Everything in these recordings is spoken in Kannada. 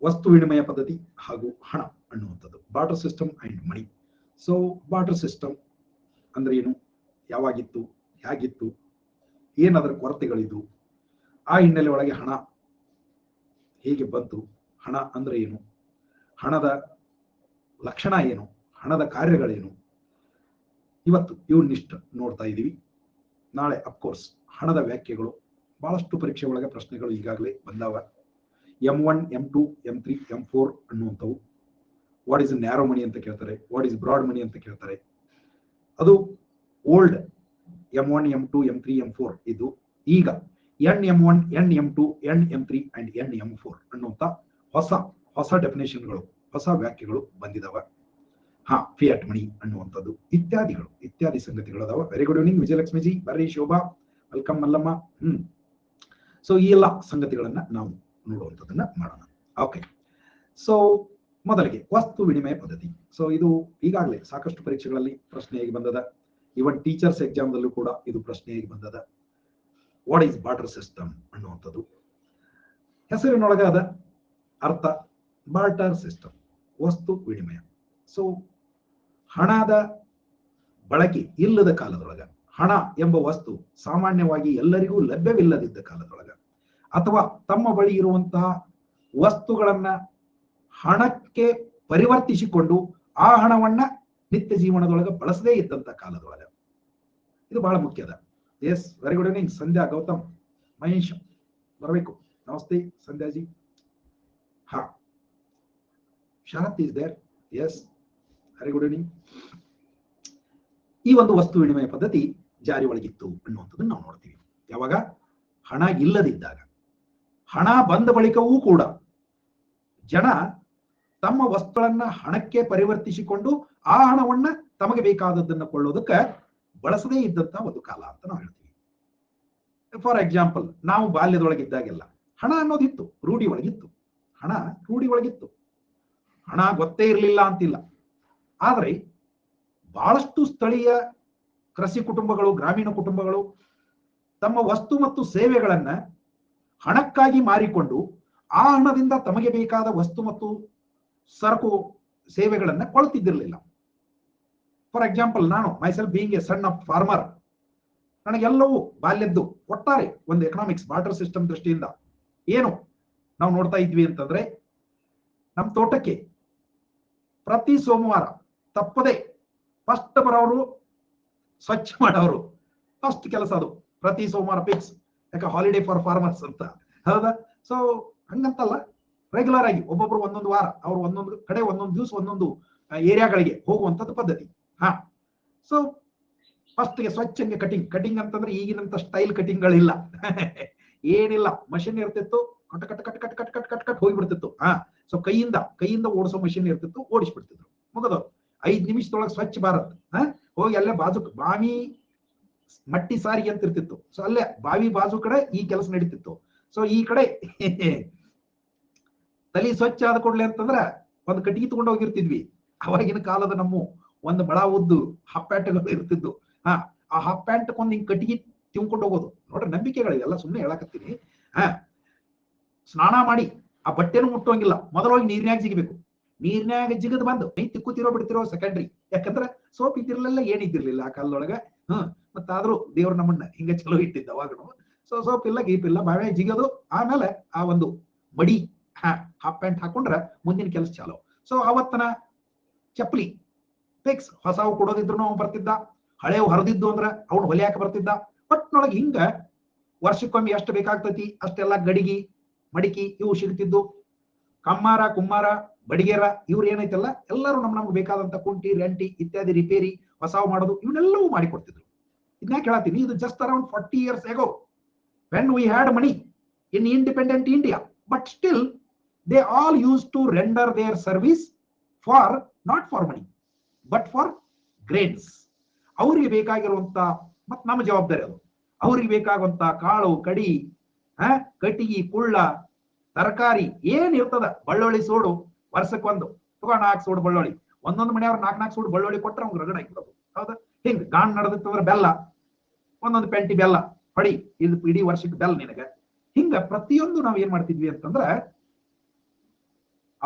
ವಸ್ತು ವಿನಿಮಯ ಪದ್ಧತಿ ಹಾಗೂ ಹಣ ಅನ್ನುವಂಥದ್ದು, barter system and money. So barter system ಅಂದ್ರೆ ಏನು, ಯಾವಾಗಿತ್ತು, ಹೇಗಿತ್ತು, ಏನದರ ಕೊರತೆಗಳಿದ್ದು, ಆ ಹಿನ್ನೆಲೆ ಒಳಗೆ ಹಣ ಹೇಗೆ ಬಂತು, ಹಣ ಅಂದ್ರೆ ಏನು, ಹಣದ ಲಕ್ಷಣ ಏನು, ಹಣದ ಕಾರ್ಯಗಳೇನು, ಇವತ್ತು ಇವನ್ನಿಷ್ಟ ನೋಡ್ತಾ ಇದ್ದೀವಿ. ನಾಳೆ ಅಫ್ಕೋರ್ಸ್ ಹಣದ ವ್ಯಾಖ್ಯೆಗಳು, ಬಹಳಷ್ಟು ಪರೀಕ್ಷೆ ಒಳಗೆ ಪ್ರಶ್ನೆಗಳು ಈಗಾಗಲೇ ಬಂದಾವ. M1, M2, M3, M4 ಅನ್ನುವಂಥವು. ವಾಟ್ ಈಸ್ ನ್ಯಾರೋ ಮನಿ ಅಂತ ಕೇಳ್ತಾರೆ, ವಾಟ್ ಈಸ್ ಬ್ರಾಡ್ ಮನಿ ಅಂತ ಕೇಳ್ತಾರೆ. ಅದು old M1, M2, M3, M4 ಇದು. ಈಗ NM1, NM2, NM3 and NM4 ಅನ್ನುವಂಥ ಹೊಸ ಹೊಸ ಡೆಫಿನೇಷನ್ಗಳು, ಹೊಸ ವ್ಯಾಖ್ಯೆಗಳು ಬಂದಿದಾವ. ಫಿಯಾಟ್ ಮನಿ ಅನ್ನುವಂಥದ್ದು ಇತ್ಯಾದಿ ಸಂಗತಿಗಳು ಅದಾವ. Very good evening Vijayalakshmi G, ಬರ್ರಿ ಶೋಭಾ, ವೆಲ್ಕಮ್ ಮಲ್ಲಮ್ಮ. ಸೊ ಈ ಎಲ್ಲ ಸಂಗತಿಗಳನ್ನ ನಾವು ನೋಡುವಂಥದ್ದನ್ನ ಮಾಡೋಣ. ಓಕೆ, ಸೊ ಮೊದಲಿಗೆ ವಸ್ತು ವಿನಿಮಯ ಪದ್ಧತಿ. ಸೊ ಇದು ಈಗಾಗಲೇ ಸಾಕಷ್ಟು ಪರೀಕ್ಷೆಗಳಲ್ಲಿ ಪ್ರಶ್ನೆಯಾಗಿ ಬಂದದ. ಇವನ್ ಟೀಚರ್ಸ್ ಎಕ್ಸಾಮ್ ದಲ್ಲೂ ಕೂಡ ಇದು ಪ್ರಶ್ನೆಯಾಗಿ ಬಂದದ. ವಾಟ್ ಈಸ್ ಬಾರ್ಟರ್ ಸಿಸ್ಟಮ್ ಅನ್ನುವಂಥದ್ದು ಹೆಸರಿನೊಳಗಾದ ಅರ್ಥ. ಬಾರ್ಟರ್ ಸಿಸ್ಟಮ್, ವಸ್ತು ವಿನಿಮಯ. ಸೊ ಹಣದ ಬಳಕೆ ಇಲ್ಲದ ಕಾಲದೊಳಗ, ಹಣ ಎಂಬ ವಸ್ತು ಸಾಮಾನ್ಯವಾಗಿ ಎಲ್ಲರಿಗೂ ಲಭ್ಯವಿಲ್ಲದಿದ್ದ ಕಾಲದೊಳಗ, ಅಥವಾ ತಮ್ಮ ಬಳಿ ಇರುವಂತಹ ವಸ್ತುಗಳನ್ನ ಹಣಕ್ಕೆ ಪರಿವರ್ತಿಸಿಕೊಂಡು ಆ ಹಣವನ್ನ ನಿತ್ಯ ಜೀವನದೊಳಗೆ ಬಳಸದೇ ಇದ್ದಂತ ಕಾಲದೊಳಗ, ಇದು ಬಹಳ ಮುಖ್ಯದ. ಎಸ್, ವೆರಿ ಗುಡ್ ಈವ್ನಿಂಗ್ ಸಂಧ್ಯಾ, ಗೌತಮ್, ಮಹೇಶ್ ಬರಬೇಕು. ನಮಸ್ತೆ ಸಂಧ್ಯಾಜಿ. ಶರತ್ is there. S, very good evening. ಈ ಒಂದು ವಸ್ತು ವಿನಿಮಯ ಪದ್ಧತಿ ಜಾರಿ ಒಳಗಿತ್ತು ಅನ್ನುವಂಥದ್ದನ್ನು ನಾವು ನೋಡ್ತೀವಿ. ಯಾವಾಗ ಹಣ ಇಲ್ಲದಿದ್ದಾಗ. ಹಣ ಬಂದ ಬಳಿಕವೂ ಕೂಡ ಜನ ತಮ್ಮ ವಸ್ತುಗಳನ್ನ ಹಣಕ್ಕೆ ಪರಿವರ್ತಿಸಿಕೊಂಡು ಆ ಹಣವನ್ನ ತಮಗೆ ಬೇಕಾದದ್ದನ್ನ ಕೊಳ್ಳೋದಕ್ಕೆ ಬಳಸದೇ ಇದ್ದಂತ ಒಂದು ಕಾಲ ಅಂತ ನಾವು ಹೇಳ್ತೀವಿ. ಫಾರ್ ಎಕ್ಸಾಂಪಲ್, ನಾವು ಬಾಲ್ಯದೊಳಗಿದ್ದಾಗೆಲ್ಲ ಹಣ ಅನ್ನೋದಿತ್ತು, ರೂಢಿ ಒಳಗಿತ್ತು. ಹಣ ರೂಢಿ ಒಳಗಿತ್ತು, ಹಣ ಗೊತ್ತೇ ಇರಲಿಲ್ಲ ಅಂತಿಲ್ಲ. ಆದ್ರೆ ಬಹಳಷ್ಟು ಸ್ಥಳೀಯ ಕೃಷಿ ಕುಟುಂಬಗಳು, ಗ್ರಾಮೀಣ ಕುಟುಂಬಗಳು ತಮ್ಮ ವಸ್ತು ಮತ್ತು ಸೇವೆಗಳನ್ನ ಹಣಕ್ಕಾಗಿ ಮಾರಿಕೊಂಡು ಆ ಹಣದಿಂದ ತಮಗೆ ಬೇಕಾದ ವಸ್ತು ಮತ್ತು ಸರಕು ಸೇವೆಗಳನ್ನ ಕೊಳ್ಳುತ್ತಿದ್ದಿರಲಿಲ್ಲ. ಫಾರ್ ಎಕ್ಸಾಂಪಲ್, ನಾನು myself being a son of farmer, ನನಗೆಲ್ಲವೂ ಬಾಲ್ಯದ್ದು ಒಟ್ಟಾರೆ ಒಂದು ಎಕನಾಮಿಕ್ಸ್ ಬಾರ್ಟರ್ ಸಿಸ್ಟಮ್ ದೃಷ್ಟಿಯಿಂದ ಏನು ನಾವು ನೋಡ್ತಾ ಇದ್ವಿ ಅಂತಂದ್ರೆ, ನಮ್ಮ ತೋಟಕ್ಕೆ ಪ್ರತಿ ಸೋಮವಾರ ತಪ್ಪದೆ ಫಸ್ಟ್ ಬರೋರು, ಸ್ವಚ್ಛ ಮಾಡೋರು, ಫಸ್ಟ್ ಕೆಲಸ ಅದು ಪ್ರತಿ ಸೋಮವಾರ ಫಿಕ್ಸ್. ಯಾಕೆ ಹಾಲಿಡೇ ಫಾರ್ ಫಾರ್ಮರ್ಸ್ ಅಂತ, ಹೌದಾ? ಸೊ ಹಂಗಂತಲ್ಲ, ರೆಗ್ಯುಲರ್ ಆಗಿ ಒಬ್ಬೊಬ್ರು ಒಂದೊಂದು ವಾರ ಅವ್ರು ಒಂದೊಂದು ಕಡೆ ಒಂದೊಂದು ದಿವಸ ಒಂದೊಂದು ಏರಿಯಾಗಳಿಗೆ ಹೋಗುವಂಥದ್ದು ಪದ್ಧತಿ. ಸೊ ಫಸ್ಟ್ಗೆ ಸ್ವಚ್ಛಂಗೆ ಕಟಿಂಗ್ ಅಂತಂದ್ರೆ ಈಗಿನಂತ ಸ್ಟೈಲ್ ಕಟಿಂಗ್ಗಳಿಲ್ಲ, ಏನಿಲ್ಲ. ಮಷಿನ್ ಇರ್ತಿತ್ತು, cut cut cut cut cut cut cut cut ಹೋಗಿಬಿಡ್ತಿತ್ತು. ಸೊ ಕೈಯಿಂದ ಓಡಿಸೋ ಮಷಿನ್ ಇರ್ತಿತ್ತು, ಓಡಿಸ್ಬಿಡ್ತಿದ್ರು, ಮುಗದವ್ರು. 5 ನಿಮಿಷದೊಳಗೆ ಸ್ವಚ್ಛ ಭಾರತ್ ಹೋಗಿ ಅಲ್ಲೇ ಬಾಜು ಬಾವಿ ಮಟ್ಟಿ ಸಾರಿಗೆ ಅಂತ ಇರ್ತಿತ್ತು. ಸೊ ಅಲ್ಲೇ ಬಾವಿ ಬಾಜು ಕಡೆ ಈ ಕೆಲಸ ನಡೀತಿತ್ತು. ಸೊ ಈ ಕಡೆ ತಲೆ ಸ್ವಚ್ಛ ಆದ ಕೂಡಲೇ ಅಂತಂದ್ರ ಒಂದು ಕಟ್ಟಿಗೆ ತಗೊಂಡು ಹೋಗಿರ್ತಿದ್ವಿ. ಅವಾಗಿನ ಕಾಲದ ನಮ್ಮ ಒಂದು ಬಡ ಉದ್ದು ಹಾಫ್ ಪ್ಯಾಂಟ್ಗಳು ಇರ್ತಿದ್ದು. ಆ ಹಾಫ್ ಪ್ಯಾಂಟ್ ಕೊಂದ್ ಹಿಂಗ್ ಕಟ್ಟಿಗೆ ತಿನ್ಕೊಂಡು ಹೋಗೋದು. ನೋಡ್ರಿ, ನಂಬಿಕೆಗಳು ಎಲ್ಲ ಸುಮ್ಮನೆ ಹೇಳಕತ್ತೀನಿ. ಸ್ನಾನ ಮಾಡಿ ಆ ಬಟ್ಟೆನೂ ಮುಟ್ಟುವಂಗಿಲ್ಲ, ಮೊದಲೋಗಿ ನೀರ್ನ್ಯಾಗ ಜಿಗಬೇಕು. ನೀರ್ನ್ಯಾಗ ಜಿಗದ್ ಬಂದು ಮೈ ತಿಕ್ಕುತ್ತಿರೋ ಬಿಡ್ತಿರೋ ಸೆಕೆಂಡ್ರಿ. ಯಾಕಂದ್ರೆ ಸೋಪ್ ಇದ್ದಿರ್ಲಿಲ್ಲ, ಏನಿದ್ದಿರ್ಲಿಲ್ಲ ಆ ಕಾಲದೊಳಗ. ಮತ್ತಾದ್ರೂ ದೇವ್ರು ನಮ್ಮನ್ನ ಹಿಂಗ ಚಲೋ ಇಟ್ಟಿದ್ದ ಅವಾಗನು. ಸೊ ಸೋಪ್ ಇಲ್ಲ, ಗೀಪ್ ಇಲ್ಲ, ಬಾವೆ ಜಿಗೋದು. ಆಮೇಲೆ ಆ ಒಂದು ಮಡಿ ಹಾಫ್ ಪ್ಯಾಂಟ್ ಹಾಕೊಂಡ್ರ ಮುಂದಿನ ಕೆಲಸ ಚಾಲೋ. ಸೊ ಅವತ್ತನ ಚಪ್ಪಲಿ ಫಿಕ್ಸ್. ಹೊಸವು ಕೊಡೋದಿದ್ರು ಅವ್ನು ಬರ್ತಿದ್ದ, ಹಳೆವು ಹರಿದಿದ್ದು ಅಂದ್ರ ಅವ್ನು ಹೊಲಿಯಾಕ ಬರ್ತಿದ್ದ. ಒಟ್ನೊಳಗೆ ಹಿಂಗ ವರ್ಷಕ್ಕೊಮ್ಮೆ ಎಷ್ಟು ಬೇಕಾಗ್ತೈತಿ ಅಷ್ಟೆಲ್ಲ ಗಡಿಗಿ ಮಡಿಕಿ ಇವು ಸಿಗ್ತಿದ್ದು. ಕಮ್ಮಾರ, ಕುಮ್ಮಾರ, ಬಡಿಗೆರ ಇವ್ರು ಏನೈತಲ್ಲ ಎಲ್ಲರೂ ನಮ್ಗೆ ಬೇಕಾದಂತ ಕುಂಟಿ, ರೆಂಟಿ ಇತ್ಯಾದಿ ರಿಪೇರಿ, ಹೊಸಾವು ಮಾಡೋದು, ಇವನ್ನೆಲ್ಲವೂ ಮಾಡಿಕೊಡ್ತಿದ್ರು. ಇದನ್ನ ಕೇಳತ್ತೀನಿ, ಇದು just around 40 years ago when we had money in independent India, but still they all used to render their service for not for money but for grains. ಅವ್ರಿಗೆ ಬೇಕಾಗಿರುವಂತ ಮತ್ ನಮ್ಮ ಜವಾಬ್ದಾರಿ ಅದು. ಅವ್ರಿಗೆ ಬೇಕಾಗುವಂತ ಕಾಳು ಕಡಿ, ಕಟ್ಟಿಗೆ, ಕುಳ್ಳ, ತರಕಾರಿ ಏನ್ ಇರ್ತದ, ಬಳ್ಳುಳ್ಳಿ ಸೂಡು ವರ್ಷಕ್ಕೊಂದು ತಗೊಂಡ್ 4 ಸೂಡು ಬಳ್ಳುಳ್ಳಿ, ಒಂದೊಂದು ಮನೆಯವ್ರು 4 ಸೂಡು ಬಳ್ಳುಳ್ಳಿ ಕೊಟ್ರೆ ಅವ್ರಿಗೆ ರಗಡ ಹಾಕಿರೋದು. ಹೌದಾ? ಹಿಂಗ್ ಗಾಣ್ ನಡೆದಿತ್ತಂದ್ರೆ ಬೆಲ್ಲ, ಒಂದೊಂದು ಪೆಂಟಿ ಬೆಲ್ಲ ಹೊಡಿ, ಇದು ಇಡೀ ವರ್ಷಕ್ಕೆ ಬೆಲ್ಲ ನಿನಗ. ಹಿಂಗ ಪ್ರತಿಯೊಂದು ನಾವ್ ಏನ್ ಮಾಡ್ತಿದ್ವಿ ಅಂತಂದ್ರ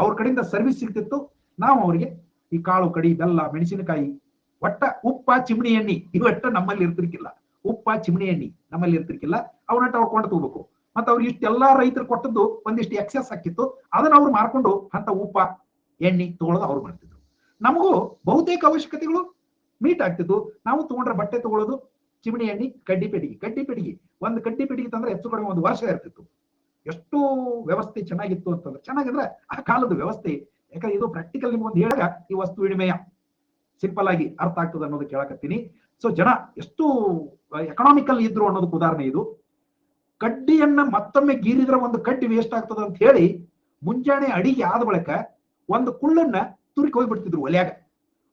ಅವ್ರ ಕಡೆಯಿಂದ ಸರ್ವಿಸ್ ಸಿಗ್ತಿತ್ತು. ನಾವು ಅವರಿಗೆ ಈ ಕಾಳು ಕಡಿ, ಬೆಲ್ಲ, ಮೆಣಸಿನಕಾಯಿ, ಒಟ್ಟ ಉಪ್ಪ, ಚಿಮಣಿ ಎಣ್ಣಿ ಇವಟ್ಟ ನಮ್ಮಲ್ಲಿ ಇರ್ತಿರ್ಕಿಲ್ಲ. ಉಪ್ಪ, ಚಿಮಣಿ ಎಣ್ಣಿ ನಮ್ಮಲ್ಲಿ ಇರ್ತಿರ್ಕಿಲ್ಲ. ಅವನಟ್ಟ ಅವ್ರು ಕೊಂಡು ತಗೋಬೇಕು. ಮತ್ತೆ ಅವ್ರು ಇಷ್ಟೆಲ್ಲಾ ರೈತರು ಕೊಟ್ಟದ್ದು ಒಂದಿಷ್ಟು ಎಕ್ಸೆಸ್ ಹಾಕಿತ್ತು, ಅದನ್ನ ಅವ್ರು ಮಾರ್ಕೊಂಡು ಅಂತ ಉಪ್ಪ ಎಣ್ಣೆ ತಗೊಳ್ಳೋದು ಅವ್ರು ಮಾಡ್ತಿದ್ರು. ನಮಗೂ ಬಹುತೇಕ ಅವಶ್ಯಕತೆಗಳು ಮೀಟ್ ಆಗ್ತಿದ್ವು. ನಾವು ತಗೊಂಡ್ರೆ ಬಟ್ಟೆ ತಗೊಳ್ಳೋದು, ಚಿಮಣಿ ಎಣ್ಣೆ, ಕಡ್ಡಿ ಪೆಟ್ಟಿಗೆ ಒಂದು ಕಡ್ಡಿ ಪೆಟ್ಟಿಗೆ ತಂದ್ರೆ ಹೆಚ್ಚು ಕಡಿಮೆ ಒಂದು ವರ್ಷ ಇರ್ತಿತ್ತು. ಎಷ್ಟು ವ್ಯವಸ್ಥೆ ಚೆನ್ನಾಗಿತ್ತು ಅಂತಂದ್ರೆ, ಚೆನ್ನಾಗಿದ್ರೆ ಆ ಕಾಲದ ವ್ಯವಸ್ಥೆ. ಯಾಕಂದ್ರೆ ಇದು ಪ್ರಾಕ್ಟಿಕಲ್ ನಿಮ್ಗೊಂದು ಹೇಳಾಗ ಈ ವಸ್ತು ವಿನಿಮಯ ಸಿಂಪಲ್ ಆಗಿ ಅರ್ಥ ಆಗ್ತದೆ ಅನ್ನೋದು ಕೇಳಕತ್ತೀನಿ. ಸೊ ಜನ ಎಷ್ಟು ಎಕನಾಮಿಕಲ್ ಇದ್ರು ಅನ್ನೋದಕ್ಕೆ ಉದಾಹರಣೆ ಇದು. ಕಡ್ಡಿಯನ್ನ ಮತ್ತೊಮ್ಮೆ ಗೀರಿದ್ರೆ ಒಂದು ಕಡ್ಡಿ ವೇಸ್ಟ್ ಆಗ್ತದ ಅಂತ ಹೇಳಿ ಮುಂಜಾನೆ ಅಡಿಗೆ ಆದ ಬಳಿಕ ಒಂದು ಕುಳ್ಳನ್ನ ತುರಿಕ್ ಹೋಗ್ಬಿಡ್ತಿದ್ರು ಒಲೆಯಾಗ.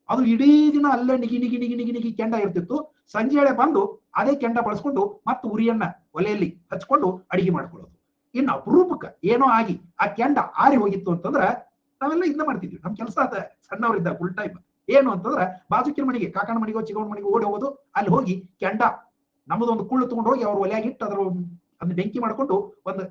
ಅದು ಇಡೀ ದಿನ ಅಲ್ಲೇ ನಿಗಿ ನಿಗಿ ನಿಗಿ ನಿಗಿ ನಿಗಿ ಕೆಂಡ ಇರ್ತಿತ್ತು. ಸಂಜೆ ವೇಳೆ ಬಂದು ಅದೇ ಕೆಂಡ ಬಳಸ್ಕೊಂಡು ಮತ್ತೆ ಉರಿಯನ್ನ ಒಲೆಯಲ್ಲಿ ಹಚ್ಕೊಂಡು ಅಡಿಗೆ ಮಾಡ್ಕೊಳ್ಳೋದು. ಇನ್ನು ಅಪರೂಪಕ್ಕೆ ಏನೋ ಆಗಿ ಆ ಕೆಂಡ ಆರಿ ಹೋಗಿತ್ತು ಅಂತಂದ್ರೆ ನಾವೆಲ್ಲ ಇದನ್ನ ಮಾಡ್ತಿದ್ವಿ. ನಮ್ ಕೆಲಸ ಅದ, ಸಣ್ಣವರಿದ್ದ ಫುಲ್ ಟೈಮ್ ಏನು ಅಂತಂದ್ರೆ ಬಾಜುಕಿನ ಮನೆಗೆ, ಕಾಕನ ಮನೆಗೋ ಚಿಕ್ಕವನ ಮನೆಗೆ ಓಡಿ ಹೋಗೋದು. ಅಲ್ಲಿ ಹೋಗಿ ಕೆಂಡ ನಮ್ಮದು ಒಂದು ಕುಳ್ಳು ತಗೊಂಡು ಹೋಗಿ ಅವ್ರ ಒಲೆಯಾಗಿಟ್ಟು ಅದ್ರ ಅದನ್ನ ಬೆಂಕಿ ಮಾಡ್ಕೊಂಡು ಒಂದು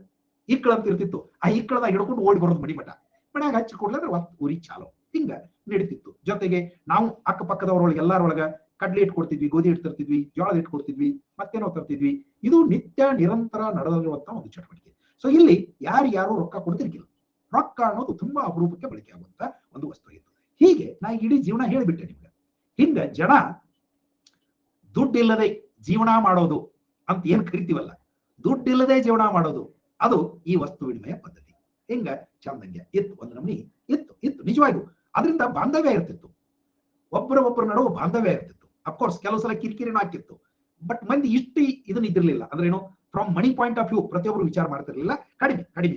ಇಕ್ಕಳ ಅಂತ ಇರ್ತಿತ್ತು, ಆ ಇಕ್ಕಳದಾಗ ಹಿಡ್ಕೊಂಡು ಓಡಿ ಬರೋದು ಮನಿ ಮಠ. ಮನ್ಯಾಗ ಹಚ್ಚಿ ಕೊಡ್ಲಿ ಅಂದ್ರೆ ಉರಿ ಚಾಲು ಹಿಂಗ ನಡೀತಿತ್ತು. ಜೊತೆಗೆ ನಾವು ಅಕ್ಕಪಕ್ಕದವ್ರೊಳಗೆ ಎಲ್ಲಾರೊಳಗ ಕಡ್ಲೆ ಇಟ್ಕೊಡ್ತಿದ್ವಿ, ಗೋಧಿ ಇಟ್ತಿರ್ತಿದ್ವಿ, ಜೋಳದ ಇಟ್ಕೊಡ್ತಿದ್ವಿ, ಮತ್ತೇನೋ ತರ್ತಿದ್ವಿ. ಇದು ನಿತ್ಯ ನಿರಂತರ ನಡೆದಿರುವಂತ ಒಂದು ಚಟುವಟಿಕೆ. ಸೊ ಇಲ್ಲಿ ಯಾರು ರೊಕ್ಕ ಕೊಡ್ತಿರ್ಕಿಲ್ಲ. ರೊಕ್ಕ ಅನ್ನೋದು ತುಂಬಾ ಅಪರೂಪಕ್ಕೆ ಬಳಕೆ ಆಗುವಂತ ಒಂದು ವಸ್ತು ಆಗಿತ್ತು. ಹೀಗೆ ನಾ ಇಡೀ ಜೀವನ ಹೇಳಿಬಿಟ್ಟೆ ನಿಮ್ಗೆ. ಹಿಂಗ ಜನ ದುಡ್ಡಿಲ್ಲದೆ ಜೀವನ ಮಾಡೋದು ಅಂತ ಏನ್ ಕರಿತೀವಲ್ಲ, ದುಡ್ಡಿಲ್ಲದೆ ಜೀವನ ಮಾಡೋದು, ಅದು ಈ ವಸ್ತು ವಿನಿಮಯ ಪದ್ಧತಿ. ಹಿಂಗ ಚಂದಂಗೆ ಇತ್ತು, ಒಂದು ನಮನಿ ಇತ್ತು ನಿಜವಾಗೂ. ಅದರಿಂದ ಬಾಂಧವ್ಯ ಇರ್ತಿತ್ತು, ಒಬ್ಬರ ನಡುವೆ ಬಾಂಧವ್ಯ ಇರ್ತಿತ್ತು. ಅಫ್ಕೋರ್ಸ್ ಕೆಲವು ಸಲ ಕಿರಿಕಿರಿನೂ ಆಗ್ತಿತ್ತು. ಬಟ್ ಮಂದಿ ಇಷ್ಟು ಇದನ್ನ ಇದಿರ್ಲಿಲ್ಲ. ಅಂದ್ರೆ ಏನು, from money point of view ಪ್ರತಿಯೊಬ್ಬರು ವಿಚಾರ ಮಾಡ್ತಿರ್ಲಿಲ್ಲ. ಕಡಿಮೆ.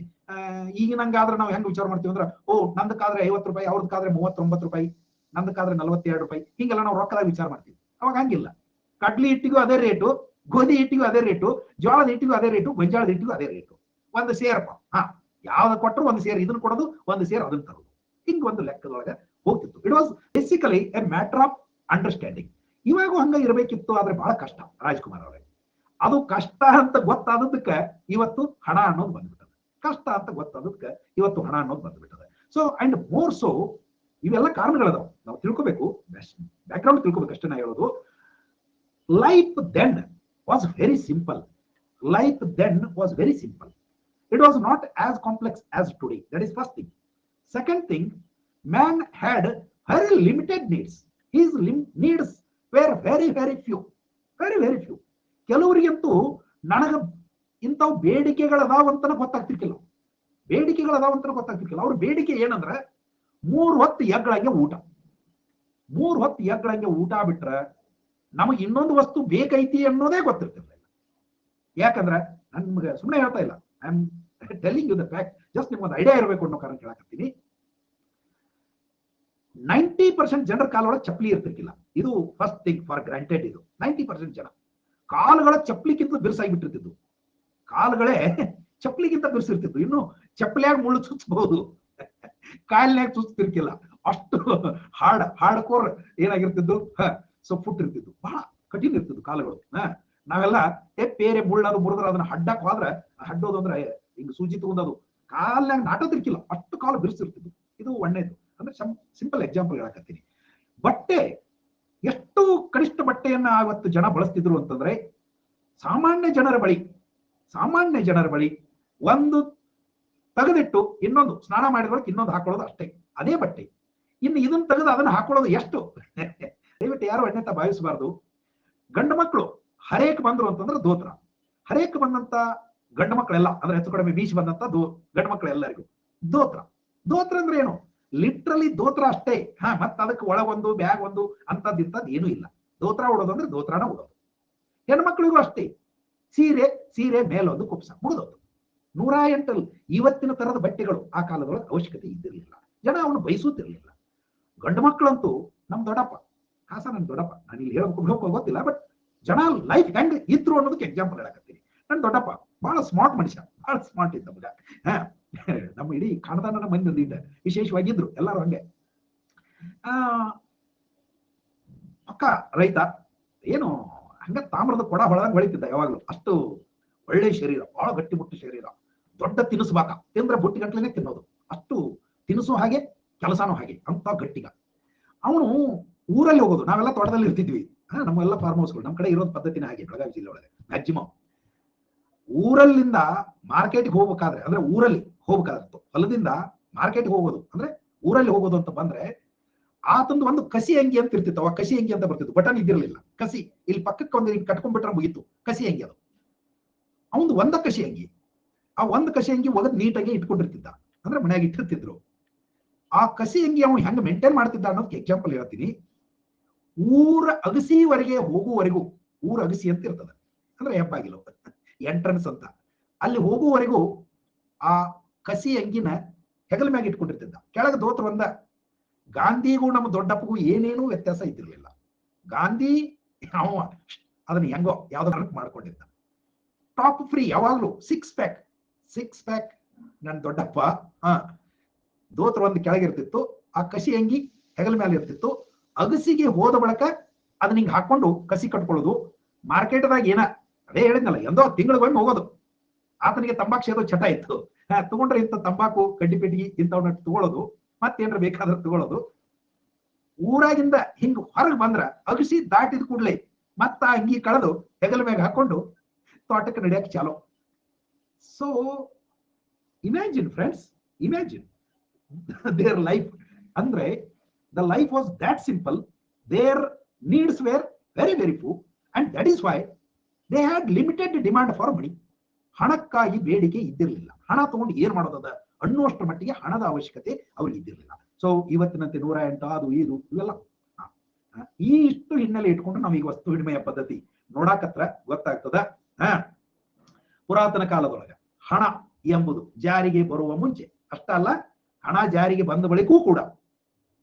ಈಗಿನಂಗಾದ್ರೆ ನಾವು ಹೆಂಗ್ ವಿಚಾರ ಮಾಡ್ತೀವಿ ಅಂದ್ರೆ, ಓ ನಂದಕ್ಕಾದ್ರೆ 50 ರೂಪಾಯಿ, ಅವ್ರದಕ್ಕಾದ್ರೆ 39 ರೂಪಾಯಿ, ನಂದಕ್ಕಾದ್ರೆ 42 ರೂಪಾಯಿ, ಹಿಂಗೆಲ್ಲ ನಾವು ರೊಕ್ಕದಾಗ ವಿಚಾರ ಮಾಡ್ತೀವಿ. ಅವಾಗ ಹಂಗಿಲ್ಲ. ಕಡ್ಲಿ ಹಿಟ್ಟಿಗೂ ಅದೇ ರೇಟು, ಗೋಧಿ ಹಿಟ್ಟಿಗೂ ಅದೇ ರೇಟು, ಜೋಳದ ಹಿಟ್ಟಿಗೂ ಅದೇ ರೇಟು, ಗೊಂಜಾಳದ ಹಿಟ್ಟಿಗೂ ಅದೇ ರೇಟು. ಒಂದು ಸೇರಪ್ಪ, ಯಾವ್ದು ಕೊಟ್ಟರು ಒಂದು ಸೇರ್ ಇದನ್ನ ಕೊಡೋದು, ಒಂದು ಸೇರ್ ಅದನ್ನ ತರೋದು. ಹಿಂಗ ಒಂದು ಲೆಕ್ಕದೊಳಗೆ ಹೋಗ್ತಿತ್ತು. It was basically a matter of understanding. ಇವಾಗೂ ಹಂಗ ಇರಬೇಕಿತ್ತು, ಆದ್ರೆ ಬಹಳ ಕಷ್ಟ ರಾಜ್ಕುಮಾರ್ ಅವರೇ. ಅದು ಕಷ್ಟ ಅಂತ ಗೊತ್ತಾದದಕ್ಕೆ ಇವತ್ತು ಹಣ ಅನ್ನೋದು ಬಂದ್ಬಿಟ್ಟದೆ. ಕಷ್ಟ ಅಂತ ಗೊತ್ತಾದದಕ್ಕೆ ಇವತ್ತು ಹಣ ಅನ್ನೋದು ಬಂದ್ಬಿಟ್ಟದೆ. ಸೊ ಅಂಡ್ ಮೋರ್ ಸೊ ಇವೆಲ್ಲ ಕಾರಣಗಳದಾವ, ನಾವು ತಿಳ್ಕೊಬೇಕು, ಬ್ಯಾಕ್ ಗ್ರೌಂಡ್ ತಿಳ್ಕೊಬೇಕು ಅಷ್ಟೇ ನಾ ಹೇಳೋದು. Life then was very simple. It was not as complex as today. That is first thing. Second thing, man had very limited needs. His needs were very few. ಕೆಲವರಿಗಂತೂ ನನಗ ಇಂಥವು ಬೇಡಿಕೆಗಳದಾವಂತನ ಗೊತ್ತಾಗ್ತಿರ್ಕಿಲ್ಲ. ಅವ್ರ ಬೇಡಿಕೆ ಏನಂದ್ರೆ 3 ಹೊತ್ತು ಎಗ್ಗಳಂಗೆ ಊಟ ಬಿಟ್ರೆ ನಮಗೆ ಇನ್ನೊಂದು ವಸ್ತು ಬೇಕೈತಿ ಅನ್ನೋದೇ ಗೊತ್ತಿರ್ತಿರ್ಲಿಲ್ಲ. ಯಾಕಂದ್ರೆ ನಮ್ಗೆ ಸುಮ್ಮನೆ ಹೇಳ್ತಾ ಇಲ್ಲ, I am telling you the fact. Just ನಿಮ್ಗೊಂದು ಐಡಿಯಾ ಇರಬೇಕು ಅನ್ನೋ ಕಾರಣ ಕೇಳಕತ್ತೀನಿ. 90% ಜನರ ಕಾಲೊಳಗೆ ಚಪ್ಪಲಿ ಇರ್ತಿರ್ಕಿಲ್ಲ. ಇದು ಫಸ್ಟ್ ಥಿಂಗ್ ಫಾರ್ ಗ್ರಾಂಟೆಡ್. ಇದು 90% ಜನ ಕಾಲುಗಳ ಚಪ್ಪಲಿಗಿಂತ ಬಿರ್ಸಾಗಿಬಿಟ್ಟಿರ್ತಿದ್ವು. ಕಾಲುಗಳೇ ಚಪ್ಪಲಿಗಿಂತ ಬಿರ್ಸಿರ್ತಿದ್ವು. ಇನ್ನು ಚಪ್ಪಲಿಯಾಗ ಮುಳ್ಳು ಚುಚ್ಚಬಹುದು, ಕಾಲಿನಾಗ ಚುಚ್ತಿರ್ಕಿಲ್ಲ. ಅಷ್ಟು ಹಾರ್ಡ್ ಕೋರ್ ಏನಾಗಿರ್ತಿದ್ದು, ಸೊ ಫುಟ್ ಇರ್ತಿದ್ದು, ಬಹಳ ಕಠಿಣ ಇರ್ತಿದ್ವು ಕಾಲುಗಳು. ನಾವೆಲ್ಲ ಬೇರೆ ಮುಳ್ಳದು ಮುರಿದ್ರೆ ಅದನ್ನ ಹಡ್ಡಕ್ ಹೋದ್ರೆ, ಹಡ್ಡೋದು ಅಂದ್ರೆ ಹಿಂಗ್ ಸೂಜಿ ತಗೊಂಡದು ಕಾಲ್ನಾಗ ನಾಟೋದಿರ್ಕಿಲ್ಲ, ಅಷ್ಟು ಕಾಲು ಬಿರ್ಸಿರ್ತಿದ್ವು. ಇದು ಒಳ್ಳೇದು. ಅಂದ್ರೆ ಸಿಂಪಲ್ ಎಕ್ಸಾಂಪಲ್ ಹೇಳಕತ್ತೀನಿ. ಬಟ್ಟೆ, ಎಷ್ಟು ಕನಿಷ್ಠ ಬಟ್ಟೆಯನ್ನ ಅವತ್ತು ಜನ ಬಳಸ್ತಿದ್ರು ಅಂತಂದ್ರೆ, ಸಾಮಾನ್ಯ ಜನರ ಬಳಿ ಒಂದು ತೆಗೆದಿಟ್ಟು ಇನ್ನೊಂದು ಸ್ನಾನ ಮಾಡಿದ್ರೊಳಗೆ ಇನ್ನೊಂದು ಹಾಕೊಳ್ಳೋದು ಅಷ್ಟೇ, ಅದೇ ಬಟ್ಟೆ. ಇನ್ನು ಇದನ್ನ ತೆಗೆದು ಅದನ್ನ ಹಾಕೊಳ್ಳೋದು ಎಷ್ಟು. ದಯವಿಟ್ಟು ಯಾರು ಅನ್ಯತಾ ಭಾವಿಸಬಾರ್ದು. ಗಂಡು ಮಕ್ಕಳು ಹರೇಕ್ ಬಂದ್ರು ಅಂತಂದ್ರೆ ದೋತ್ರ, ಹರೇಕ್ ಬಂದಂತ ಗಂಡು ಮಕ್ಕಳೆಲ್ಲ ಅಂದ್ರೆ ಹೆಚ್ಚು ಕಡಿಮೆ ಬೀಚ್ ಬಂದಂತ ಗಂಡು ಮಕ್ಕಳೆಲ್ಲರಿಗೂ ದೋತ್ರ ಅಂದ್ರೆ ಏನು, ಲಿಟ್ರಲಿ ದೋತ್ರ ಅಷ್ಟೇ. ಮತ್ತ ಅದಕ್ಕೆ ಒಳಗೊಂದು ಬ್ಯಾಗ್ ಒಂದು ಅಂತದ್ದು ಏನೂ ಇಲ್ಲ. ದೋತ್ರ ಉಡೋದು ಅಂದ್ರೆ ದೋತ್ರನ ಉಡೋದು. ಹೆಣ್ಮಕ್ಳಿಗೂ ಅಷ್ಟೇ, ಸೀರೆ ಮೇಲೊಂದು ಕುಪ್ಸ ಮುಗಿದೋದು. 108 ಇವತ್ತಿನ ತರದ ಬಟ್ಟೆಗಳು ಆ ಕಾಲದೊಳಗೆ ಅವಶ್ಯಕತೆ ಇದ್ದಿರಲಿಲ್ಲ. ಜನ ಅವನು ಬಯಸುತ್ತಿರಲಿಲ್ಲ. ಗಂಡು ಮಕ್ಕಳಂತೂ ನಮ್ ದೊಡ್ಡಪ್ಪ, ನನ್ ದೊಡ್ಡಪ್ಪ, ನಾನು ಇಲ್ಲಿ ಹೇಳ್ಬೇಕು ಗೊತ್ತಿಲ್ಲ, ಬಟ್ ಜನ ಲೈಫ್ ಹೆಂಗ್ ಇದ್ರು ಅನ್ನೋದಕ್ಕೆ ಎಕ್ಸಾಂಪಲ್ ಹೇಳಕತ್ತೀನಿ. ನನ್ ದೊಡ್ಡಪ್ಪ ಬಹಳ ಸ್ಮಾರ್ಟ್ ಮನುಷ್ಯ, ಬಹಳ ಸ್ಮಾರ್ಟ್ ಇದ್ದ ಮಗ. ನಮ್ಮ ಇಡೀ ಕಾಣದಾನ ಮಂದಿ ವಿಶೇಷವಾಗಿದ್ರು ಎಲ್ಲರೂ ಹಂಗೆ. ಪಕ್ಕ ರೈತ, ಏನು ಹಂಗ ತಾಮ್ರದ ಕೊಡ ಹೊಳದಂಗ್ ಹೊಳಿತಿದ್ದ ಯಾವಾಗ್ಲೂ. ಅಷ್ಟು ಒಳ್ಳೆ ಶರೀರ, ಬಹಳ ಗಟ್ಟಿಮುಟ್ಟು ಶರೀರ, ದೊಡ್ಡ ತಿನಿಸ್ಬಾಕ ತಿಂದ್ರೆ ಬುಟ್ಟಿ ಗಂಟ್ಲೆನೆ ತಿನ್ನೋದು, ಅಷ್ಟು ತಿನಿಸು ಹಾಗೆ ಕೆಲಸನೂ ಹಾಗೆ ಅಂತ ಗಟ್ಟಿಗ. ಅವನು ಊರಲ್ಲಿ ಹೋಗೋದು, ನಾವೆಲ್ಲ ತೋಟದಲ್ಲಿ ಇರ್ತಿದ್ವಿ, ನಮ್ಮೆಲ್ಲ ಫಾರ್ಮ್ ಹೌಸ್ಗಳು ನಮ್ಮ ಕಡೆ ಇರೋದ್ ಪದ್ಧತಿನ ಹಾಗೆ. ಬೆಳಗಾವಿ ಜಿಲ್ಲೆ ಒಳಗೆ ಮ್ಯಾಕ್ಸಿಮಮ್ ಊರಲ್ಲಿಂದ ಮಾರ್ಕೆಟ್ಗೆ ಹೋಗ್ಬೇಕಾದ್ರೆ, ಅಂದ್ರೆ ಊರಲ್ಲಿ ಹೋಗ್ಬೇಕಾದ್ರೆ ಹೊಲದಿಂದ ಮಾರ್ಕೆಟ್ಗೆ ಹೋಗೋದು ಅಂದ್ರೆ ಊರಲ್ಲಿ ಹೋಗೋದು ಅಂತ ಬಂದ್ರೆ ಆತಂದು ಒಂದು ಕಸಿ ಅಂಗಿ ಅಂತ ಇರ್ತಿತ್ತು. ಅವಾಗ ಕಸಿ ಅಂಗಿ ಅಂತ ಬರ್ತಿತ್ತು, ಬಟನ್ ಇದ್ದಿರಲಿಲ್ಲ. ಕಸಿ ಇಲ್ಲಿ ಪಕ್ಕಕ್ಕೆ ಒಂದು ಕಟ್ಕೊಂಡ್ಬಿಟ್ರೆ ಮುಗೀತು, ಕಸಿ ಅಂಗಿ ಅದು. ಅವನು ಒಂದ ಕಸಿ ಅಂಗಿ, ಆ ಒಂದು ಕಸಿ ಅಂಗಿ ಒಗದ್ ನೀಟಾಗಿ ಇಟ್ಕೊಂಡಿರ್ತಿದ್ದ, ಅಂದ್ರೆ ಮನ್ಯಾಗ ಇಟ್ಟಿರ್ತಿದ್ರು. ಆ ಕಸಿ ಅಂಗಿ ಅವನು ಹೆಂಗ್ ಮೇಂಟೈನ್ ಮಾಡ್ತಿದ್ದ ಅನ್ನೋದಕ್ಕೆ ಎಕ್ಸಾಂಪಲ್ ಹೇಳ್ತೀನಿ. ಊರ ಅಗಸಿವರೆಗೆ ಹೋಗುವವರೆಗೂ, ಊರ ಅಗಸಿ ಅಂತ ಇರ್ತದೆ ಅಂದ್ರೆ ಹೆಬ್ಬಾಗಿಲು ಎಂಟ್ರನ್ಸ್ ಅಂತ, ಅಲ್ಲಿ ಹೋಗುವವರೆಗೂ ಆ ಕಸಿ ಅಂಗಿನ ಹೆಗಲ ಮ್ಯಾಗ ಇಟ್ಕೊಂಡಿರ್ತಿದ್ದ. ಕೆಳಗೆ ದೋತ್ರ ಒಂದ. ಗಾಂಧಿಗೂ ನಮ್ಮ ದೊಡ್ಡಪ್ಪಗೂ ಏನೇನೂ ವ್ಯತ್ಯಾಸ ಇದ್ದಿರ್ಲಿಲ್ಲ. ಗಾಂಧಿ ಅವ ಅದನ್ನ ಹೆಂಗೋ ಯಾವ್ದಾರ ಮಾಡ್ಕೊಂಡಿದ್ದ. ಟಾಪ್ ಫ್ರೀ ಯಾವಾಗ್ಲೂ ಸಿಕ್ಸ್ ಪ್ಯಾಕ್ ನನ್ನ ದೊಡ್ಡಪ್ಪ. ದೋತ್ರ ಒಂದು ಕೆಳಗಿರ್ತಿತ್ತು, ಆ ಕಸಿ ಅಂಗಿ ಹೆಗಲ ಮೇಲೆ ಇರ್ತಿತ್ತು. ಅಗಸಿಗೆ ಹೋದ ಬಳಿಕ ಅದನ್ನ ಹಿಂಗ್ ಹಾಕೊಂಡು ಕಸಿ ಕಟ್ಕೊಳ್ಳೋದು. ಮಾರ್ಕೆಟ್ದಾಗ ಏನ ಅದೇ ಹೇಳಿದ್ನಲ್ಲ, ಎಂದೋ ತಿಂಗಳಿಗೊಮ್ಮೆ ಹೋಗೋದು. ಆತನಿಗೆ ತಂಬಾಕು ಸೇದೋ ಚಟ ಇತ್ತು. ತಗೊಂಡ್ರೆ ಇಂಥ ತಂಬಾಕು ಕಡ್ಡಿ ಪೆಟ್ಟಿಗೆ ಇಂಥವನ್ನ ತಗೊಳ್ಳೋದು, ಮತ್ತೇನ್ರ ಬೇಕಾದ್ರೆ ತಗೊಳ್ಳೋದು. ಊರಾಗಿಂದ ಹಿಂಗ್ ಹೊರಗೆ ಬಂದ್ರ ಅಗಸಿ ದಾಟಿದ ಕೂಡ್ಲೆ ಮತ್ತ ಆ ಅಂಗಿ ಕಳೆದು ಹೆಗಲ ಮ್ಯಾಗ ಹಾಕೊಂಡು ತೋಟಕ್ಕೆ ನಡೆಯಕ್ಕೆ ಚಾಲೋ. So imagine friends, imagine their life. ಅಂದ್ರೆ the life was that simple. Their needs were very very few and that is why they had limited demand for money. ಹಣಕ್ಕಾಗಿ ಬೇಡಿಕೆ ಇದ್ದಿರಲಿಲ್ಲ. ಹಣ ತಗೊಂಡು ಏನ್ ಮಾಡೋದದ ಅನ್ನುವಷ್ಟರ ಮಟ್ಟಿಗೆ ಹಣದ ಅವಶ್ಯಕತೆ ಅವ್ರಿಗೆ ಇದ್ದಿರಲಿಲ್ಲ. ಸೊ ಇವತ್ತಿನಂತೆ 108 ಅದು ಇದು ಇವೆಲ್ಲ ಈ ಇಷ್ಟು ಹಿನ್ನೆಲೆ ಇಟ್ಕೊಂಡು ನಾವೀಗ ವಸ್ತು ವಿನಿಮಯ ಪದ್ಧತಿ ನೋಡಾಕತ್ರ ಗೊತ್ತಾಗ್ತದ. ಪುರಾತನ ಕಾಲದೊಳಗ ಹಣ ಎಂಬುದು ಜಾರಿಗೆ ಬರುವ ಮುಂಚೆ ಅಷ್ಟ ಅಲ್ಲ, ಹಣ ಜಾರಿಗೆ ಬಂದ ಬಳಿಕೂ ಕೂಡ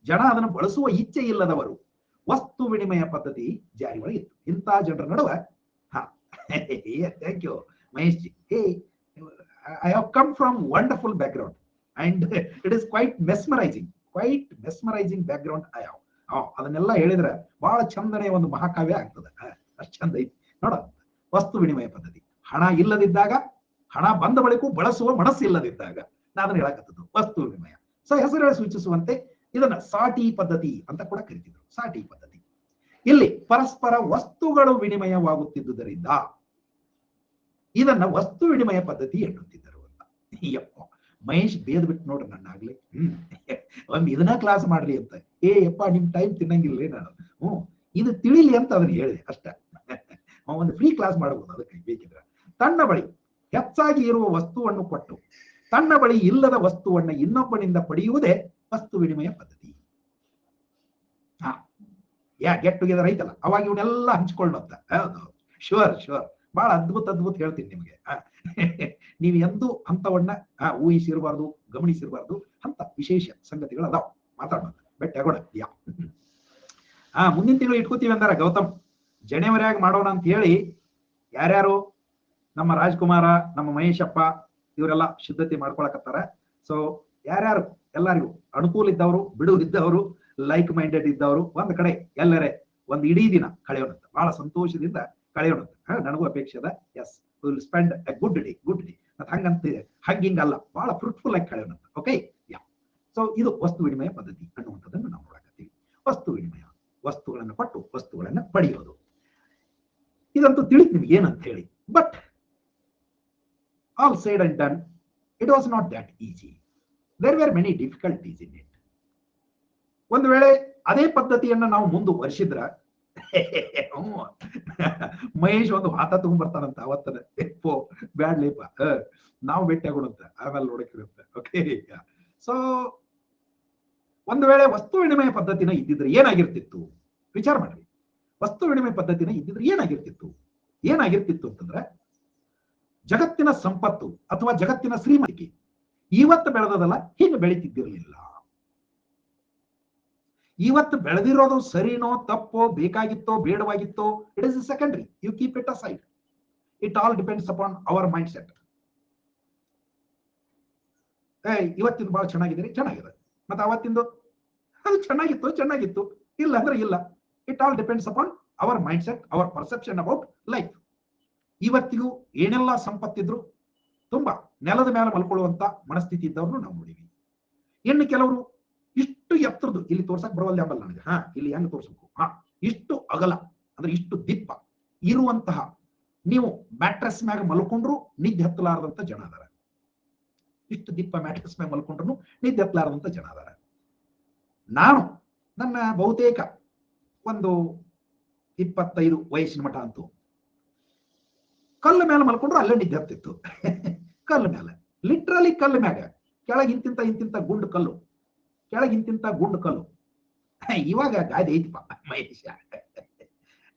ಜನ ಅದನ್ನು ಬಳಸುವ ಇಚ್ಛೆ ಇಲ್ಲದವರು ವಸ್ತು ವಿನಿಮಯ ಪದ್ಧತಿ ಜಾರಿ ಒಳಗಿತ್ತು. ಇಂಥ ಜನರ ನಡುವೆ thank you Mahesh ji. I have come from wonderful background and it is quite mesmerizing background I have. ಅದನ್ನೆಲ್ಲ ಹೇಳಿದ್ರೆ ಬಹಳ ಚಂದನೆ ಒಂದು ಮಹಾಕಾವ್ಯ ಆಗ್ತದೆ. ಅಷ್ಟು ಚಂದ ಐತಿ ನೋಡ. ವಸ್ತು ವಿನಿಮಯ ಪದ್ಧತಿ ಹಣ ಇಲ್ಲದಿದ್ದಾಗ, ಹಣ ಬಂದ ಬಳಿಕೂ ಬಳಸುವ ಮನಸ್ಸು ಇಲ್ಲದಿದ್ದಾಗ ನಾನು ಅದನ್ನ ಹೇಳಕತ್ತದ್ದು ವಸ್ತು ವಿನಿಮಯ. ಸೊ ಹೆಸರು ಸೂಚಿಸುವಂತೆ ಇದನ್ನ ಸಾಟಿ ಪದ್ಧತಿ ಅಂತ ಕೂಡ ಕರಿತಿದ್ರು. ಸಾಟಿ ಪದ್ಧತಿ ಇಲ್ಲಿ ಪರಸ್ಪರ ವಸ್ತುಗಳು ವಿನಿಮಯವಾಗುತ್ತಿದ್ದುದರಿಂದ ಇದನ್ನ ವಸ್ತು ವಿನಿಮಯ ಪದ್ಧತಿ ಎನ್ನುತ್ತಿದ್ದರು ಅಂತ. ಯಪ್ಪ ಮಹೇಶ್ ಬೇದ್ ಬಿಟ್ಟು ನೋಡ್ರಿ ನನ್ನ ಆಗ್ಲಿ. ಒಂದ್ ಇದನ್ನ ಕ್ಲಾಸ್ ಮಾಡ್ಲಿ ಅಂತ. ಯಪ್ಪ ನಿಮ್ ಟೈಮ್ ತಿನ್ನಂಗಿಲ್ಲ ನಾನು. ಇದು ತಿಳಿಲಿ ಅಂತ ಅದನ್ನ ಹೇಳಿದೆ ಅಷ್ಟ. ಒಂದು ಫ್ರೀ ಕ್ಲಾಸ್ ಮಾಡಬಹುದು ಅದಕ್ಕೆ ಬೇಕಿದ್ರೆ. ತನ್ನ ಬಳಿ ಹೆಚ್ಚಾಗಿ ಇರುವ ವಸ್ತುವನ್ನು ಕೊಟ್ಟು ತನ್ನ ಬಳಿ ಇಲ್ಲದ ವಸ್ತುವನ್ನ ಇನ್ನೊಬ್ಬನಿಂದ ಪಡೆಯುವುದೇ ವಸ್ತು ವಿನಿಮಯ ಪದ್ಧತಿ. ಗೆಟ್ ಟುಗೆದರ್ ಐತಲ್ಲ, ಅವಾಗ ಇವನ್ನೆಲ್ಲ ಹಂಚ್ಕೊಳ್ಳೋಂತ. ಶೋರ್ ಬಹಳ ಅದ್ಭುತ ಹೇಳ್ತೀನಿ ನಿಮಗೆ. ನೀವು ಎಂದೂ ಅಂತವನ್ನ ಊಹಿಸಿರಬಾರ್ದು, ಗಮನಿಸಿರಬಾರ್ದು. ಅಂತ ವಿಶೇಷ ಸಂಗತಿಗಳು ಅದಾವ, ಮಾತಾಡೋಣ. ಬೆಟ್ಟ ಆಗೋಣ. ಮುಂದಿನ ತಿಂಗಳು ಇಟ್ಕೋತೀವಿ ಅಂದಾರ ಗೌತಮ್. ಜನವರಿಯಾಗ ಮಾಡೋಣ ಅಂತ ಹೇಳಿ ಯಾರ್ಯಾರು ನಮ್ಮ ರಾಜ್ಕುಮಾರ, ನಮ್ಮ ಮಹೇಶಪ್ಪ ಇವರೆಲ್ಲ ಸಿದ್ಧತೆ ಮಾಡ್ಕೊಳಕತ್ತಾರ. ಸೊ ಯಾರ್ಯಾರು ಎಲ್ಲರಿಗೂ ಅನುಕೂಲ ಇದ್ದವರು, ಬಿಡುವಿದ್ದವರು, ಲೈಕ್ ಮೈಂಡೆಡ್ ಇದ್ದವರು ಒಂದ್ ಕಡೆ ಎಲ್ಲರೇ ಒಂದ್ ಇಡೀ ದಿನ ಕಳೆಯೋಣಂತ, ಬಹಳ ಸಂತೋಷದಿಂದ ಕಳೆಯೋಣಂತ ನನಗೂ ಅಪೇಕ್ಷೆ ಅದ. Yes, will spend a good day. ಮತ್ತೆ ಹಂಗಂತ ಹಂಗಿಂಗಲ್ಲ, ಬಹಳ ಫ್ರೂಟ್ಫುಲ್ ಆಗಿ ಕಳೆಯೋಣಂತ. ಓಕೆ. ಸೊ ಇದು ವಸ್ತು ವಿನಿಮಯ ಪದ್ಧತಿ ಅನ್ನುವಂಥದ್ದನ್ನು ನಾವು ನೋಡಕತ್ತೀವಿ. ವಸ್ತು ವಿನಿಮಯ, ವಸ್ತುಗಳನ್ನು ಕೊಟ್ಟು ವಸ್ತುಗಳನ್ನ ಪಡೆಯೋದು. ಇದಂತೂ ತಿಳಿತು ನಿಮ್ಗೆ ಏನಂತ ಹೇಳಿ. But all said and done, it was not that easy. There were many difficulties in it. ಒಂದು ವೇಳೆ ಅದೇ ಪದ್ಧತಿಯನ್ನ ನಾವು ಮುಂದುವರಿಸಿದ್ರ ಮಹೇಶ್ ಒಂದು ವಾತ ತಗೊಂಡ್ಬರ್ತಾನಂತ ಅವತ್ತನ. ಬ್ಯಾಡ್ಲೇಪ, ನಾವು ಭೇಟಿ ಆಗೋಣಂತ, ಆಮೇಲೆ ನೋಡಕ್ಕಿರುತ್ತೆ. ಓಕೆ. ಸೊ ಒಂದು ವೇಳೆ ವಸ್ತು ವಿನಿಮಯ ಪದ್ಧತಿನ ಇದ್ದಿದ್ರೆ ಏನಾಗಿರ್ತಿತ್ತು ವಿಚಾರ ಮಾಡ್ರಿ. ವಸ್ತು ವಿನಿಮಯ ಪದ್ಧತಿನ ಇದ್ದಿದ್ರೆ ಏನಾಗಿರ್ತಿತ್ತು ಅಂತಂದ್ರೆ, ಜಗತ್ತಿನ ಸಂಪತ್ತು ಅಥವಾ ಜಗತ್ತಿನ ಶ್ರೀಮಂತಿಕೆ ಇವತ್ತು ಬೆಳೆದದಲ್ಲ, ಹೀಗೆ ಬೆಳೀತಿದ್ದಿರಲಿಲ್ಲ. ಇವತ್ತು ಬೆಳೆದಿರೋದು ಸರಿನೋ ತಪ್ಪೋ, ಬೇಕಾಗಿತ್ತೋ ಬೇಡವಾಗಿತ್ತೋ, it is secondary. You keep it aside. It all depends upon our mindset. ಇವತ್ತಿಂದು ಬಹಳ ಚೆನ್ನಾಗಿದೆ, ಮತ್ತೆ ಅವತ್ತಿಂದು ಅದು ಚೆನ್ನಾಗಿತ್ತು, ಇಲ್ಲ ಅಂದ್ರೆ ಇಲ್ಲ. It all depends upon our mindset, our perception about life. ಇವತ್ತಿಗೂ ಏನೆಲ್ಲ ಸಂಪತ್ತಿದ್ರು ತುಂಬಾ ನೆಲದ ಮೇಲೆ ಮಲ್ಕೊಳ್ಳುವಂತ ಮನಸ್ಥಿತಿ ಇದ್ದವ್ರನ್ನು ನಾವು ನೋಡಿವಿ. ಇನ್ನು ಕೆಲವರು ಇಷ್ಟು ಎತ್ತರದ್ದು, ಇಲ್ಲಿ ತೋರ್ಸಕ್ ಬರೋಲ್ಲ ಅಂಬಲ್ಲ ನನಗೆ, ಇಲ್ಲಿ ಹೆಂಗ್ ತೋರ್ಸಬೇಕು, ಇಷ್ಟು ಅಗಲ ಅಂದ್ರೆ ಇಷ್ಟು ದಿಪ್ಪ ಇರುವಂತಹ, ನೀವು ಮ್ಯಾಟ್ರೆಸ್ ಮ್ಯಾಗ ಮಲ್ಕೊಂಡ್ರು ನಿದ್ದೆ ಹತ್ತಲಾರದಂತ ಜನ ಅದಾರ. ಇಷ್ಟು ದಿಪ್ಪ ಮ್ಯಾಟ್ರೆಸ್ ಮ್ಯಾಗ ಮಲ್ಕೊಂಡ್ರು ನಿದ್ದೆ ಹತ್ತಲಾರದಂತ ಜನ ಅದಾರ. ನಾನು ನನ್ನ ಬಹುತೇಕ ಒಂದು 25 ವಯಸ್ಸಿನ ಮಠ ಅಂತೂ ಕಲ್ಲು ಮೇಲೆ ಮಲ್ಕೊಂಡ್ರು ಅಲ್ಲೇ ನಿದ್ದೆ ಹತ್ತಿತ್ತು. ಕಲ್ಲು ಮೇಲೆ, ಲಿಟ್ರಲಿ ಕಲ್ಲು ಮ್ಯಾಗ, ಕೆಳಗೆ ಇಂತಿಂತ ಗುಂಡು ಕಲ್ಲು, ಕೆಳಗೆ ಇಂತಿಂತ ಗುಂಡು ಕಲ್ಲು. ಇವಾಗ ಗಾದೆ ಐತಿಪ್ಪ ಮಹೇಶ.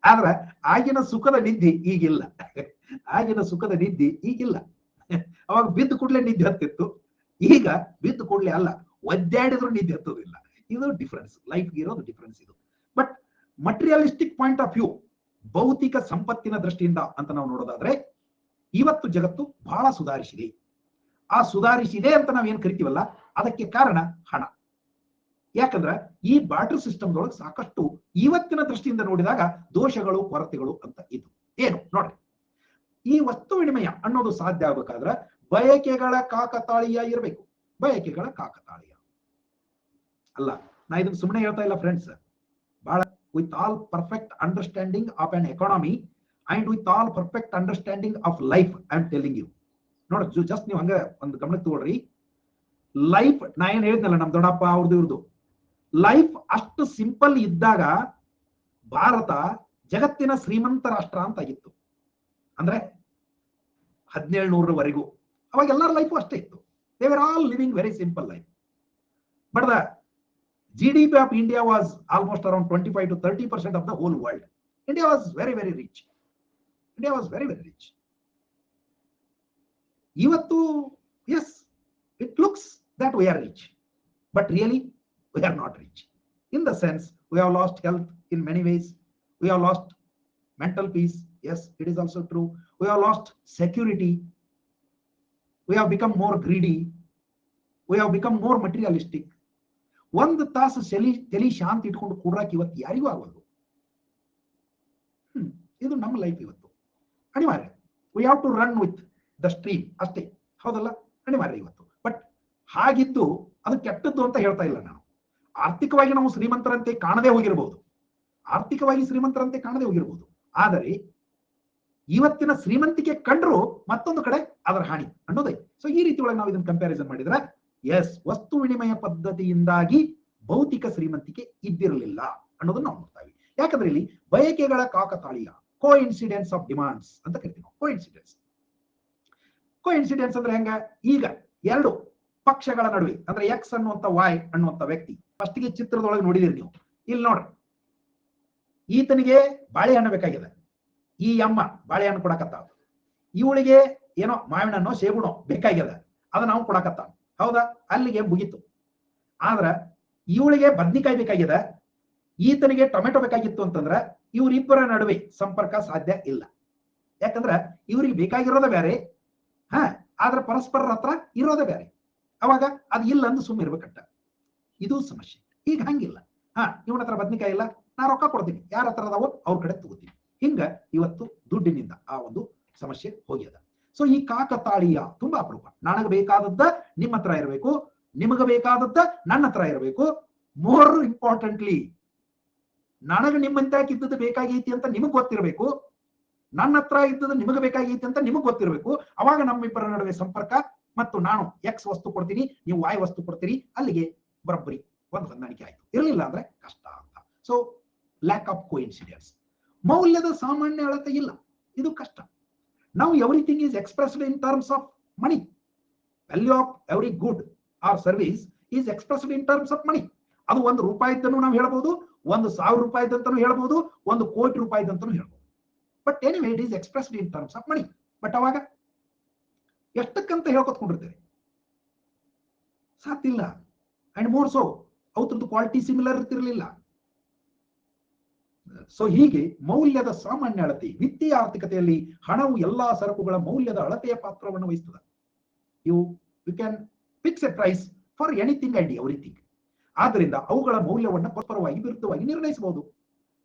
ಆದ್ರ ಆಗಿನ ಸುಖದ ನಿದ್ದೆ ಈಗಿಲ್ಲ, ಆಗಿನ ಸುಖದ ನಿದ್ದೆ ಈಗಿಲ್ಲ. ಅವಾಗ ಬಿದ್ದು ಕೂಡ್ಲೆ ನಿದ್ದೆ ಹತ್ತಿತ್ತು, ಈಗ ಬಿದ್ದು ಕೂಡ್ಲೆ ಅಲ್ಲ, ಒದ್ದಾಡಿದ್ರು ನಿದ್ದೆ ಹತ್ತೋದಿಲ್ಲ. ಇದು ಡಿಫರೆನ್ಸ್, ಲೈಫ್ ಇರೋದು ಡಿಫರೆನ್ಸ್ ಇದು. But materialistic point of view, ಭೌತಿಕ ಸಂಪತ್ತಿನ ದೃಷ್ಟಿಯಿಂದ ಅಂತ ನಾವು ನೋಡೋದಾದ್ರೆ ಇವತ್ತು ಜಗತ್ತು ಬಹಳ ಸುಧಾರಿಸಿದೆ. ಆ ಸುಧಾರಿಸಿದೆ ಅಂತ ನಾವೇನ್ ಕರಿತೀವಲ್ಲ, ಅದಕ್ಕೆ ಕಾರಣ ಹಣ. ಯಾಕಂದ್ರೆ ಈ ಬಾರ್ಟರ್ ಸಿಸ್ಟಮ್ದೊಳಗೆ ಸಾಕಷ್ಟು ಇವತ್ತಿನ ದೃಷ್ಟಿಯಿಂದ ನೋಡಿದಾಗ ದೋಷಗಳು, ಕೊರತೆಗಳು ಅಂತ ಇದು ಏನು ನೋಡ್ರಿ. ಈ ವಸ್ತು ವಿನಿಮಯ ಅನ್ನೋದು ಸಾಧ್ಯ ಆಗ್ಬೇಕಾದ್ರೆ ಬಯಕೆಗಳ ಕಾಕತಾಳೀಯ ಇರಬೇಕು. ಬಯಕೆಗಳ ಕಾಕತಾಳೀಯ ಅಲ್ಲ, ನಾ ಇದನ್ನ ಸುಮ್ಮನೆ ಹೇಳ್ತಾ ಇಲ್ಲ ಫ್ರೆಂಡ್ಸ್. ಬಹಳ with all perfect understanding of an economy and with all perfect understanding of life I am telling you. ನೋಡ್ರಿ, ಜಸ್ಟ್ ನೀವು ಹಂಗ ಒಂದು ಗಮನಕ್ಕೆ ತಗೊಳ್ರಿ. ಲೈಫ್ ನಾ ಏನ್ ಹೇಳಿದ್ನಲ್ಲ, ನಮ್ ದೊಡ್ಡಪ್ಪ ಅವ್ರದ್ದು ಇವ್ರದ್ದು ಲೈಫ್ ಅಷ್ಟು ಸಿಂಪಲ್ ಇದ್ದಾಗ ಭಾರತ ಜಗತ್ತಿನ ಶ್ರೀಮಂತ ರಾಷ್ಟ್ರ ಅಂತ ಆಗಿತ್ತು. ಅಂದ್ರೆ 1700ರವರೆಗೂ ಅವಾಗ ಎಲ್ಲರ ಲೈಫು ಅಷ್ಟೇ ಇತ್ತು. They were all living very simple life. But the GDP of India was almost around 25 to 30% of the whole world. India was very, very rich. India was very, very rich. Ivattu, yes, it looks that we are rich, but really we are not rich. In the sense, we have lost health in many ways. We have lost mental peace. Yes, it is also true. We have lost security. We have become more greedy. We have become more materialistic. ಒಂದು ತಾಸು ತಲಿ ಶಾಂತಿ ಇಟ್ಕೊಂಡು ಕೂಡ್ರಾಕ್ ಇವತ್ತು ಯಾರಿಗೂ ಆಗೋದು. ಇದು ನಮ್ಮ ಲೈಫ್ ಇವತ್ತು ಅನಿವಾರ್ಯ. We have to run with the stream ಅಷ್ಟೇ, ಹೌದಲ್ಲ, ಅನಿವಾರ್ಯ ಇವತ್ತು. ಬಟ್ ಹಾಗಿದ್ದು ಅದು ಕೆಟ್ಟದ್ದು ಅಂತ ಹೇಳ್ತಾ ಇಲ್ಲ ನಾನು. ಆರ್ಥಿಕವಾಗಿ ನಾವು ಶ್ರೀಮಂತರಂತೆ ಕಾಣದೇ ಹೋಗಿರಬಹುದು, ಆರ್ಥಿಕವಾಗಿ ಶ್ರೀಮಂತರಂತೆ ಕಾಣದೇ ಹೋಗಿರಬಹುದು, ಆದರೆ ಇವತ್ತಿನ ಶ್ರೀಮಂತಿಕೆ ಕಂಡ್ರು ಮತ್ತೊಂದು ಕಡೆ ಅದರ ಹಾನಿ ಅನ್ನೋದೇ. ಸೊ ಈ ರೀತಿ ಒಳಗೆ ನಾವು ಇದನ್ನ ಕಂಪ್ಯಾರಿಸನ್ ಮಾಡಿದ್ರೆ ಎಸ್, ವಸ್ತು ವಿನಿಮಯ ಪದ್ಧತಿಯಿಂದಾಗಿ ಭೌತಿಕ ಶ್ರೀಮಂತಿಕೆ ಇದ್ದಿರಲಿಲ್ಲ ಅನ್ನೋದನ್ನ ನಾವು ನೋಡ್ತಾವೆ. ಯಾಕಂದ್ರೆ ಇಲ್ಲಿ ಬಯಕೆಗಳ ಕಾಕತಾಳೀಯ, ಕೋ ಇನ್ಸಿಡೆನ್ಸ್ ಆಫ್ ಡಿಮಾಂಡ್ಸ್ ಅಂತ ಕರಿತೀವಿ ನಾವು. ಕೋ ಇನ್ಸಿಡೆನ್ಸ್ ಅಂದ್ರೆ ಹೆಂಗ, ಈಗ ಎರಡು ಪಕ್ಷಗಳ ನಡುವೆ ಅಂದ್ರೆ ಎಕ್ಸ್ ಅನ್ನುವಂತ ವೈ ಅನ್ನುವಂತ ವ್ಯಕ್ತಿ, ಫಸ್ಟ್ಗೆ ಚಿತ್ರದೊಳಗೆ ನೋಡಿದಿರಿ ನೀವು. ಇಲ್ಲಿ ನೋಡ್ರಿ, ಈತನಿಗೆ ಬಾಳೆಹಣ್ಣು ಬೇಕಾಗಿದೆ, ಈ ಅಮ್ಮ ಬಾಳೆಹಣ್ಣು ಕೊಡಕತ್ತಾವ, ಇವಳಿಗೆ ಏನೋ ಮಾವಿನಣ್ಣೋ ಸೇಬುಣೋ ಬೇಕಾಗ್ಯದ, ಅದನ್ನ ನಾವು ಕೊಡಕತ್ತಾವ, ಹೌದಾ, ಅಲ್ಲಿಗೆ ಮುಗಿತು. ಆದ್ರ ಇವಳಿಗೆ ಬದ್ನಿಕಾಯಿ ಬೇಕಾಗಿದೆ, ಈತನಿಗೆ ಟೊಮೆಟೊ ಬೇಕಾಗಿತ್ತು ಅಂತಂದ್ರ ಇವರಿಬ್ಬರ ನಡುವೆ ಸಂಪರ್ಕ ಸಾಧ್ಯ ಇಲ್ಲ. ಯಾಕಂದ್ರ ಇವ್ರಿಗೆ ಬೇಕಾಗಿರೋದ ಬೇರೆ, ಆದ್ರ ಪರಸ್ಪರರ ಹತ್ರ ಇರೋದೇ ಬೇರೆ. ಅವಾಗ ಅದು ಇಲ್ಲ ಅಂದು ಸುಮ್ಮನೆ ಇರ್ಬೇಕಂತ. ಇದು ಸಮಸ್ಯೆ. ಈಗ ಹಂಗಿಲ್ಲ, ಇವನ ಹತ್ರ ಬದ್ನಿಕಾಯಿ ಇಲ್ಲ, ನಾ ರೊಕ್ಕ ಕೊಡ್ತೀನಿ, ಯಾರ ಹತ್ರ ಅದಾವೋ ಅವ್ರ ಕಡೆ ತಗೋತೀನಿ. ಹಿಂಗ ಇವತ್ತು ದುಡ್ಡಿನಿಂದ ಆ ಒಂದು ಸಮಸ್ಯೆ ಹೋಗ್ಯದ. ಸೊ ಈ ಕಾಕತಾಳೀಯ ತುಂಬಾ ಅಪರೂಪ. ನನಗೆ ಬೇಕಾದದ್ದ ನಿಮ್ಮ ಹತ್ರ ಇರಬೇಕು, ನಿಮಗ ಬೇಕಾದದ್ದ ನನ್ನ ಹತ್ರ ಇರಬೇಕು. ಮೋರ್ ಇಂಪಾರ್ಟೆಂಟ್ಲಿ, ನನಗೆ ನಿಮ್ಮಂತ ಇದ್ದದ್ದು ಬೇಕಾಗೈತಿ ಅಂತ ನಿಮಗ್ ಗೊತ್ತಿರಬೇಕು, ನನ್ನ ಹತ್ರ ಇದ್ದದ್ದು ನಿಮಗೆ ಬೇಕಾಗೈತಿ ಅಂತ ನಿಮಗ್ ಗೊತ್ತಿರಬೇಕು. ಅವಾಗ ನಮ್ಮಿಬ್ಬರ ನಡುವೆ ಸಂಪರ್ಕ, ಮತ್ತು ನಾನು ಎಕ್ಸ್ ವಸ್ತು ಕೊಡ್ತೀನಿ, ನೀವು ವಾಯ್ ವಸ್ತು ಕೊಡ್ತೀರಿ, ಅಲ್ಲಿಗೆ ಬರೋಬ್ಬರಿ ಒಂದು ಹೊಂದಾಣಿಕೆ ಆಯ್ತು. ಇರಲಿಲ್ಲ ಅಂದ್ರೆ ಕಷ್ಟ ಅಂತ. So lack of coincidence. ಮೌಲ್ಯದ ಸಾಮಾನ್ಯ ಅಳತೆ ಇಲ್ಲ, ಇದು ಕಷ್ಟ. Now everything is expressed in terms of money. Value of every good or service is expressed in terms of money. ಅದು ₹1 ಇದ್ದನ್ನು ನಾವು ಹೇಳ್ಬೋದು, 1,000 ರೂಪಾಯಿ ಇದ್ದಂತನೂ ಹೇಳ್ಬೋದು, 1 ಕೋಟಿ ರೂಪಾಯಿ ಇದ್ದಂತನೂ ಹೇಳ್ಬೋದು. But anyway it is expressed in terms of money. But ಅವಾಗ ಎಷ್ಟಕ್ಕಂತ ಹೇಳ್ಕೊತ್ಕೊಂಡಿರ್ತೇವೆ, ಸಾಧ್ಯ ಇಲ್ಲ. ಅಂಡ್ ಮೋರ್ ಸೊ ಅವ್ರದ್ದು ಕ್ವಾಲಿಟಿ ಸಿಮಿಲರ್ ಇರ್ತಿರ್ಲಿಲ್ಲ. ಸೊ ಹೀಗೆ ಮೌಲ್ಯದ ಸಾಮಾನ್ಯ ಅಳತೆ, ವಿತ್ತೀಯ ಆರ್ಥಿಕತೆಯಲ್ಲಿ ಹಣವು ಎಲ್ಲಾ ಸರಕುಗಳ ಮೌಲ್ಯದ ಅಳತೆಯ ಪಾತ್ರವನ್ನು ವಹಿಸುತ್ತದೆ. You can fix a price for anything and everything. ಆದ್ದರಿಂದ ಅವುಗಳ ಮೌಲ್ಯವನ್ನು ಪರಸ್ಪರವಾಗಿ ವಿರುದ್ಧವಾಗಿ ನಿರ್ಣಯಿಸಬಹುದು.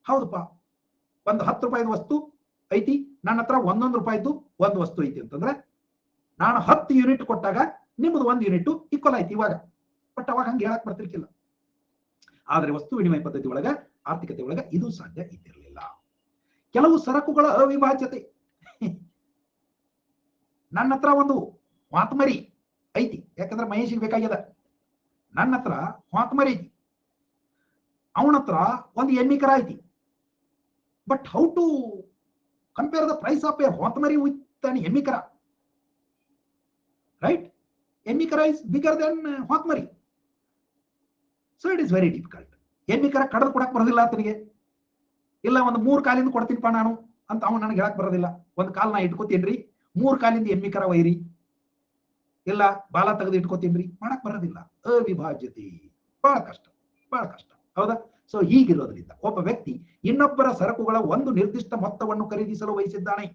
ಹೌದಪ್ಪ, ಒಂದು 10 ರೂಪಾಯಿದ ವಸ್ತು ಐತಿ, ನನ್ನ ಹತ್ರ 1 ರೂಪಾಯಿದ್ದು ಒಂದು ವಸ್ತು ಐತಿ ಅಂತಂದ್ರೆ ನಾನು 10 ಯೂನಿಟ್ ಕೊಟ್ಟಾಗ ನಿಮ್ಮದು 1 ಯೂನಿಟ್ ಈಕ್ವಲ್ ಆಯ್ತು ಇವಾಗ. ಬಟ್ ಅವಾಗ ಹಂಗೆ ಹೇಳಕ್ ಬರ್ತಿರ್ಕಿಲ್ಲ. ಆದ್ರೆ ವಸ್ತು ವಿನಿಮಯ ಪದ್ಧತಿ ಒಳಗ, ಆರ್ಥಿಕತೆ ಒಳಗ ಇದು ಸಾಧ್ಯ ಇದ್ದಿರಲಿಲ್ಲ. ಕೆಲವು ಸರಕುಗಳ ಅವಿಭಾಜ್ಯತೆ. ನನ್ನ ಹತ್ರ ಒಂದು ಮಾತ್ಮರಿ ಐತಿ, ಯಾಕಂದ್ರೆ ಮಹೇಶಿಗೆ ಬೇಕಾಗ್ಯದ. ನನ್ನ ಹತ್ರ ಮಾತ್ಮರಿ ಐತಿ, ಅವನ ಹತ್ರ ಒಂದು ಎಮ್ಮಿಕರ ಐತಿ. But how to compare the price of a ಮಾತ್ಮರಿ ವಿತ್ ಅನ್ ಎಮ್ಮಿಕರ? ರೈಟ್? ಎಮ್ಮಿಕರ ಇಸ್ ಬಿಗರ್ ದೆನ್ ಮಾತ್ಮರಿ. So it is very difficult. ಎಮ್ಮಿಕರ ಕಡದು ಕೊಡಕ್ ಬರೋದಿಲ್ಲ ಆತನಿಗೆ. ಇಲ್ಲ ಒಂದು 3 ಕಾಲಿಂದ ಕೊಡ್ತೀನಿಪ್ಪ ನಾನು ಅಂತ ಅವನು ನನಗೆ ಹೇಳಕ್ ಬರೋದಿಲ್ಲ. ಒಂದು ಕಾಲ್ ನಾ ಇಟ್ಕೋತೀನ್ರಿ, 3 ಕಾಲಿಂದ ಎಮ್ಮಿಕರ ವೈರಿ, ಇಲ್ಲ ಬಾಲ ತೆಗೆದು ಇಟ್ಕೋತೀನ್ರಿ, ಮಾಡಕ್ ಬರೋದಿಲ್ಲ. ಅವಿಭಾಜ್ಯತೆ ಬಹಳ ಕಷ್ಟ, ಬಹಳ ಕಷ್ಟ. ಹೌದಾ? ಸೊ ಹೀಗಿರೋದ್ರಿಂದ ಒಬ್ಬ ವ್ಯಕ್ತಿ ಇನ್ನೊಬ್ಬರ ಸರಕುಗಳ ಒಂದು ನಿರ್ದಿಷ್ಟ ಮೊತ್ತವನ್ನು ಖರೀದಿಸಲು ವಹಿಸಿದ್ದಾನೆ.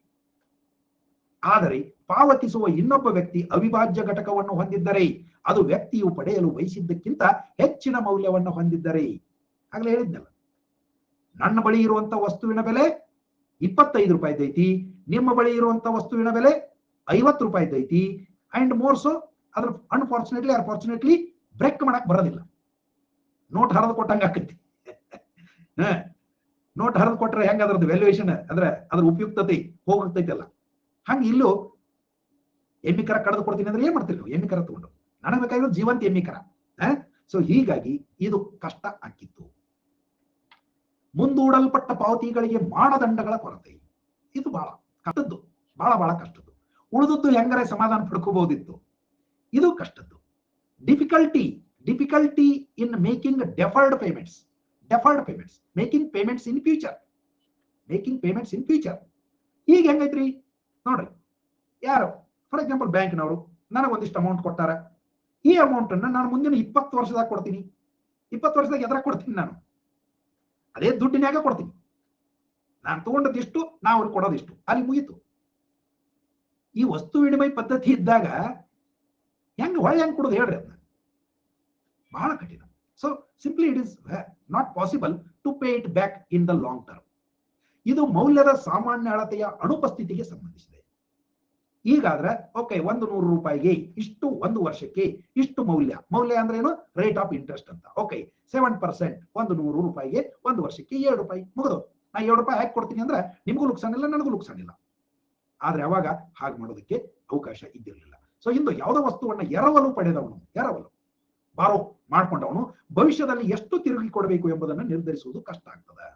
ಆದರೆ ಪಾವತಿಸುವ ಇನ್ನೊಬ್ಬ ವ್ಯಕ್ತಿ ಅವಿಭಾಜ್ಯ ಘಟಕವನ್ನು ಹೊಂದಿದ್ದರೆ, ಅದು ವ್ಯಕ್ತಿಯು ಪಡೆಯಲು ಬಯಸಿದ್ದಕ್ಕಿಂತ ಹೆಚ್ಚಿನ ಮೌಲ್ಯವನ್ನು ಹೊಂದಿದ್ದರೆ, ಆಗ್ಲೇ ಹೇಳಿದ್ನಲ್ಲ, ನನ್ನ ಬಳಿ ಇರುವಂತ ವಸ್ತುವಿನ ಬೆಲೆ 25 ರೂಪಾಯಿದೈತಿ, ನಿಮ್ಮ ಬಳಿ ಇರುವಂತ ವಸ್ತುವಿನ ಬೆಲೆ 50 ರೂಪಾಯಿದೈತಿ. ಅಂಡ್ ಮೋರ್ ಸೊ ಅದ್ರ ಅನ್ಫಾರ್ಚುನೇಟ್ಲಿ ಬ್ರೇಕ್ ಮಾಡಕ್ ಬರೋದಿಲ್ಲ. ನೋಟ್ ಹರಿದು ಕೊಟ್ಟಂಗ ಆಕೈತಿ. ನೋಟ್ ಹರಿದು ಕೊಟ್ರೆ ಹೆಂಗ ಅದ್ರದ್ದು ವ್ಯಾಲ್ಯೂಯೇಷನ್ ಅಂದ್ರೆ ಅದ್ರ ಉಪಯುಕ್ತತೆ ಹೋಗ್ತೈತಲ್ಲ, ಹಂಗ ಇಲ್ಲೂ ಎಮ್ಮಿಕರ ಕಳೆದು ಕೊಡ್ತೀನಿ ಅಂದ್ರೆ ಏನ್ ಮಾಡ್ತೀರಿ ನೀವು? ಎಮ್ಮಿಕರ ತಗೊಂಡು ನನಗೆ ಬೇಕಾಗಿರೋ ಜೀವಂತ ಎಮ್ಮಿಕರ. ಸೊ ಹೀಗಾಗಿ ಇದು ಕಷ್ಟ ಆಕಿತ್ತು. ಮುಂದೂಡಲ್ಪಟ್ಟ ಪಾವತಿಗಳಿಗೆ ಮಾನದಂಡಗಳ ಕೊರತೆ, ಇದು ಬಹಳ ಕಷ್ಟದ್ದು, ಬಹಳ ಕಷ್ಟದ್ದು. ಉಳಿದದ್ದು ಹೆಂಗರೆ ಸಮಾಧಾನ ಪಡ್ಕೋಬಹುದಿತ್ತು, ಇದು ಕಷ್ಟದ್ದು. Difficulty in making deferred payments, making payments in future. ಈಗ ಹೆಂಗೈತ್ರಿ ನೋಡ್ರಿ, ಯಾರು ಫಾರ್ ಎಕ್ಸಾಂಪಲ್ ಬ್ಯಾಂಕ್ನವರು ನನಗೆ ಒಂದಿಷ್ಟು ಅಮೌಂಟ್ ಕೊಟ್ಟಾರ. ಈ ಅಮೌಂಟ್ ಅನ್ನ ನಾನು ಮುಂದಿನ 20 ವರ್ಷದಾಗ ಕೊಡ್ತೀನಿ. 20 ವರ್ಷದಾಗ ಎದ್ರಾಗ ಕೊಡ್ತೀನಿ? ನಾನು ಅದೇ ದುಡ್ಡಿನಾಗ ಕೊಡ್ತೀನಿ. ನಾನು ತಗೊಂಡದಿಷ್ಟು, ನಾ ಅವ್ರಿಗೆ ಕೊಡೋದಿಷ್ಟು, ಅಲ್ಲಿ ಮುಗೀತು. ಈ ವಸ್ತು ವಿನಿಮಯ ಪದ್ಧತಿ ಇದ್ದಾಗ ಹೆಂಗ್ ಕೊಡೋದು ಹೇಳ್ರಿ? ಅದನ್ನ ಬಹಳ ಕಠಿಣ. So simply it is not possible to pay it back in the long term. ಇದು ಮೌಲ್ಯದ ಸಾಮಾನ್ಯ ಅಳತೆಯ ಅನುಪಸ್ಥಿತಿಗೆ ಸಂಬಂಧಿಸಿದೆ. ಈಗಾದ್ರೆ ಓಕೆ, 100 ರೂಪಾಯಿಗೆ ಇಷ್ಟು, 1 ವರ್ಷಕ್ಕೆ ಇಷ್ಟು ಮೌಲ್ಯ ಅಂದ್ರೆ ಏನು? ರೇಟ್ ಆಫ್ ಇಂಟ್ರೆಸ್ಟ್ ಅಂತ. ಓಕೆ, 7%, 100 ರೂಪಾಯಿಗೆ 1 ವರ್ಷಕ್ಕೆ 7 ರೂಪಾಯಿ, ಮುಗಿದು. ನಾ 7 ರೂಪಾಯಿ ಹಾಕಿ ಕೊಡ್ತೀನಿ ಅಂದ್ರೆ ನಿಮಗೂ ಲುಕ್ಸಾನಿಲ್ಲ, ನನಗೂ ಲುಕ್ಸಾನಿಲ್ಲ. ಆದ್ರೆ ಅವಾಗ ಹಾಗೆ ಮಾಡೋದಕ್ಕೆ ಅವಕಾಶ ಇದ್ದಿರಲಿಲ್ಲ. ಸೊ ಇಂದು ಯಾವುದೋ ವಸ್ತುವನ್ನ ಎರವಲು ಬಾರೋ ಮಾಡ್ಕೊಂಡವನು ಭವಿಷ್ಯದಲ್ಲಿ ಎಷ್ಟು ತಿರುಗಿ ಕೊಡಬೇಕು ಎಂಬುದನ್ನು ನಿರ್ಧರಿಸುವುದು ಕಷ್ಟ ಆಗ್ತದೆ.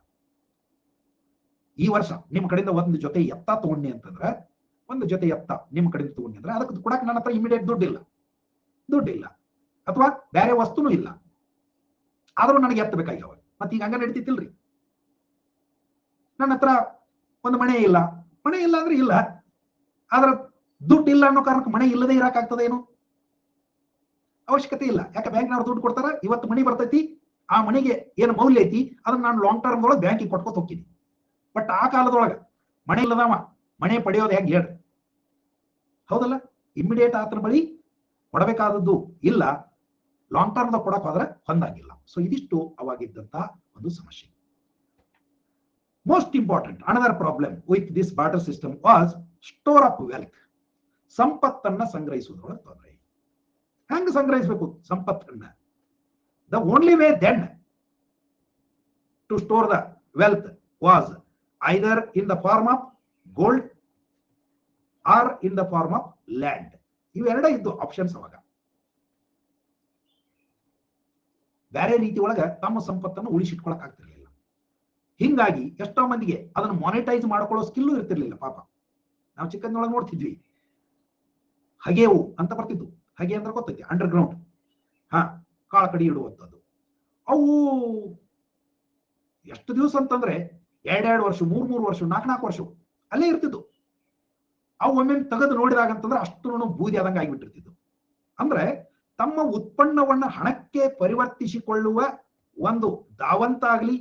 ಈ ವರ್ಷ ನಿಮ್ ಕಡೆಯಿಂದ ಒಂದು ಜೊತೆ ಎತ್ತ ತಗೊಂಡಿ ಅಂತಂದ್ರೆ, ಒಂದು ಜೊತೆ ಎತ್ತ ನಿಮ್ ಕಡೆಯಿಂದ ತಗೊಂಡಿ ಅಂದ್ರೆ ಅದಕ್ಕೆ ಕೊಡಕ್ಕೆ ನನ್ನ ಹತ್ರ ಇಮಿಡಿಯೇಟ್ ದುಡ್ಡಿಲ್ಲ, ಅಥವಾ ಬೇರೆ ವಸ್ತುನೂ ಇಲ್ಲ, ಆದ್ರೂ ನನಗೆ ಎತ್ತಬೇಕಾಗ್ಯಾವ. ಮತ್ತೆ ಈಗ ಹಂಗ ನಡೀತಿಲ್ರಿ. ನನ್ನ ಹತ್ರ ಒಂದು ಮನೆ ಇಲ್ಲ ಅಂದ್ರೆ ಇಲ್ಲ, ಆದ್ರ ದುಡ್ಡು ಇಲ್ಲ ಅನ್ನೋ ಕಾರಣಕ್ಕೆ ಮನೆ ಇಲ್ಲದೆ ಇರಕ್ಕಾಗ್ತದೆ ಏನು? ಅವಶ್ಯಕತೆ ಇಲ್ಲ. ಯಾಕೆ? ಬ್ಯಾಂಕ್ನವ್ರು ದುಡ್ಡು ಕೊಡ್ತಾರ, ಇವತ್ತು ಮನಿ ಬರ್ತೈತಿ, ಆ ಮನೆಗೆ ಏನು ಮೌಲ್ಯ ಐತಿ ಅದನ್ನ ನಾನು ಲಾಂಗ್ ಟರ್ಮ್ ಒಳಗೆ ಬ್ಯಾಂಕಿಗೆ ಕೊಟ್ಕೊತ ಹೋಗ್ತೀನಿ. ಬಟ್ ಆ ಕಾಲದೊಳಗ ಮನೆ ಇಲ್ಲದವ ಮನೆ ಪಡೆಯೋದು ಹೇಗೆ ಹೇಳ್ರಿ? ಹೌದಲ್ಲ? ಇಮಿಡಿಯೇಟ್ ಆತನ ಬಳಿ ಕೊಡಬೇಕಾದದ್ದು ಇಲ್ಲ, ಲಾಂಗ್ ಟರ್ಮ್ ಕೊಡಕ್ ಹೋದ್ರೆ ಹೊಂದಾಗಿಲ್ಲ. ಸೊ ಇದಿಷ್ಟು ಅವಾಗಿದ್ದಂತ ಒಂದು ಸಮಸ್ಯೆ. Most important another problem with this barter system was store of wealth. ಸಂಪತ್ತನ್ನ ಸಂಗ್ರಹಿಸುವುದರೊಳಗೆ ತೊಂದರೆ. ಹೆಂಗ ಸಂಗ್ರಹಿಸಬೇಕು ಸಂಪತ್ತನ್ನ? The only way then to store the wealth was either in the form of gold or in the form of land. ಇವೆರಡೇ ಇದ್ದು ಆಪ್ಷನ್ಸ್. ಅವಾಗ ಬೇರೆ ರೀತಿ ಒಳಗ ತಮ್ಮ ಸಂಪತ್ತನ್ನು ಉಳಿಸಿಟ್ಕೊಳಕ್ ಆಗ್ತಿರ್ಲಿಲ್ಲ. ಹಿಂಗಾಗಿ ಎಷ್ಟೋ ಮಂದಿಗೆ ಅದನ್ನು ಮಾನಿಟೈಸ್ ಮಾಡ್ಕೊಳ್ಳೋ ಸ್ಕಿಲ್ಲು ಇರ್ತಿರ್ಲಿಲ್ಲ. ಪಾಪ ನಾವು ಚಿಕ್ಕಂದೊಳಗೆ ನೋಡ್ತಿದ್ವಿ, ಹಗೆವು ಅಂತ ಬರ್ತಿದ್ವು. ಹಗೆ ಅಂದ್ರೆ ಗೊತ್ತೈತಿ, ಅಂಡರ್ ಗ್ರೌಂಡ್, ಕಾಳ ಕಡಿ ಇಡುವಂಥದ್ದು. ಅವು ಎಷ್ಟು ದಿವಸ ಅಂತಂದ್ರೆ 2 ವರ್ಷ, 3 ವರ್ಷ, 4 ವರ್ಷ ಅಲ್ಲೇ ಇರ್ತಿದ್ವು. ಅವು ಒಮ್ಮೆ ತೆಗೆದು ನೋಡಿದಾಗಂತಂದ್ರೆ ಅಷ್ಟು ಬೂದಿ ಆದಂಗೆ ಆಗಿಬಿಟ್ಟಿರ್ತಿದ್ವು. ಅಂದ್ರೆ ತಮ್ಮ ಉತ್ಪನ್ನವನ್ನ ಹಣಕ್ಕೆ ಪರಿವರ್ತಿಸಿಕೊಳ್ಳುವ ಒಂದು ದಾವಂತ ಆಗ್ಲಿ,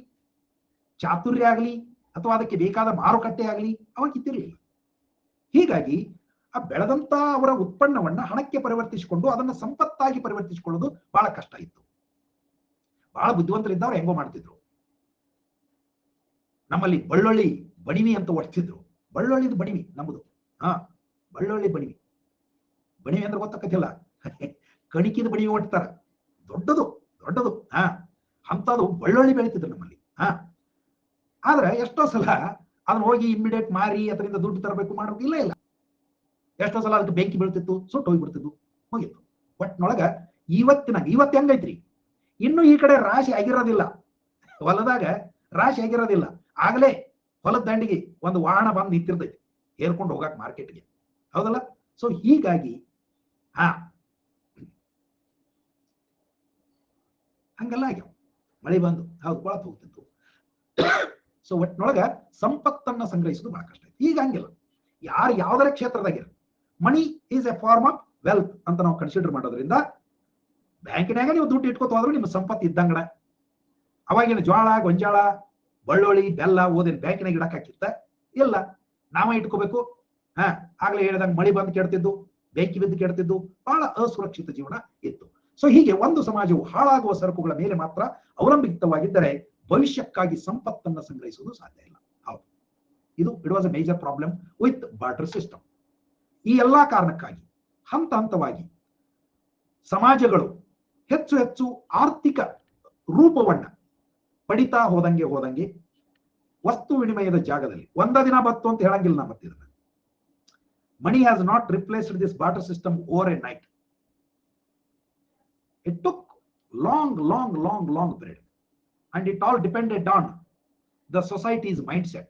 ಚಾತುರ್ಯ ಆಗ್ಲಿ, ಅಥವಾ ಅದಕ್ಕೆ ಬೇಕಾದ ಮಾರುಕಟ್ಟೆ ಆಗ್ಲಿ ಅವಾಗ ಇದ್ದಿರಲಿಲ್ಲ. ಹೀಗಾಗಿ ಆ ಬೆಳೆದಂತ ಅವರ ಉತ್ಪನ್ನವನ್ನ ಹಣಕ್ಕೆ ಪರಿವರ್ತಿಸಿಕೊಂಡು ಅದನ್ನ ಸಂಪತ್ತಾಗಿ ಪರಿವರ್ತಿಸಿಕೊಳ್ಳೋದು ಬಹಳ ಕಷ್ಟ ಇತ್ತು. ಬಹಳ ಬುದ್ಧಿವಂತರಿದ್ದವ್ರು ಹೆಂಗೋ ಮಾಡ್ತಿದ್ರು. ನಮ್ಮಲ್ಲಿ ಬಳ್ಳೊಳ್ಳಿ ಬಣಿವಿ ಅಂತ ಒಡ್ತಿದ್ರು. ಬಳ್ಳೊಳ್ಳಿದು ಬಣಿವಿ ನಮ್ಮದು. ಬಳ್ಳೊಳ್ಳಿ ಬಣಿವಿ ಅಂದ್ರೆ ಗೊತ್ತಾಕತಿಲ್ಲ, ಕಣಿಕಿದ ಬಣಿವಿ ಒಡ್ತಾರ. ದೊಡ್ಡದು ದೊಡ್ಡದು. ಅಂಥದ್ದು ಒಳ್ಳೊಳ್ಳೆ ಬೆಳೀತಿದ್ರು ನಮ್ಮಲ್ಲಿ. ಆದ್ರೆ ಎಷ್ಟೋ ಸಲ ಅದನ್ನ ಹೋಗಿ ಇಮ್ಮಿಡಿಯೇಟ್ ಮಾರಿ ಅದರಿಂದ ದುಡ್ಡು ತರಬೇಕು ಮಾಡಬೇಕು, ಇಲ್ಲ ಇಲ್ಲ. ಎಷ್ಟೋ ಸಲ ಅದಕ್ಕೆ ಬೆಂಕಿ ಬೀಳ್ತಿತ್ತು, ಸುಟ್ಟು ಹೋಗ್ಬಿಡ್ತಿದ್ದು, ಹೋಗಿತ್ತು. ಒಟ್ನೊಳಗ ಇವತ್ತು ಹೆಂಗೈತ್ರಿ, ಇನ್ನು ಈ ಕಡೆ ರಾಶಿ ಆಗಿರೋದಿಲ್ಲ, ಹೊಲದಾಗ ರಾಶಿ ಆಗಿರೋದಿಲ್ಲ, ಆಗಲೇ ಹೊಲದ ದಂಡಿಗೆ ಒಂದು ವಾಹನ ಬಂದು ನಿಂತಿರ್ತೈತಿ ಏರ್ಕೊಂಡು ಹೋಗಕ್ ಮಾರ್ಕೆಟ್ಗೆ, ಹೌದಲ್ಲ? ಸೊ ಹೀಗಾಗಿ ಹಂಗೆಲ್ಲ ಆಗ್ಯಾವ. ಮಳೆ ಬಂದು ಹೌದು ಕೊಳತು ಹೋಗ್ತಿತ್ತು. ಸೊ ಒಟ್ಟಿನೊಳಗ ಸಂಪತ್ತನ್ನ ಸಂಗ್ರಹಿಸೋದು ಬಹಳ ಕಷ್ಟ. ಈಗ ಹಂಗಿಲ್ಲ. ಯಾರು ಯಾವ್ದಾರ ಕ್ಷೇತ್ರದಾಗಿರ money is a form of wealth ಅಂತ ನಾವು ಕನ್ಸಿಡರ್ ಮಾಡೋದ್ರಿಂದ ಬ್ಯಾಂಕಿನಾಗ ನೀವು ದುಡ್ಡು ಇಟ್ಕೋತ ಹೋದ್ರು ನಿಮ್ಮ ಸಂಪತ್ತು ಇದ್ದಂಗಡ. ಅವಾಗಿನ ಜೋಳ, ಗೊಂಜಾಳ, ಬಳ್ಳುಳ್ಳಿ, ಬೆಲ್ಲ ಓದಿನ ಬ್ಯಾಂಕಿನಾಗ ಇಡಕ್ ಹಾಕಿತ್ತ ಇಲ್ಲ, ನಾವೇ ಇಟ್ಕೋಬೇಕು. ಆಗ್ಲೇ ಹೇಳಿದಂಗೆ ಮಳಿ ಬಂದು ಕೆಡ್ತಿದ್ದು, ಬೆಂಕಿ ಬಿದ್ದು ಕೆಡ್ತಿದ್ದು, ಬಹಳ ಅಸುರಕ್ಷಿತ ಜೀವನ ಇತ್ತು. ಸೊ ಹೀಗೆ ಒಂದು ಸಮಾಜವು ಹಾಳಾಗುವ ಸರಕುಗಳ ಮೇಲೆ ಮಾತ್ರ ಅವಲಂಬಿತವಾಗಿದ್ದರೆ ಭವಿಷ್ಯಕ್ಕಾಗಿ ಸಂಪತ್ತನ್ನು ಸಂಗ್ರಹಿಸುವುದು ಸಾಧ್ಯ ಇಲ್ಲ. ಹೌದು, it was a major problem with barter system. ಈ ಎಲ್ಲಾ ಕಾರಣಕ್ಕಾಗಿ ಹಂತ ಹಂತವಾಗಿ ಸಮಾಜಗಳು ಹೆಚ್ಚು ಹೆಚ್ಚು ಆರ್ಥಿಕ ರೂಪವನ್ನ ಪಡಿತಾ ಹೋದಂಗೆ ವಸ್ತು ವಿನಿಮಯದ ಜಾಗದಲ್ಲಿ ಒಂದ ದಿನ ಬತ್ತು ಅಂತ ಹೇಳಂಗಿಲ್ಲ. ನಾ ಮತ್ತೆ ಇದನ್ನ ಮನಿ has not replaced this barter system over A night. It took long period, and it all depended on the society's mindset.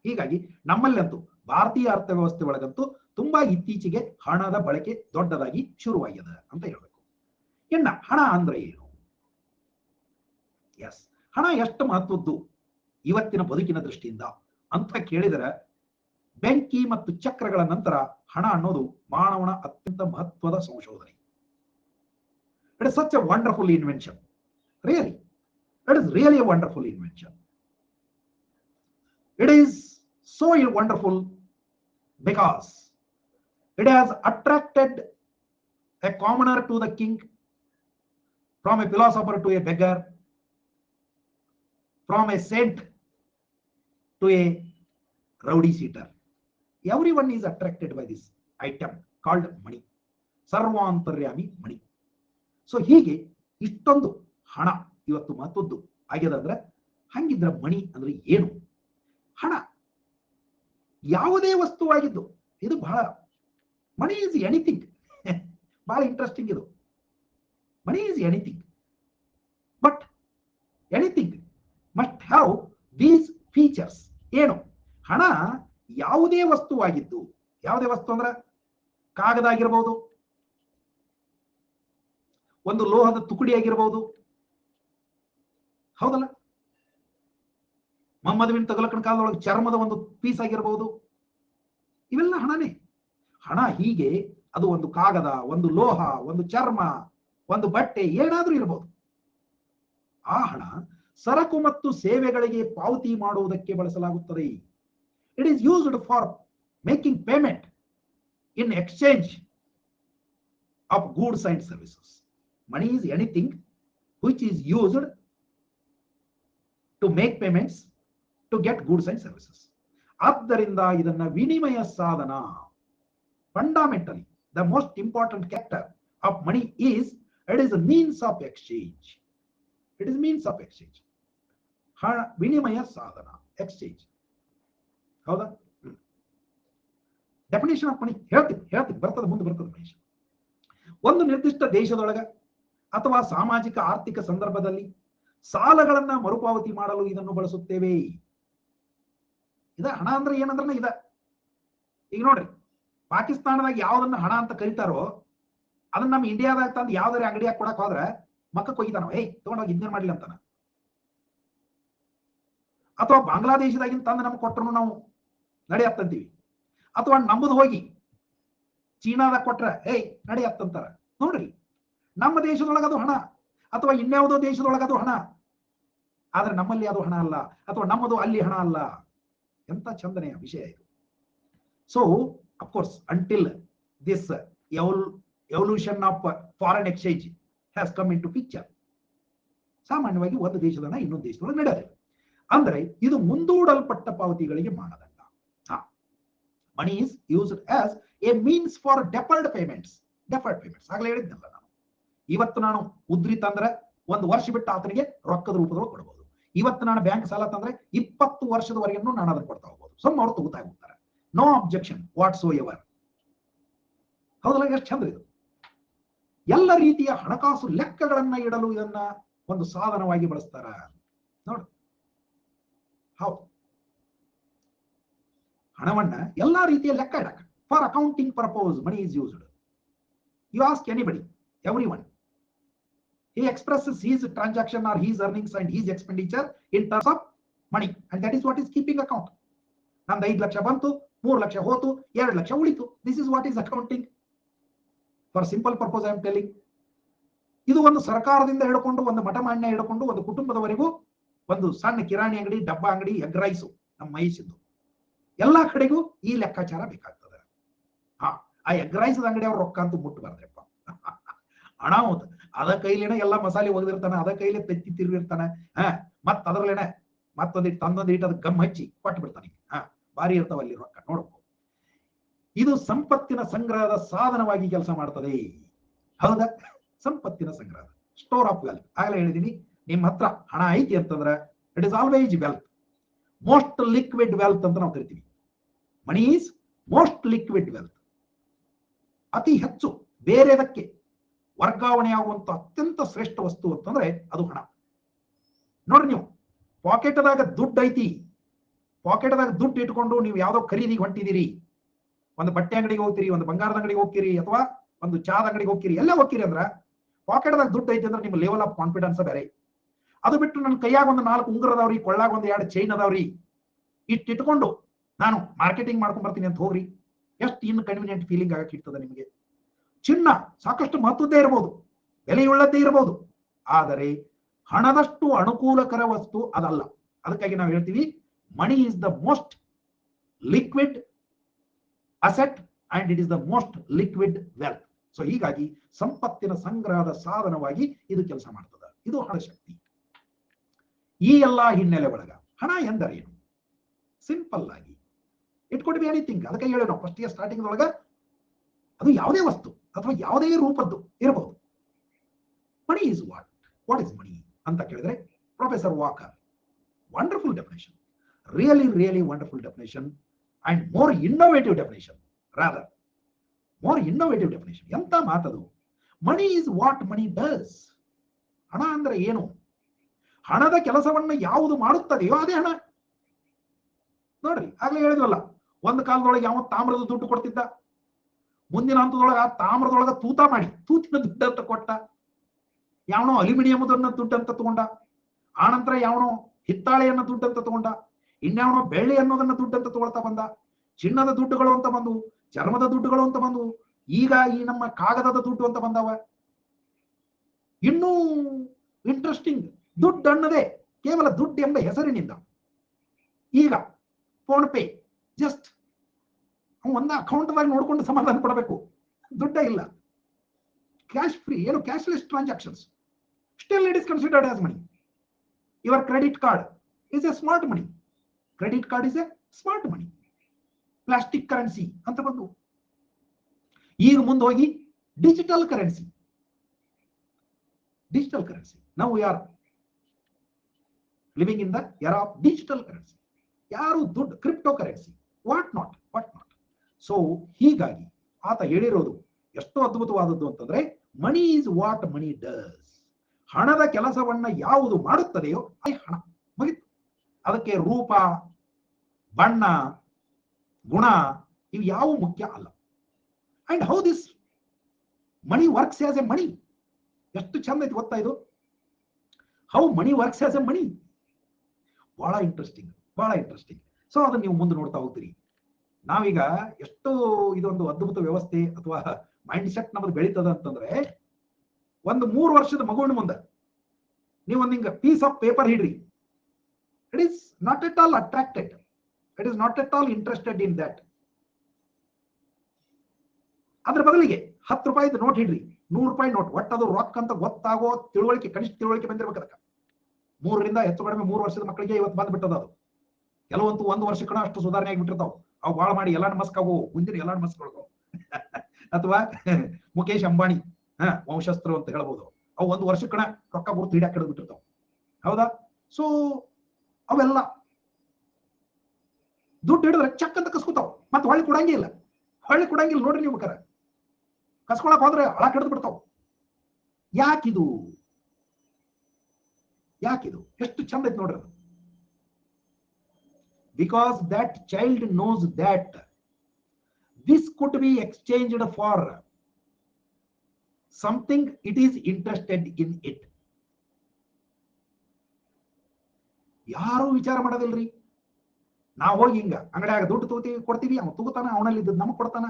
ಹೀಗಾಗಿ ನಮ್ಮಲ್ಲಂತೂ ಭಾರತೀಯ ಅರ್ಥವ್ಯವಸ್ಥೆ ಒಳಗಂತೂ ತುಂಬಾ ಇತ್ತೀಚೆಗೆ ಹಣದ ಬಳಕೆ ದೊಡ್ಡದಾಗಿ ಶುರುವಾಗಿದೆ ಅಂತ ಹೇಳ್ಬೇಕು. ಇನ್ನ ಹಣ ಅಂದ್ರೆ ಏನು? ಎಸ್, ಹಣ ಎಷ್ಟು ಮಹತ್ವದ್ದು ಇವತ್ತಿನ ಬದುಕಿನ ದೃಷ್ಟಿಯಿಂದ ಅಂತ ಕೇಳಿದರೆ, ಬೆಂಕಿ ಮತ್ತು ಚಕ್ರಗಳ ನಂತರ ಹಣ ಅನ್ನೋದು ಮಾನವನ ಅತ್ಯಂತ ಮಹತ್ವದ ಸಂಶೋಧನೆ. It is such a wonderful invention. Really. It is really a wonderful invention. It is so wonderful because it has attracted a commoner to the king, from a philosopher to a beggar, from a saint to a rowdy seater. Everyone is attracted by this item called money. ಸರ್ವಾಂತರ್ಯಾಮಿ ಮಣಿ. ಸೊ ಹೀಗೆ ಇಷ್ಟೊಂದು ಹಣ ಇವತ್ತು ಮಹತ್ವದ್ದು ಆಗ್ಯದಂದ್ರೆ, ಹಂಗಿದ್ರ ಮಣಿ ಅಂದ್ರೆ ಏನು? ಹಣ ಯಾವುದೇ ವಸ್ತುವಾಗಿದ್ದು, ಇದು ಬಹಳ ಮನಿ ಈಸ್ ಎನಿಥಿಂಗ್. ಬಹಳ ಇಂಟ್ರೆಸ್ಟಿಂಗ್ ಇದು. Money is anything, but anything must have these features. ಏನು? ಹಣ ಯಾವುದೇ ವಸ್ತುವಾಗಿದ್ದು, ಯಾವುದೇ ವಸ್ತು ಅಂದ್ರೆ ಕಾಗದ ಆಗಿರ್ಬೋದು, ಒಂದು ಲೋಹದ ತುಕಡಿ ಆಗಿರಬಹುದು, ಹೌದಲ್ಲ? ಮಮ್ಮದುವಿನ ತಗಲಕನ ಕಾಲದೊಳಗೆ ಚರ್ಮದ ಒಂದು ಪೀಸ್ ಆಗಿರಬಹುದು, ಇವೆಲ್ಲ ಹಣನೇ. ಹಣ ಹೀಗೆ ಅದು ಒಂದು ಕಾಗದ, ಒಂದು ಲೋಹ, ಒಂದು ಚರ್ಮ, ಒಂದು ಬಟ್ಟೆ, ಏನಾದ್ರೂ ಇರಬಹುದು. ಆ ಹಣ ಸರಕು ಮತ್ತು ಸೇವೆಗಳಿಗೆ ಪಾವತಿ ಮಾಡುವುದಕ್ಕೆ ಬಳಸಲಾಗುತ್ತದೆ. It is used for making payment in exchange of goods and services. Money is anything which is used to make payments to get goods and services. ಆದ್ದರಿಂದ ಇದನ್ನ ವಿನಿಮಯ ಸಾಧನ. Fundamentally, the most important character of money is it is a means of exchange. It is means of exchange. ವಿನಿಮಯ ಸಾಧನ, ಎಕ್ಸ್ಚೇಂಜ್. ಹೌದಾ? ಡೆಫಿನೇಷನ್ ಆಫ್ ಮನಿ ಹೇಳ್ತೀನಿ ಮುಂದೆ ಬರ್ತದೆ ಮಹೇಶ್. ಒಂದು ನಿರ್ದಿಷ್ಟ ದೇಶದೊಳಗ ಅಥವಾ ಸಾಮಾಜಿಕ ಆರ್ಥಿಕ ಸಂದರ್ಭದಲ್ಲಿ ಸಾಲಗಳನ್ನ ಮರುಪಾವತಿ ಮಾಡಲು ಇದನ್ನು ಬಳಸುತ್ತೇವೆ. ಹಣ ಅಂದ್ರೆ ಏನಂದ್ರೆ ಈಗ ನೋಡ್ರಿ, ಪಾಕಿಸ್ತಾನದಾಗ ಯಾವ್ದನ್ನ ಹಣ ಅಂತ ಕರೀತಾರೋ ಅದನ್ನ ನಮ್ಮ ಇಂಡಿಯಾದಾಗ ತಂದು ಯಾವ್ದಾರ ಅಂಗಡಿಯಾಗ ಕೊಡಕ್ ಹೋದ್ರೆ ಮಕ್ಕಕ್ಕೆ ಹೋಗಿತಾನ, ತಗೊಂಡೋಗಿ ಇದನ್ನೇ ಮಾಡ್ಲಿ ಅಂತಾನ. ಅಥವಾ ಬಾಂಗ್ಲಾದೇಶದಾಗಿನ ತಂದು ನಮ್ಗೆ ಕೊಟ್ಟರು ನಾವು ನಡೆಯತ್ತಂತೀವಿ. ಅಥವಾ ನಮ್ಮದು ಹೋಗಿ ಚೀನಾದಾಗ ಕೊಟ್ರೆ ನಡೆಯತ್ತಂತಾರ. ನೋಡ್ರಿ, ನಮ್ಮ ದೇಶದೊಳಗದು ಹಣ, ಅಥವಾ ಇನ್ಯಾವುದೋ ದೇಶದೊಳಗದು ಹಣ, ಆದ್ರೆ ನಮ್ಮಲ್ಲಿ ಅದು ಹಣ ಅಲ್ಲ, ಅಥವಾ ನಮ್ಮದು ಅಲ್ಲಿ ಹಣ ಅಲ್ಲ. ಎಂತ ಚಂದನೆಯ ವಿಷಯ ಇದು. So of course until this evolution of foreign exchange has come into picture, ಸಾಮಾನ್ಯವಾಗಿ ಒಂದು ದೇಶದ ಇನ್ನೊಂದು ದೇಶದೊಳಗೆ ನಡೆಯೋದಿಲ್ಲ. ಅಂದ್ರೆ ಇದು ಮುಂದೂಡಲ್ಪಟ್ಟ ಪಾವತಿಗಳಿಗೆ ಮಾನದಂಡ. ಮನಿ is used as a means for deferred payments. Deferred payments. ಆಗಲೇ ಹೇಳಿದ್ನಲ್ಲ ನಾನು. ಇವತ್ತು ನಾನು ಉದ್ರಿ ತಂದ್ರೆ 1 ವರ್ಷ ಬಿಟ್ಟು ಆತನಿಗೆ ರೊಕ್ಕದ ರೂಪದೊಳಗೆ ಕೊಡಬಹುದು. ಇವತ್ತು ನಾನು ಬ್ಯಾಂಕ್ ಸಾಲ ತಂದ್ರೆ 20 ವರ್ಷದವರೆಗೂ ನಾನು ಅದನ್ನು ಕೊಡ್ತಾ ಹೋಗ್ಬೋದು. ಸುಮ್ಮ ಅವ್ರು ತಗೋತಾ ಹೋಗ್ತಾರೆ. No objection whatsoever. ಹೌದಲ್ಲ, ಎಷ್ಟು ಚಂದ್ರ ಇದು. ಎಲ್ಲ ರೀತಿಯ ಹಣಕಾಸು ಲೆಕ್ಕಗಳನ್ನ ಇಡಲು ಇದನ್ನ ಒಂದು ಸಾಧನವಾಗಿ ಬಳಸ್ತಾರ ನೋಡಿ. ಹೌದು, ಹಣವನ್ನ ಎಲ್ಲಾ ರೀತಿಯ ಲೆಕ್ಕ ಇಡಕ for accounting purpose money is used. You ask anybody, everyone, he expresses his transaction or his earnings and his expenditure in terms of money, and that is what is keeping account. ನಂದು 5 ಲಕ್ಷ ಬಂತು, 3 ಲಕ್ಷ ಹೋತು, 2 ಲಕ್ಷ ಉಳಿತು. This is what is accounting for simple purpose. I am telling. ಇದು ಒಂದು ಸರ್ಕಾರದಿಂದ ಹಿಡ್ಕೊಂಡು, ಒಂದು ಮಠಮಾನ್ಯ ಹಿಡ್ಕೊಂಡು, ಒಂದು ಕುಟುಂಬದವರೆಗೂ, ಒಂದು ಸಣ್ಣ ಕಿರಾಣಿ ಅಂಗಡಿ, ಡಬ್ಬ ಅಂಗಡಿ, ಎಗ್ ರೈಸು, ನಮ್ಮ ಮೈಸಿದ್ದು ಎಲ್ಲಾ ಕಡೆಗೂ ಈ ಲೆಕ್ಕಾಚಾರ ಬೇಕಾಗ್ತದೆ. ಆ ಎಗ್ ರೈಸ್ ಅಂಗಡಿ ಅವ್ರ ರೊಕ್ಕ ಅಂತೂ ಮುಟ್ಟಬಾರ್ದ್ರಪ್ಪ. ಹಣ ಹೋದ ಅದ ಕೈಲೇನೆ ಎಲ್ಲ ಮಸಾಲೆ ಒಗೆದಿರ್ತಾನೆ, ಅದ ಕೈಲೇ ತೆತ್ತಿ ತಿರುಗಿರ್ತಾನೆ. ಮತ್ ಅದರಲ್ಲೇನೆ ಮತ್ತೊಂದಿಟ್ಟು ತಂದೊಂದಿಟ್ಟು ಅದ್ ಗಮ್ ಹಚ್ಚಿ ಕೊಟ್ಟು ಬಿಡ್ತಾನೆ. ಭಾರಿ ಇರ್ತಾವ ಅಲ್ಲಿ ರೊಕ್ಕ ನೋಡ್ಕೊ. ಇದು ಸಂಪತ್ತಿನ ಸಂಗ್ರಹದ ಸಾಧನವಾಗಿ ಕೆಲಸ ಮಾಡ್ತದೆ. ಹೌದಾ? ಸಂಪತ್ತಿನ ಸಂಗ್ರಹ, ಸ್ಟೋರ್ ಆಫ್ ವೆಲ್ತ್. ಆಗಲೇ ಹೇಳಿದೀನಿ, ನಿಮ್ಮ ಹತ್ರ ಹಣ ಐತಿ ಅಂತಂದ್ರೆ it is always wealth. Most liquid wealth ಅಂತ ನಾವು ಕರಿತೀವಿ. Money is most liquid wealth. ಅತಿ ಹೆಚ್ಚು ಬೇರೆದಕ್ಕೆ ವರ್ಗಾವಣೆ ಆಗುವಂತ ಅತ್ಯಂತ ಶ್ರೇಷ್ಠ ವಸ್ತು ಅಂತಂದ್ರೆ ಅದು ಹಣ. ನೋಡ್ರಿ, ನೀವು ಪಾಕೆಟ್ದಾಗ ದುಡ್ಡು ಐತಿ, ಪಾಕೆಟ್ದಾಗ ದುಡ್ಡು ಇಟ್ಕೊಂಡು ನೀವು ಯಾವ್ದೋ ಖರೀದಿಗೆ ಹೊಂಟಿದ್ದೀರಿ, ಒಂದು ಬಟ್ಟೆ ಅಂಗಡಿಗೆ ಹೋಗ್ತೀರಿ, ಒಂದು ಬಂಗಾರದ ಅಂಗಡಿಗೆ ಹೋಗ್ತೀರಿ, ಅಥವಾ ಒಂದು ಚಾದ ಅಂಗಡಿಗೆ ಹೋಗ್ತೀರಿ, ಎಲ್ಲ ಹೋಗ್ತೀರಿ ಅಂದ್ರೆ ಪಾಕೆಟ್ದಾಗ ದುಡ್ಡು ಐತಿ ಅಂದ್ರೆ ನಿಮ್ಮ ಲೆವೆಲ್ ಆಫ್ ಕಾನ್ಫಿಡೆನ್ಸ್ ಬೇರೆ. ಅದು ಬಿಟ್ಟು ನನ್ನ ಕೈಯಾಗ ಒಂದು 4 ಉಂಗುರ ಅದಾವ್ರಿ, ಕೊಳ್ಳಾಗ ಒಂದು 2 ಚೈನ್ ಅದಾವ್ರಿ, ಇಟ್ಕೊಂಡು ನಾನು ಮಾರ್ಕೆಟಿಂಗ್ ಮಾಡ್ಕೊಂಡ್ ಬರ್ತೀನಿ ಅಂತ ಹೋಗ್ರಿ, ಎಷ್ಟು ಇನ್ಕನ್ವೀನಿಯಂಟ್ ಫೀಲಿಂಗ್ ಆಗಕ್ಕೆ ಇರ್ತದೆ ನಿಮಗೆ. ಚಿನ್ನ ಸಾಕಷ್ಟು ಮಹತ್ವದ್ದೇ ಇರಬಹುದು, ಬೆಲೆಯುಳ್ಳದ್ದೇ ಇರಬಹುದು, ಆದರೆ ಹಣದಷ್ಟು ಅನುಕೂಲಕರ ವಸ್ತು ಅದಲ್ಲ. ಅದಕ್ಕಾಗಿ ನಾವು ಹೇಳ್ತೀವಿ money is the most liquid asset and it is the most liquid wealth. So ಹೀಗಾಗಿ ಸಂಪತ್ತಿನ ಸಂಗ್ರಹದ ಸಾಧನವಾಗಿ ಇದು ಕೆಲಸ ಮಾಡ್ತದೆ. ಇದು ಹಣ ಶಕ್ತಿ. ಈ ಎಲ್ಲಾ ಹಿನ್ನೆಲೆ ಒಳಗ ಹಣ ಎಂದರೇನು? ಸಿಂಪಲ್ ಆಗಿ ಇಟ್ ಕುಡ್ ಬಿ ಎನಿಥಿಂಗ್. ಅದಕ್ಕೆ ಹೇಳೋಣ ಫಸ್ಟ್ ಸ್ಟಾರ್ಟಿಂಗ್ ಒಳಗ, ಅದು ಯಾವುದೇ ವಸ್ತು ಅಥವಾ ಯಾವುದೇ ರೂಪದ್ದು ಇರಬಹುದು. Money is what? What is money ಅಂತ ಕೇಳಿದ್ರೆ professor Walker, wonderful definition, really wonderful definition and more innovative definition. Rather more innovative definition. ಎಂತ ಮಾತದು! Money is what money does. ಹಣ ಅಂದ್ರೆ ಏನು? ಹಣದ ಕೆಲಸವನ್ನ ಯಾವುದು ಮಾಡುತ್ತದೆಯೋ ಅದೇ ಹಣ. ನೋಡ್ರಿ, ಆಗ್ಲೇ ಹೇಳಿದ್ವಲ್ಲ, ಒಂದು ಕಾಲದೊಳಗೆ ಯಾವ ತಾಮ್ರದ ದುಡ್ಡು ಕೊಡ್ತಿದ್ದ, ಮುಂದಿನ ಹಂತದೊಳಗೆ ಆ ತಾಮ್ರದೊಳಗ ತೂತ ಮಾಡಿ ತೂತಿನ ದುಡ್ಡು ಅಂತ ಕೊಟ್ಟ. ಯಾವನೋ ಅಲ್ಯೂಮಿನಿಯಂನ ದುಡ್ಡು ಅಂತ ತಗೊಂಡ, ಆನಂತರ ಯಾವನೋ ಹಿತ್ತಾಳೆಯನ್ನ ದುಡ್ಡು ಅಂತ ತಗೊಂಡ, ಇನ್ಯಾವನೋ ಬೆಳ್ಳಿ ಅನ್ನೋದನ್ನ ದುಡ್ಡು ಅಂತ ತಗೊಳ್ತಾ ಬಂದ. ಚಿನ್ನದ ದುಡ್ಡುಗಳು ಅಂತ ಬಂದು, ಚರ್ಮದ ದುಡ್ಡುಗಳು ಅಂತ ಬಂದು, ಈಗ ಈ ನಮ್ಮ ಕಾಗದದ ದುಡ್ಡು ಅಂತ ಬಂದವ. ಇನ್ನೂ ಇಂಟ್ರೆಸ್ಟಿಂಗ್, ದುಡ್ಡು ಅನ್ನದೇ ಕೇವಲ ದುಡ್ಡು ಎಂಬ ಹೆಸರಿನಿಂದ ಈಗ ಫೋನ್ ಪೇ, ಜಸ್ಟ್ ಒಂದು ಅಕೌಂಟ್ದಾಗ ನೋಡ್ಕೊಂಡು ಸಮಾಧಾನ ಪಡಬೇಕು, ದುಡ್ಡೇ ಇಲ್ಲ, ಕ್ಯಾಶ್ ಫ್ರೀ, ಏನು cashless transactions, still it is considered as money. Your credit card is A smart money. Credit card is A smart money. Plastic currency ಅಂತ ಬಂದು, ಈಗ ಮುಂದೆ ಹೋಗಿ ಡಿಜಿಟಲ್ ಕರೆನ್ಸಿ. ಡಿಜಿಟಲ್ ಕರೆನ್ಸಿ, ನಾವು ಯಾರು living in the era of digital currency. ಯಾರು ದುಡ್ಡು, crypto currency, what not. So ಹೀಗಾಗಿ ಆತ ಹೇಳಿರೋದು ಎಷ್ಟು ಅದ್ಭುತವಾದದ್ದು ಅಂತಂದ್ರೆ, ಮನಿ ಈಸ್ ವಾಟ್ ಮನಿ ಡಸ್. ಹಣದ ಕೆಲಸವನ್ನ ಯಾವುದು ಮಾಡುತ್ತದೆಯೋ ಅದೇ ಹಣ. ಮುಗಿತು. ಅದಕ್ಕೆ ರೂಪ, ಬಣ್ಣ, ಗುಣ ಇವು ಯಾವ ಮುಖ್ಯ ಅಲ್ಲ. And how this money works as A ಮನಿ. ಎಷ್ಟು ಚಂದ ಐತಿ ಗೊತ್ತಾ ಇದು? How money works as A ಮನಿ. ಬಹಳ ಇಂಟ್ರೆಸ್ಟಿಂಗ್. ಸೊ ಅದನ್ನ ನೀವು ಮುಂದೆ ನೋಡ್ತಾ ಹೋಗ್ತೀರಿ. ನಾವೀಗ ಎಷ್ಟು ಇದೊಂದು ಅದ್ಭುತ ವ್ಯವಸ್ಥೆ ಅಥವಾ ಮೈಂಡ್ ಸೆಟ್ ನಮ್ಮದು ಬೆಳೀತದ ಅಂತಂದ್ರೆ, ಒಂದು 3 ವರ್ಷದ ಮಗುವಿನ ಮುಂದೆ ನೀವೊಂದು ಹಿಂಗ ಪೀಸ್ ಆಫ್ ಪೇಪರ್ ಹಿಡ್ರಿ, it is not at all attracted, it is not at all interested in that. ಅದ್ರ ಬದಲಿಗೆ 10 ರೂಪಾಯಿದ ನೋಟ್ ಹಿಡ್ರಿ, 100 ರೂಪಾಯಿ ನೋಟ್, ಒಟ್ಟದು ರೊಕ್ಕ ಅಂತ ಗೊತ್ತಾಗೋ ತಿಳುವಳಿಕೆ, ಕನಿಷ್ಠ ತಿಳುವಳಿಕೆ ಬಂದಿರ್ಬೇಕು. ಅದಕ್ಕೆ 3ರಿಂದ ಹೆಚ್ಚು ಕಡಿಮೆ 3 ವರ್ಷದ ಮಕ್ಕಳಿಗೆ ಇವತ್ತು ಬಂದ್ಬಿಟ್ಟದ. ಅದು ಕೆಲವಂತೂ 1 ವರ್ಷ ಕಣ ಅಷ್ಟು ಸುಧಾರಣೆ ಆಗಿಬಿಟ್ಟಿರ್ತಾವ. ಅವು ಬಾಳ ಮಾಡಿ ಎಲ್ಲಾನ್ ಮಸ್ಕ್ ಆಗೋ ಮುಂದಿನ ಎಲ್ಲಾನ್ ಮಸ್ಕ್ ಅಥವಾ ಮುಖೇಶ್ ಅಂಬಾನಿ ವಂಶಸ್ಥರು ಅಂತ ಹೇಳ್ಬೋದು. ಅವು 1 ವರ್ಷ ಕಣ ರೊಕ್ಕ ಗುರುತು ಹಿಡಿಯಾಕ ಹಿಡಿದು ಬಿಟ್ಟಿರ್ತಾವ. ಹೌದಾ? ಸೊ ಅವೆಲ್ಲ ದುಡ್ಡು ಹಿಡಿದ್ರೆ ಚಕ್ ಅಂತ ಕಸ್ಕೊತಾವ, ಮತ್ತೆ ಹೊಳ್ಳಿ ಕೊಡಂಗಿಲ್ಲ ನೋಡ್ರಿ. ನೀವು ಬೇಕಾರೆ ಕಸ್ಕೊಳಕ್ ಹೋದ್ರೆ ಹಳ ಹಿಡಿದು ಬಿಡ್ತಾವ. ಯಾಕಿದು ಎಷ್ಟು ಚಂದ ಐತಿ ನೋಡ್ರಿ ಅದು. Because that child knows that this could be exchanged for something it is interested in it. ಯಾರು ವಿಚಾರ ಮಾಡೋದಿಲ್ರಿ. ನಾವು ಹೋಗಿ ಹಿಂಗ ಅಂಗಡಿಯಾಗ ದುಡ್ಡು ತಗೋತೀವಿ, ಕೊಡ್ತೀವಿ, ಅವ್ನು ತಗೋತಾನ, ಅವನಲ್ಲಿ ಇದ್ದದ್ದು ನಮಗ್ ಕೊಡ್ತಾನ,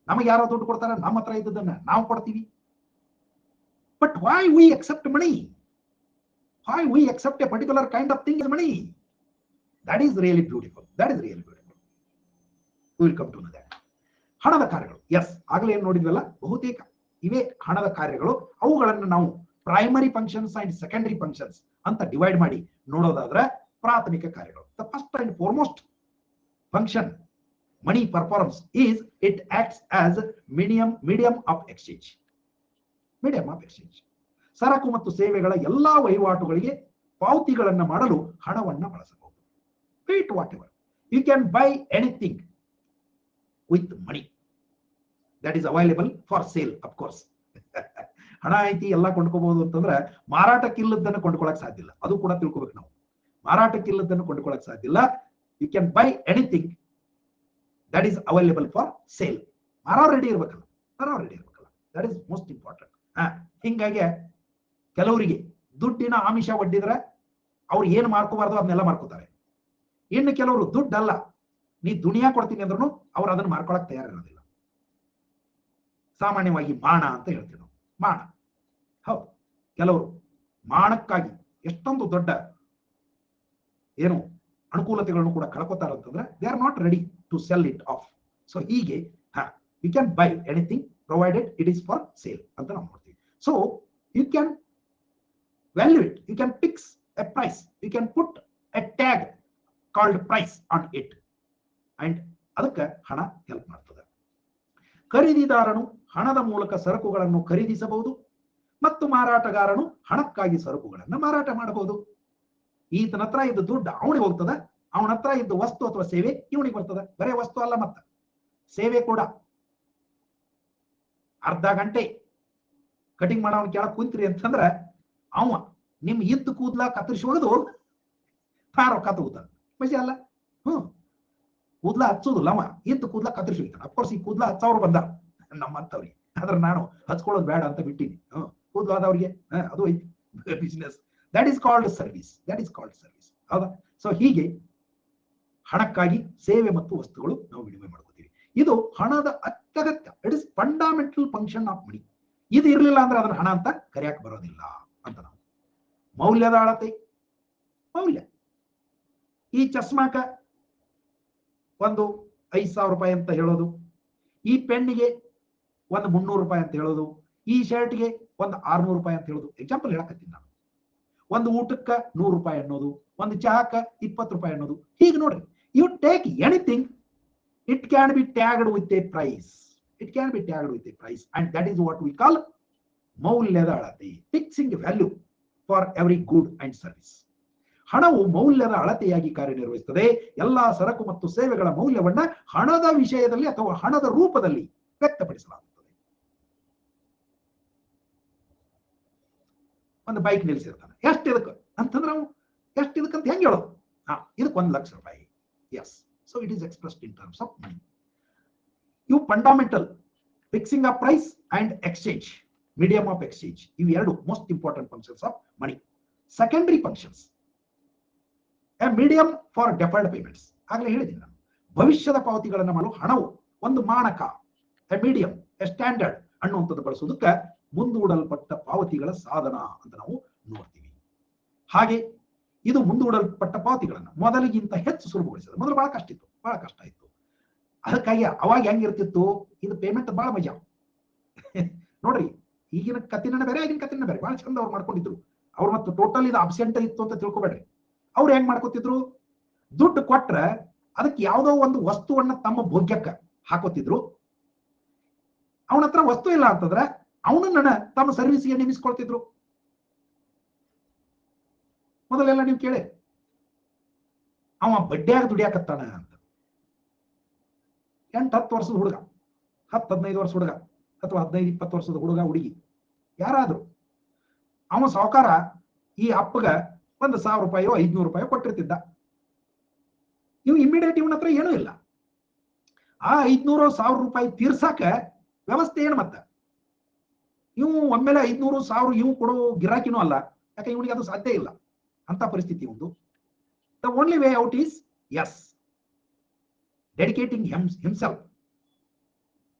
ನಮಗೆ ಯಾರೋ ದುಡ್ಡು ಕೊಡ್ತಾರ, ನಮ್ಮ ಹತ್ರ ಇದ್ದದನ್ನ ನಾವು ಕೊಡ್ತೀವಿ. But why we accept money? Why we accept a particular kind of thing as money? That is really beautiful. We will come to know that. ಹಣದ ಕಾರ್ಯಗಳು, ಎಸ್, ಆಗಲೇ ಏನ್ ನೋಡಿದ್ವಲ್ಲ, ಬಹುತೇಕ ಇವೇ ಹಣದ ಕಾರ್ಯಗಳು. ಅವುಗಳನ್ನು ನಾವು primary functions and secondary functions ಅಂತ ಡಿವೈಡ್ ಮಾಡಿ ನೋಡೋದಾದ್ರೆ, ಪ್ರಾಥಮಿಕ ಕಾರ್ಯಗಳು, the first and foremost function money performs is it acts as medium of exchange. ಸರಕು ಮತ್ತು ಸೇವೆಗಳ ಎಲ್ಲಾ ವಹಿವಾಟುಗಳಿಗೆ ಪಾವತಿಗಳನ್ನು ಮಾಡಲು ಹಣವನ್ನು ಬಳಸಬಹುದು. Wait, whatever. You can buy anything with money that is available for sale, of course. ಹಣ ಐತಿ ಎಲ್ಲ ಕೊಂಡ್ಕೋಬಹುದು ಅಂತಂದ್ರೆ ಮಾರಾಟಕ್ಕಿಲ್ಲದನ್ನು ಕೊಂಡ್ಕೊಳ್ಳಕ್ ಸಾಧ್ಯ ಇಲ್ಲ. ಅದು ಕೂಡ ತಿಳ್ಕೊಬೇಕು ನಾವು. ಮಾರಾಟಕ್ಕಿಲ್ಲದನ್ನು ಕೊಂಡ್ಕೊಳ್ಳಕ್ ಸಾಧ್ಯ ಇಲ್ಲ. You can buy anything that is available for sale. ಮಾರೋ ರೆಡಿ ಇರ್ಬೇಕಲ್ಲ. That is most important. ಹಿಂಗಾಗಿ ಕೆಲವರಿಗೆ ದುಡ್ಡಿನ ಆಮಿಷ ಒಡ್ಡಿದ್ರೆ ಅವ್ರು ಏನ್ ಮಾರ್ಕೋಬಾರ್ದು ಅದನ್ನೆಲ್ಲ ಮಾರ್ಕೋತಾರೆ. ಇನ್ನು ಕೆಲವರು ದುಡ್ಡಲ್ಲ, ನೀ ದುನಿಯಾ ಕೊಡ್ತೀನಿ ಅಂದ್ರೂ ಅವ್ರು ಅದನ್ನ ಮಾರ್ಕೊಳಕ್ ತಯಾರಿರೋದಿಲ್ಲ. ಸಾಮಾನ್ಯವಾಗಿ ಮಾಣ ಅಂತ ಹೇಳ್ತೀವಿ ನಾವು. ಮಾಣ, ಹೌದು, ಕೆಲವರು ಮಾಣಕ್ಕಾಗಿ ಎಷ್ಟೊಂದು ದೊಡ್ಡ ಏನು ಅನುಕೂಲತೆಗಳನ್ನು ಕೂಡ ಕಳ್ಕೊತಾರಂತಂದ್ರೆ they are not ready to sell it off. So ಹೀಗೆ you can buy anything provided it is for sale ಅಂತ ನಾವು ನೋಡ್ತೀವಿ. So you can value it, you can fix a price, you can put a tag called price on it, and ಅದಕ್ಕೆ ಹಣ ಹೆಲ್ಪ್ ಮಾಡ್ತದೆ. ಖರೀದಿದಾರನು ಹಣದ ಮೂಲಕ ಸರಕುಗಳನ್ನು ಖರೀದಿಸಬಹುದು ಮತ್ತು ಮಾರಾಟಗಾರನು ಹಣಕ್ಕಾಗಿ ಸರಕುಗಳನ್ನು ಮಾರಾಟ ಮಾಡಬಹುದು. ಈತನ ಹತ್ರ ಇದ್ದ ದುಡ್ಡು ಅವನಿಗೆ ಹೋಗ್ತದ, ಅವನ ಹತ್ರ ಇದ್ದ ವಸ್ತು ಅಥವಾ ಸೇವೆ ಇವನಿಗೆ ಬರ್ತದೆ. ಬರೇ ವಸ್ತು ಅಲ್ಲ, ಮತ್ತ ಸೇವೆ ಕೂಡ. ಅರ್ಧ ಗಂಟೆ ಕಟಿಂಗ್ ಮಾಡೋನ್ ಕೆಳಗೆ ಕುಂತ್ರಿ ಅಂತಂದ್ರ ಅವ ನಿಮ್ ಇದ್ದ ಕೂದ್ಲ ಕತ್ತರಿಸಿ ಹೋಗದು ರೊಕ್ಕ ತಗೋತಾನ. ಮಜಾ ಅಲ್ಲ? ಕೂದ್ಲ ಹಚ್ಚೋದಿಲ್ಲ ಅವ, ಇದ್ದ ಕೂದ್ಲ ಕತ್ತರಿಸಿ ಹೋಗ್ತಾನೆ. ಅಫ್ಕೋರ್ಸ್ ಈ ಕೂದ್ಲ ಹಚ್ಚವ್ರು ಬಂದಾರ ನಮ್ಮಂತವ್ರಿಗೆ, ಆದ್ರೆ ನಾನು ಹಚ್ಕೊಳ್ಳೋದು ಬೇಡ ಅಂತ ಬಿಟ್ಟಿನಿ. ಕೂದ್ಲು ಆದವ್ರಿಗೆ ಅದು ಐತಿ business. That is called service. ಹೌದಾ? ಸೊ ಹೀಗೆ ಹಣಕ್ಕಾಗಿ ಸೇವೆ ಮತ್ತು ವಸ್ತುಗಳು ನಾವು ವಿನಿಮಯ ಮಾಡ್ಕೋತೀವಿ. ಇದು ಹಣದ ಅತ್ಯಗತ್ಯ, it is fundamental function of money. ಇದು ಇರ್ಲಿಲ್ಲ ಅಂದ್ರೆ ಅದನ್ನ ಹಣ ಅಂತ ಕರೆಯಕ್ ಬರೋದಿಲ್ಲ ಅಂತ ನಾವು. ಮೌಲ್ಯದ ಅಳತೆ, ಮೌಲ್ಯ. ಈ ಚಸ್ಮಾಕ ಒಂದು 5,000 ರೂಪಾಯಿ ಅಂತ ಹೇಳೋದು, ಈ ಪೆನ್ನಿಗೆ ಒಂದು 300 ರೂಪಾಯಿ ಅಂತ ಹೇಳೋದು, ಈ ಶರ್ಟ್ಗೆ ಒಂದು 600 ರೂಪಾಯಿ ಅಂತ ಹೇಳೋದು. ಎಕ್ಸಾಂಪಲ್ ಹೇಳಕತ್ತೀನಿ ನಾನು. ಒಂದು ಊಟಕ್ಕ 100 ರೂಪಾಯಿ ಅನ್ನೋದು, ಒಂದು ಚಹಾಕ್ಕ 20 ರೂಪಾಯಿ ಅನ್ನೋದು. ಹೀಗೆ ನೋಡ್ರಿ, you take anything, it can be tagged with a price. And that is what we call ಮೌಲ್ಯದ ಅಳತೆ, fixing value for every good and service. ಹಣವು ಮೌಲ್ಯದ ಅಳತೆಯಾಗಿ ಕಾರ್ಯನಿರ್ವಹಿಸುತ್ತದೆ. ಎಲ್ಲಾ ಸರಕು ಮತ್ತು ಸೇವೆಗಳ ಮೌಲ್ಯವನ್ನ ಹಣದ ವಿಷಯದಲ್ಲಿ ಅಥವಾ ಹಣದ ರೂಪದಲ್ಲಿ ವ್ಯಕ್ತಪಡಿಸಲಾಗುತ್ತದೆ. ಒಂದು ಬೈಕ್ ನಿಲ್ಸಿರ್ತಾನೆ, ಎಷ್ಟು ಇದಕ್ಕೆ ಅಂತಂದ್ರೆ ನಾವು ಎಷ್ಟು ಇದಕ್ಕಂತ ಹೆಂಗೆ ಹೇಳೋದು? ಇದಕ್ಕೆ 1 ಲಕ್ಷ ರೂಪಾಯಿ. Yes, so it is expressed in terms of money. ಇವು fundamental fixing of price and exchange, medium of exchange, ಇವು ಎರಡು most important functions of money. Secondary functions, a medium for deferred payments. ಆಗಲೇ ಹೇಳಿದ್ದೀನಿ ನಾನು, ಭವಿಷ್ಯದ ಪಾವತಿಗಳನ್ನು ಮಾಡಲು ಹಣವು ಒಂದು ಮಾನಕ, ಎ ಮೀಡಿಯಂ, ಎ ಸ್ಟ್ಯಾಂಡರ್ಡ್ ಅನ್ನುವಂಥದ್ದು ಬಳಸೋದಕ್ಕೆ ಮುಂದೂಡಲ್ಪಟ್ಟ ಪಾವತಿಗಳ ಸಾಧನ ಅಂತ ನಾವು ನೋಡ್ತೀವಿ. ಹಾಗೆ ಇದು ಮುಂದೂಡಲ್ಪಟ್ಟ ಪಾವತಿಗಳನ್ನು ಮೊದಲಿಗಿಂತ ಹೆಚ್ಚು ಸುಲಭಗೊಳಿಸಿದೆ. ಮೊದಲು ಬಹಳ ಕಷ್ಟ ಇತ್ತು. ಅದಕ್ಕಾಗಿ ಅವಾಗ ಹೆಂಗಿರ್ತಿತ್ತು, ಇದು ಪೇಮೆಂಟ್ ಬಹಳ ಮಜಾ ನೋಡ್ರಿ. ಈಗಿನ ಕತ್ತಿನ ಬೇರೆ, ಆಗಿನ ಕತ್ತಿನ ಬೇರೆ, ಬಹಳ ಚಂದ ಅವ್ರು ಮಾಡ್ಕೊಂಡಿದ್ರು. ಅವ್ರು ಮತ್ತು ಟೋಟಲ್ ಇದು ಅಬ್ಸೆಂಟ್ ಇತ್ತು ಅಂತ ತಿಳ್ಕೊಬೇಡ್ರಿ. ಅವ್ರು ಹೆಂಗ್ ಮಾಡ್ಕೊತಿದ್ರು, ದುಡ್ಡು ಕೊಟ್ರೆ ಅದಕ್ಕೆ ಯಾವುದೋ ಒಂದು ವಸ್ತುವನ್ನ ತಮ್ಮ ಭೋಗ್ಯಕ್ಕ ಹಾಕೋತಿದ್ರು. ಅವನ ಹತ್ರ ವಸ್ತು ಇಲ್ಲ ಅಂತಂದ್ರೆ ಅವನನ್ನ ತಮ್ಮ ಸರ್ವಿಸ್ಗೆ ನೇಮಿಸ್ಕೊಳ್ತಿದ್ರು. ಮೊದಲೆಲ್ಲ ನೀವು ಕೇಳಿ, ಅವ ಬಡ್ಡಿಯಾಗ ದುಡಿಯಾಕತ್ತಾನ ಅಂತ. 8-10 ವರ್ಷದ ಹುಡುಗ, 10-15 ವರ್ಷ ಹುಡುಗ, ಅಥವಾ 15-20 ವರ್ಷದ ಹುಡುಗ ಹುಡುಗಿ ಯಾರಾದ್ರು, ಅವ ಸಾವುಕಾರ ಈ ಅಪ್ಪಗ ₹1,000 ₹500 ಕೊಟ್ಟಿರ್ತಿದ್ದ. ಇವು ಇಮಿಡಿಯೇಟ್ ಇವನ ಹತ್ರ ಏನೂ ಇಲ್ಲ. ಆ ₹500,000 ತೀರ್ಸಾಕ ವ್ಯವಸ್ಥೆ ಏನು ಮತ್ತ? ಇವು ಒಮ್ಮೆಲೆ 500,000 ಇವು ಕೊಡೋ ಗಿರಾಕಿನೂ ಅಲ್ಲ, ಯಾಕೆ ಇವನಿಗೆ ಅದು ಸಾಧ್ಯ ಇಲ್ಲ ಅಂತ ಪರಿಸ್ಥಿತಿ ಒಂದು. The only way out is is dedicating himself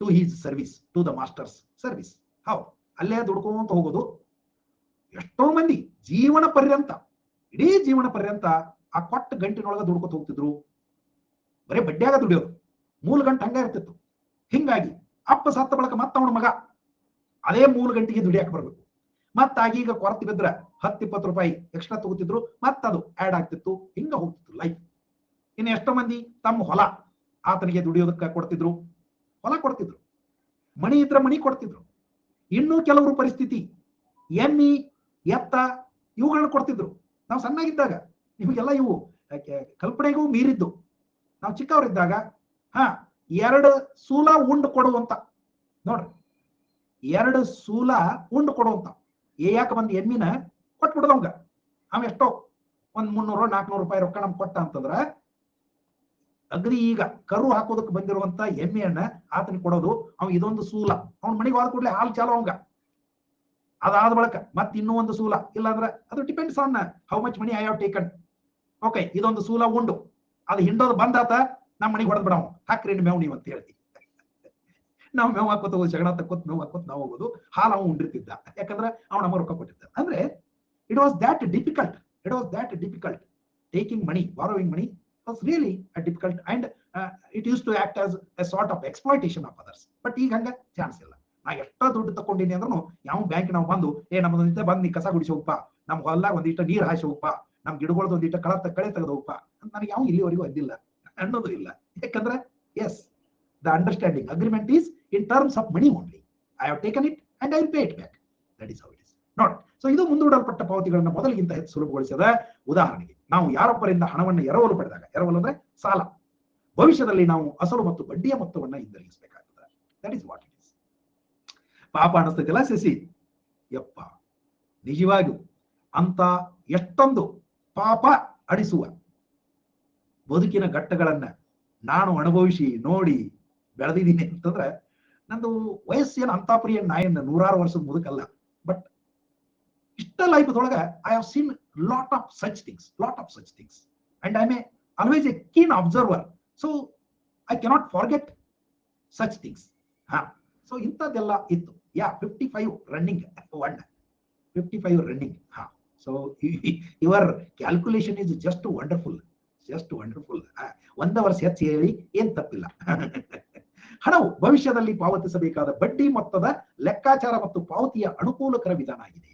to his service, to the master's service. ಹೌದು, ಅಲ್ಲೇ ದುಡ್ಕೊಂತ ಹೋಗೋದು. ಎಷ್ಟೋ ಮಂದಿ ಜೀವನ ಪರ್ಯಂತ, ಇಡೀ ಜೀವನ ಪರ್ಯಂತ ಆ ಕೊಟ್ಟ ಗಂಟಿನೊಳಗೆ ದುಡ್ಕೊತ ಹೋಗ್ತಿದ್ರು. ಬರೀ ಬಡ್ಡಿಯಾಗ ದುಡಿಯೋದು, 3 ಗಂಟೆ ಹಂಗ ಇರ್ತಿತ್ತು. ಹಿಂಗಾಗಿ ಅಪ್ಪ ಸತ್ತ ಬಳಕ ಮತ್ತ ಅವನ ಮಗ ಅದೇ 3 ಗಂಟೆಗೆ ದುಡಿಯಾಕ ಬರ್ಬೇಕು. ಮತ್ತ ಆಗೀಗ ಕೊರತೆ ಬಿದ್ರ ₹10-20 ಎಕ್ಸ್ಟ್ರಾ ತಗೋತಿದ್ರು, ಮತ್ತ ಅದು ಆಡ್ ಆಗ್ತಿತ್ತು. ಹಿಂಗ ಹೋಗ್ತಿತ್ತು ಲೈಫ್. ಇನ್ನು ಎಷ್ಟೋ ಮಂದಿ ತಮ್ಮ ಹೊಲ ಆತನಿಗೆ ದುಡಿಯೋದಕ್ಕೆ ಕೊಡ್ತಿದ್ರು, ಹೊಲ ಕೊಡ್ತಿದ್ರು. ಮಣಿ ಇದ್ರೆ ಮಣಿ ಕೊಡ್ತಿದ್ರು. ಇನ್ನೂ ಕೆಲವರು ಪರಿಸ್ಥಿತಿ ಎಮ್ಮಿ ಎತ್ತ ಇವುಗಳನ್ನ ಕೊಡ್ತಿದ್ರು. ನಾವು ಸಣ್ಣಾಗಿದ್ದಾಗ ನಿಮಗೆಲ್ಲ ಇವು ಕಲ್ಪನೆಗೂ ಮೀರಿದ್ದು. ನಾವು ಚಿಕ್ಕವರಿದ್ದಾಗ 2 ಸೂಲ ಉಂಡು ಕೊಡುವಂತ, ನೋಡ್ರಿ, 2 ಸೂಲ ಉಂಡು ಕೊಡುವಂತ ಯಾಕೆ ಬಂದು ಎಮ್ಮಿನ ಕೊಟ್ಬಿಡ್ದವಂಗ. ಅವ ಎಷ್ಟೋ ಒಂದ್ ₹300-400 ರೊಕ್ಕ ನಮ್ಗೆ ಕೊಟ್ಟ ಅಂತಂದ್ರ, ಅಗ್ರಿ ಈಗ ಕರು ಹಾಕೋದಕ್ಕೆ ಬಂದಿರುವಂತ ಎಮ್ಮೆಯನ್ನ ಆತನಿಗೆ ಕೊಡೋದು. ಅವ್ ಇದೊಂದು ಸೂಲ, ಅವ್ನ ಮನೆಗೆ ಹೋದ ಕೂಡಲೇ ಹಾಲು ಚಾಲು ಅವಂಗ. ಅದಾದ ಬಳಿಕ ಮತ್ತೆ ಇನ್ನೂ ಒಂದು ಸೂಲ, ಇಲ್ಲಾಂದ್ರೆ ಅದು depends on how much money I have taken. Okay, ಇದೊಂದು ಸೂಲ ಉಂಡು, ಅದು ಹಿಂಡೋದು ಬಂದಾತ, ನಮ್ಮ ಮನೆಗೆ ಹೊಡೆದ್ ಬಿಡವ, ಹಾಕ್ರಿ ಮೇವ್ ನೀವು ಅಂತ ಹೇಳಿ ನಾವು ಮೇವ್ ಹಾಕೋತ ಹೋಗೋದು, ಜಗಳ ತಕ್ಕೋತ್ ಮೇವ್ ಹಾಕೋತ್ ನಾವು ಹೋಗೋದು. ಹಾಲು ಅವ ಉಂಡಿರ್ತಿದ್ದ, ಯಾಕಂದ್ರೆ ಅವ್ನ ನಮ್ಮ ರೊಕ್ಕ ಕೊಟ್ಟಿದ್ದ. ಅಂದ್ರೆ it was that difficult taking money, borrowing money was really a difficult, and it used to act as a sort of exploitation of others. But ಈಗ ಹಂಗ ಚಾನ್ಸ್ ಇಲ್ಲ. ನಾ ಎಷ್ಟೋ ದುಡ್ಡು ತಕೊಂಡಿನಿ ಅಂದ್ರೂ ಯಾವ ಬ್ಯಾಂಕ್ ನಾವು ಬಂದು ನಮ್ಮದೊಂದಿಷ್ಟ ಬಂದು ನೀ ಕಸ ಗುಡಿಸಿ ಹೋಗಪ್ಪ, ನಮ್ ಹೊಲ ಒಂದಿಷ್ಟ ನೀರು ಹಾಸಿ ಹೋಗಪ್ಪ, ನಮ್ ಗಿಡಗಳದ್ದು ಒಂದಿಷ್ಟ ಕಳೆ ತೆಗೆದು ಹೋಗಪ್ಪ ಅಂತ ನನಗೆ ಯಾವ ಇಲ್ಲಿವರೆಗೂ ಅಂದಿಲ್ಲ, ಅನ್ನೋದು ಇಲ್ಲ. ಯಾಕಂದ್ರೆ yes, the understanding agreement is in terms of money only. I have taken it and I will pay it back. That is how it is. ನೋಡಿ, ಸೊ ಇದು ಮುಂದೂಡಲ್ಪಟ್ಟ ಪಾವತಿಗಳನ್ನ ಮೊದಲಿಗಿಂತ ಹೆಚ್ಚು ಸುಲಭಗೊಳಿಸಿದ. ಉದಾಹರಣೆಗೆ, ನಾವು ಯಾರೊಬ್ಬರಿಂದ ಹಣವನ್ನು ಎರವಲು ಪಡೆದಾಗ, ಎರವಲು ಅಂದ್ರೆ ಸಾಲ, ಭವಿಷ್ಯದಲ್ಲಿ ನಾವು ಅಸಲು ಮತ್ತು ಬಡ್ಡಿಯ ಮೊತ್ತವನ್ನ ಹಿಂದಿರುಗಿಸಬೇಕಾಗ್ತದೆ. That is what it is. ಪಾಪ ಅನಿಸ್ತೈತಿಲ್ಲ ಶಶಿ? ಯಪ್ಪ, ನಿಜವಾಗಿಯೂ ಅಂತ ಎಷ್ಟೊಂದು ಪಾಪ ಅಡಿಸುವ ಬದುಕಿನ ಘಟ್ಟಗಳನ್ನ ನಾನು ಅನುಭವಿಸಿ ನೋಡಿ ಬೆಳೆದಿದ್ದೀನಿ ಅಂತಂದ್ರೆ, ನಂದು ವಯಸ್ಸೇನು ಅಂತಾಪುರಿಯ ನಾಯನ್ನ 100 ವರ್ಷದ ಮುದುಕಲ್ಲ. ಬಟ್ ಇಷ್ಟ ಲೈಫ್ದೊಳಗ I have seen lot of such things and I may always a keen observer. So I cannot forget such things. So ಇಂಥದ್ದೆಲ್ಲ ಇತ್ತು. 55 running, 55 running. So your calculation is just wonderful. 1 ವರ್ಷ ಹೆಚ್ಚು ಹೇಳಿ ಏನ್ ತಪ್ಪಿಲ್ಲ. ಹಣವು ಭವಿಷ್ಯದಲ್ಲಿ ಪಾವತಿಸಬೇಕಾದ ಬಡ್ಡಿ ಮೊತ್ತದ ಲೆಕ್ಕಾಚಾರ ಮತ್ತು ಪಾವತಿಯ ಅನುಕೂಲಕರ ವಿಧಾನ ಆಗಿದೆ.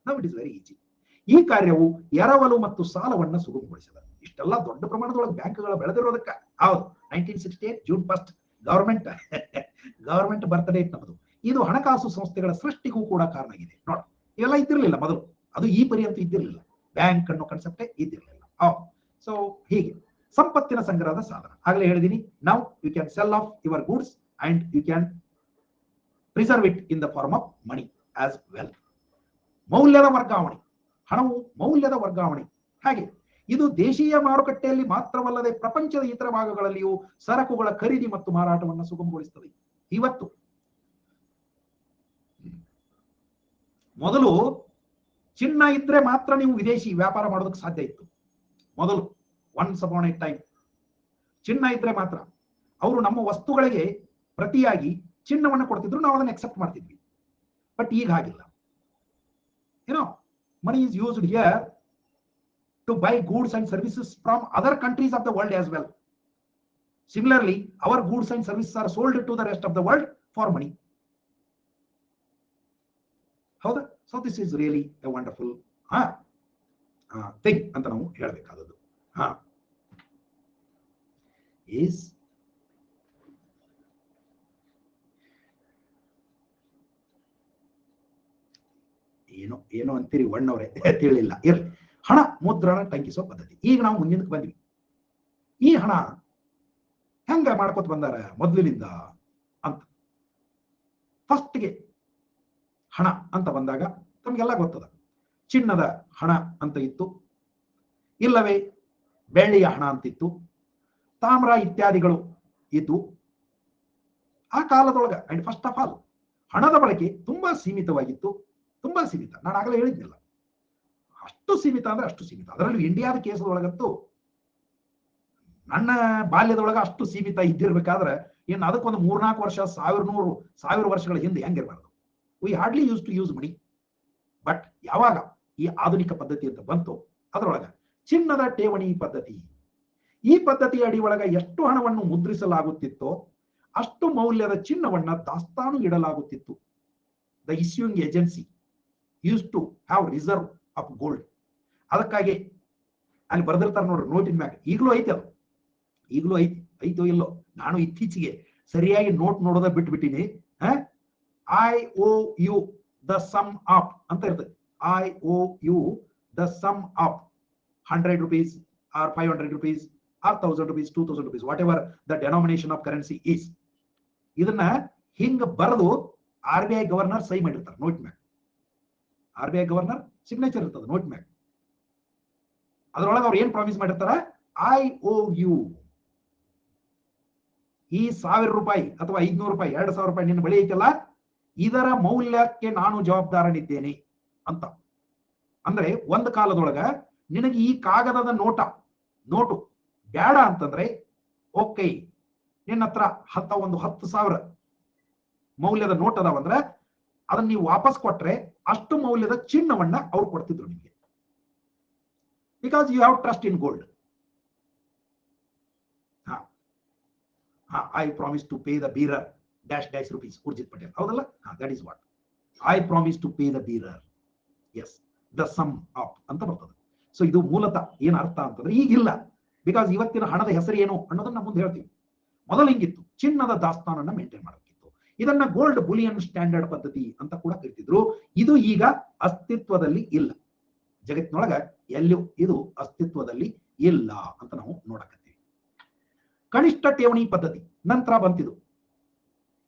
Now it is very easy. ಈ ಕಾರ್ಯವು ಎರವಲು ಮತ್ತು ಸಾಲವನ್ನ ಸುಗಮಗೊಳಿಸಿದ. ಇಷ್ಟೆಲ್ಲ ದೊಡ್ಡ ಪ್ರಮಾಣದೊಳಗೆ ಬ್ಯಾಂಕ್ಗಳ ಬೆಳೆದಿರೋದಕ್ಕೆ ಹೌದು 1968 ಜೂನ್ 1 ಗವರ್ಮೆಂಟ್ ಬರ್ತ್ಡೇ ನಮ್ಮದು. ಇದು ಹಣಕಾಸು ಸಂಸ್ಥೆಗಳ ಸೃಷ್ಟಿಗೂ ಕೂಡ ಕಾರಣ ಆಗಿದೆ. ನೋಡಿ, ಇವೆಲ್ಲ ಇದ್ದಿರಲಿಲ್ಲ ಮೊದಲು, ಅದು ಈ ಪರ್ಯಂತ ಇದ್ದಿರಲಿಲ್ಲ. ಬ್ಯಾಂಕ್ ಅನ್ನೋ ಕಾನ್ಸೆಪ್ಟೇ ಇದ್ದಿರಲಿಲ್ಲ. ಸೊ ಹೀಗೆ ಸಂಪತ್ತಿನ ಸಂಗ್ರಹದ ಸಾಧನ. ಆಗಲೇ ಹೇಳಿದೀನಿ, ನಾವು you can sell off your goods and you can preserve it in the form of money as well. ಮೌಲ್ಯದ ವರ್ಗಾವಣೆ, ಹಣವು ಮೌಲ್ಯದ ವರ್ಗಾವಣೆ. ಹಾಗೆ ಇದು ದೇಶೀಯ ಮಾರುಕಟ್ಟೆಯಲ್ಲಿ ಮಾತ್ರವಲ್ಲದೆ ಪ್ರಪಂಚದ ಇತರ ಭಾಗಗಳಲ್ಲಿಯೂ ಸರಕುಗಳ ಖರೀದಿ ಮತ್ತು ಮಾರಾಟವನ್ನು ಸುಗಮಗೊಳಿಸುತ್ತದೆ. ಇವತ್ತು ಮೊದಲು ಚಿನ್ನ ಇದ್ರೆ ಮಾತ್ರ ನೀವು ವಿದೇಶಿ ವ್ಯಾಪಾರ ಮಾಡೋದಕ್ಕೆ ಸಾಧ್ಯ ಇತ್ತು. ಮೊದಲು ಒನ್ಸ್ ಅಪಾನ್ ಎ ಟೈಮ್ ಚಿನ್ನ ಇದ್ರೆ ಮಾತ್ರ ಅವರು ನಮ್ಮ ವಸ್ತುಗಳಿಗೆ ಪ್ರತಿಯಾಗಿ ಚಿನ್ನವನ್ನು ಕೊಡ್ತಿದ್ರು, ನಾವು ಅದನ್ನು ಅಕ್ಸೆಪ್ಟ್ ಮಾಡ್ತಿದ್ವಿ. ಬಟ್ ಈಗ ಹಾಗಿಲ್ಲ. money is used here to buy goods and services from other countries of the world as well. Similarly, our goods and services are sold to the rest of the world for money. So this is really a wonderful thing ಅಂತ ನಾವು ಹೇಳಬೇಕಾದದ್ದು. is ಏನೋ ಏನೋ ಅಂತೀರಿ ಒಣ್ಣವ್ರೆ ತಿಳಿಲ್ಲ, ಇರ್ಲಿ. ಹಣ ಮುದ್ರಣ ಟಂಕಿಸೋ ಪದ್ಧತಿ. ಈಗ ನಾವು ಮುಂದಿನಕ್ಕೆ ಬಂದ್ವಿ. ಈ ಹಣ ಹೆಂಗ ಮಾಡ್ಕೊತ ಬಂದಾರ ಮೊದಲಿನಿಂದ ಅಂತ. ಫಸ್ಟ್ಗೆ ಹಣ ಅಂತ ಬಂದಾಗ ತಮ್ಗೆಲ್ಲ ಗೊತ್ತದ, ಚಿನ್ನದ ಹಣ ಅಂತ ಇತ್ತು, ಇಲ್ಲವೇ ಬೆಳ್ಳಿಯ ಹಣ ಅಂತಿತ್ತು, ತಾಮ್ರ ಇತ್ಯಾದಿಗಳು ಇದ್ದು. ಆ ಕಾಲದೊಳಗ ಅಂಡ್ ಫಸ್ಟ್ ಆಫ್ ಆಲ್ ಹಣದ ಬಳಕೆ ತುಂಬಾ ಸೀಮಿತವಾಗಿತ್ತು, ತುಂಬಾ ಸೀಮಿತ. ನಾನು ಆಗಲೇ ಹೇಳಿದ್ನಿಲ್ಲ, ಅಷ್ಟು ಸೀಮಿತ ಅಂದ್ರೆ ಅಷ್ಟು ಸೀಮಿತ. ಅದರಲ್ಲೂ ಇಂಡಿಯಾದ ಕೇಸದೊಳಗಂತೂ ನನ್ನ ಬಾಲ್ಯದೊಳಗ ಅಷ್ಟು ಸೀಮಿತ ಇದ್ದಿರ್ಬೇಕಾದ್ರೆ ಇನ್ನು ಅದಕ್ಕೊಂದು 3-4 ವರ್ಷ, 1000 ವರ್ಷಗಳ ಹಿಂದೆ ಹೆಂಗಿರಬಾರ್ದು. We hardly use to use money. But ಯಾವಾಗ ಈ ಆಧುನಿಕ ಪದ್ಧತಿ ಅಂತ ಬಂತು, ಅದರೊಳಗ ಚಿನ್ನದ ಠೇವಣಿ ಪದ್ಧತಿ, ಈ ಪದ್ಧತಿಯ ಅಡಿ ಒಳಗ ಎಷ್ಟು ಹಣವನ್ನು ಮುದ್ರಿಸಲಾಗುತ್ತಿತ್ತೋ ಅಷ್ಟು ಮೌಲ್ಯದ ಚಿನ್ನವನ್ನ ದಾಸ್ತಾನು ಇಡಲಾಗುತ್ತಿತ್ತು. The issuing agency use to have reserve of gold. ಅದಕ್ಕಾಗಿ ಅಲ್ಲಿ ಬರೆದಿರ್ತಾರೆ ನೋಡ್ರಿ ನೋಟಿನ ಮ್ಯಾಗ, ಈಗಲೂ ಐತಿ ಅದು, ಈಗಲೂ ಐತೋ ಇಲ್ಲೋ. ನಾನು ಇತ್ತೀಚೆಗೆ ಸರಿಯಾಗಿ ನೋಟ್ ನೋಡೋದ ಬಿಟ್ಬಿಟ್ಟಿನಿ. I owe you the sum of ಅಂತ ಇರ್ತದೆ. I owe you the sum of 100 rupees or 500 rupees or 1000 rupees, 2000 rupees, whatever the denomination of currency is. ಇದನ್ನ ಹಿಂಗ ಬರೆದು RBI ಗವರ್ನರ್ ಸಹಿ ಮಾಡಿರ್ತಾರೆ ನೋಟ್ ಮ್ಯಾಗ. RBI ಗವರ್ನರ್ ಸಿಗ್ನೇಚರ್ ಇರ್ತದೆ ನೋಟ್ ಮ್ಯಾಗ. ಅದರೊಳಗೆ ಅವ್ರು ಏನ್ ಪ್ರಾಮಿಸ್ ಮಾಡಿರ್ತಾರ, ಐ ಓ ಯು, ಈ 1000 ರೂಪಾಯಿ ಅಥವಾ 500 ರೂಪಾಯಿ, 2000 ರೂಪಾಯಿ ನಿನ್ನ ಬಳಿ ಐತಲ್ಲ, ಇದರ ಮೌಲ್ಯಕ್ಕೆ ನಾನು ಜವಾಬ್ದಾರನಿದ್ದೇನೆ ಅಂತ. ಅಂದ್ರೆ ಒಂದು ಕಾಲದೊಳಗ ನಿನಗೆ ಈ ಕಾಗದದ ನೋಟು ಬೇಡ ಅಂತಂದ್ರೆ ಓಕೆ, ನಿನ್ನ ಹತ್ರ ಒಂದು 10,000 ಮೌಲ್ಯದ ನೋಟ್ ಅದಾವಂದ್ರೆ ಅದನ್ನ ನೀವು ವಾಪಸ್ ಕೊಟ್ರೆ ಅಷ್ಟು ಮೌಲ್ಯದ ಚಿನ್ನವನ್ನ ಅವ್ರು ಕೊಡ್ತಿದ್ರು ನಿಮಗೆ. Because you have trust in gold. I promise to pay the bearer dash rupees, Urjit Patel, ಹೌದಲ್ಲ? That is what I promise to pay the bearer, yes the sum of ಅಂತ ಬರ್ತದೆ. ಸೊ ಇದು ಮೂಲತಃ ಏನ್ ಅರ್ಥ ಅಂತಂದ್ರೆ ಈಗಿಲ್ಲ. ಬಿಕಾಸ್ ಇವತ್ತಿನ ಹಣದ ಹೆಸರು ಏನು ಅನ್ನೋದನ್ನ ಮುಂದೆ ಹೇಳ್ತೀವಿ. ಮೊದಲು ಹಿಂಗಿತ್ತು, ಚಿನ್ನದ ದಾಸ್ತಾನನ್ನ ಮೇಂಟೈನ್ ಮಾಡಬೇಕಿತ್ತು. ಇದನ್ನ ಗೋಲ್ಡ್ ಬುಲಿಯನ್ ಸ್ಟ್ಯಾಂಡರ್ಡ್ ಪದ್ಧತಿ ಅಂತ ಕೂಡ ಕರಿತಿದ್ರು. ಇದು ಈಗ ಅಸ್ತಿತ್ವದಲ್ಲಿ ಇಲ್ಲ, ಜಗತ್ತಿನೊಳಗ ಎಲ್ಲಿಯೂ ಇದು ಅಸ್ತಿತ್ವದಲ್ಲಿ ಇಲ್ಲ ಅಂತ ನಾವು ನೋಡಕತ್ತೀವಿ. ಕನಿಷ್ಠ ಠೇವಣಿ ಪದ್ಧತಿ ನಂತರ ಬಂತಿದ್ದು.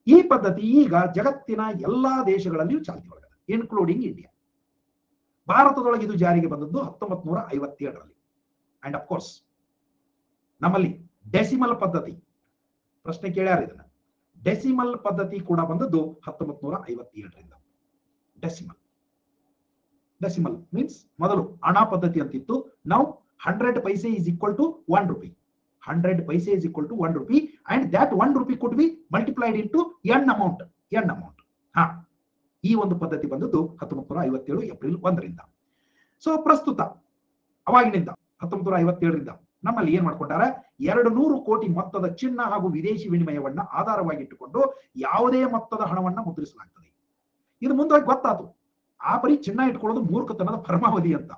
ಈ ಪದ್ಧತಿ ಈಗ ಜಗತ್ತಿನ ಎಲ್ಲಾ ದೇಶಗಳಲ್ಲಿಯೂ ಚಾಲ್ತಿ ಒಳಗದೆ, ಇನ್ಕ್ಲೂಡಿಂಗ್ ಇಂಡಿಯಾ. ಭಾರತದೊಳಗೆ ಇದು ಜಾರಿಗೆ ಬಂದದ್ದು 1957ರಲ್ಲಿ. ಅಂಡ್ ಅಫ್ಕೋರ್ಸ್ ನಮ್ಮಲ್ಲಿ ಡೆಸಿಮಲ್ ಪದ್ಧತಿ, ಪ್ರಶ್ನೆ ಕೇಳ್ಯಾರ ಇದನ್ನ, ಡೆಸಿಮಲ್ ಪದ್ಧತಿ ಕೂಡ ಬಂದದ್ದು 1957ರಿಂದ. ಡೆಸಿಮಲ್ ಮೀನ್ಸ್ ಮೊದಲು ಅಣ ಪದ್ಧತಿ ಅಂತಿತ್ತು. ನಾವು 100 paise is equal to 1 rupee. 100 paise is equal to 1 rupee, and that 1 rupee could be multiplied into n amount. ಈ ಒಂದು ಪದ್ಧತಿ ಬಂದದ್ದು 1957 ಏಪ್ರಿಲ್ 1ರಿಂದ. ಸೊ ಪ್ರಸ್ತುತ ಅವಾಗಿನಿಂದ 1957ರಿಂದ ನಮ್ಮಲ್ಲಿ ಏನ್ ಮಾಡ್ಕೊಂಡಾರ, 200 ಕೋಟಿ ಮೊತ್ತದ ಚಿನ್ನ ಹಾಗೂ ವಿದೇಶಿ ವಿನಿಮಯವನ್ನ ಆಧಾರವಾಗಿಟ್ಟುಕೊಂಡು ಯಾವುದೇ ಮೊತ್ತದ ಹಣವನ್ನ ಮುದ್ರಿಸಲಾಗ್ತದೆ. ಇದು ಮುಂದೋಗಿ ಗೊತ್ತಾತು, ಆ ಪರಿ ಚಿನ್ನ ಇಟ್ಕೊಳ್ಳೋದು ಮೂರ್ಖತನದ ಪರಮಾವಧಿ ಅಂತ.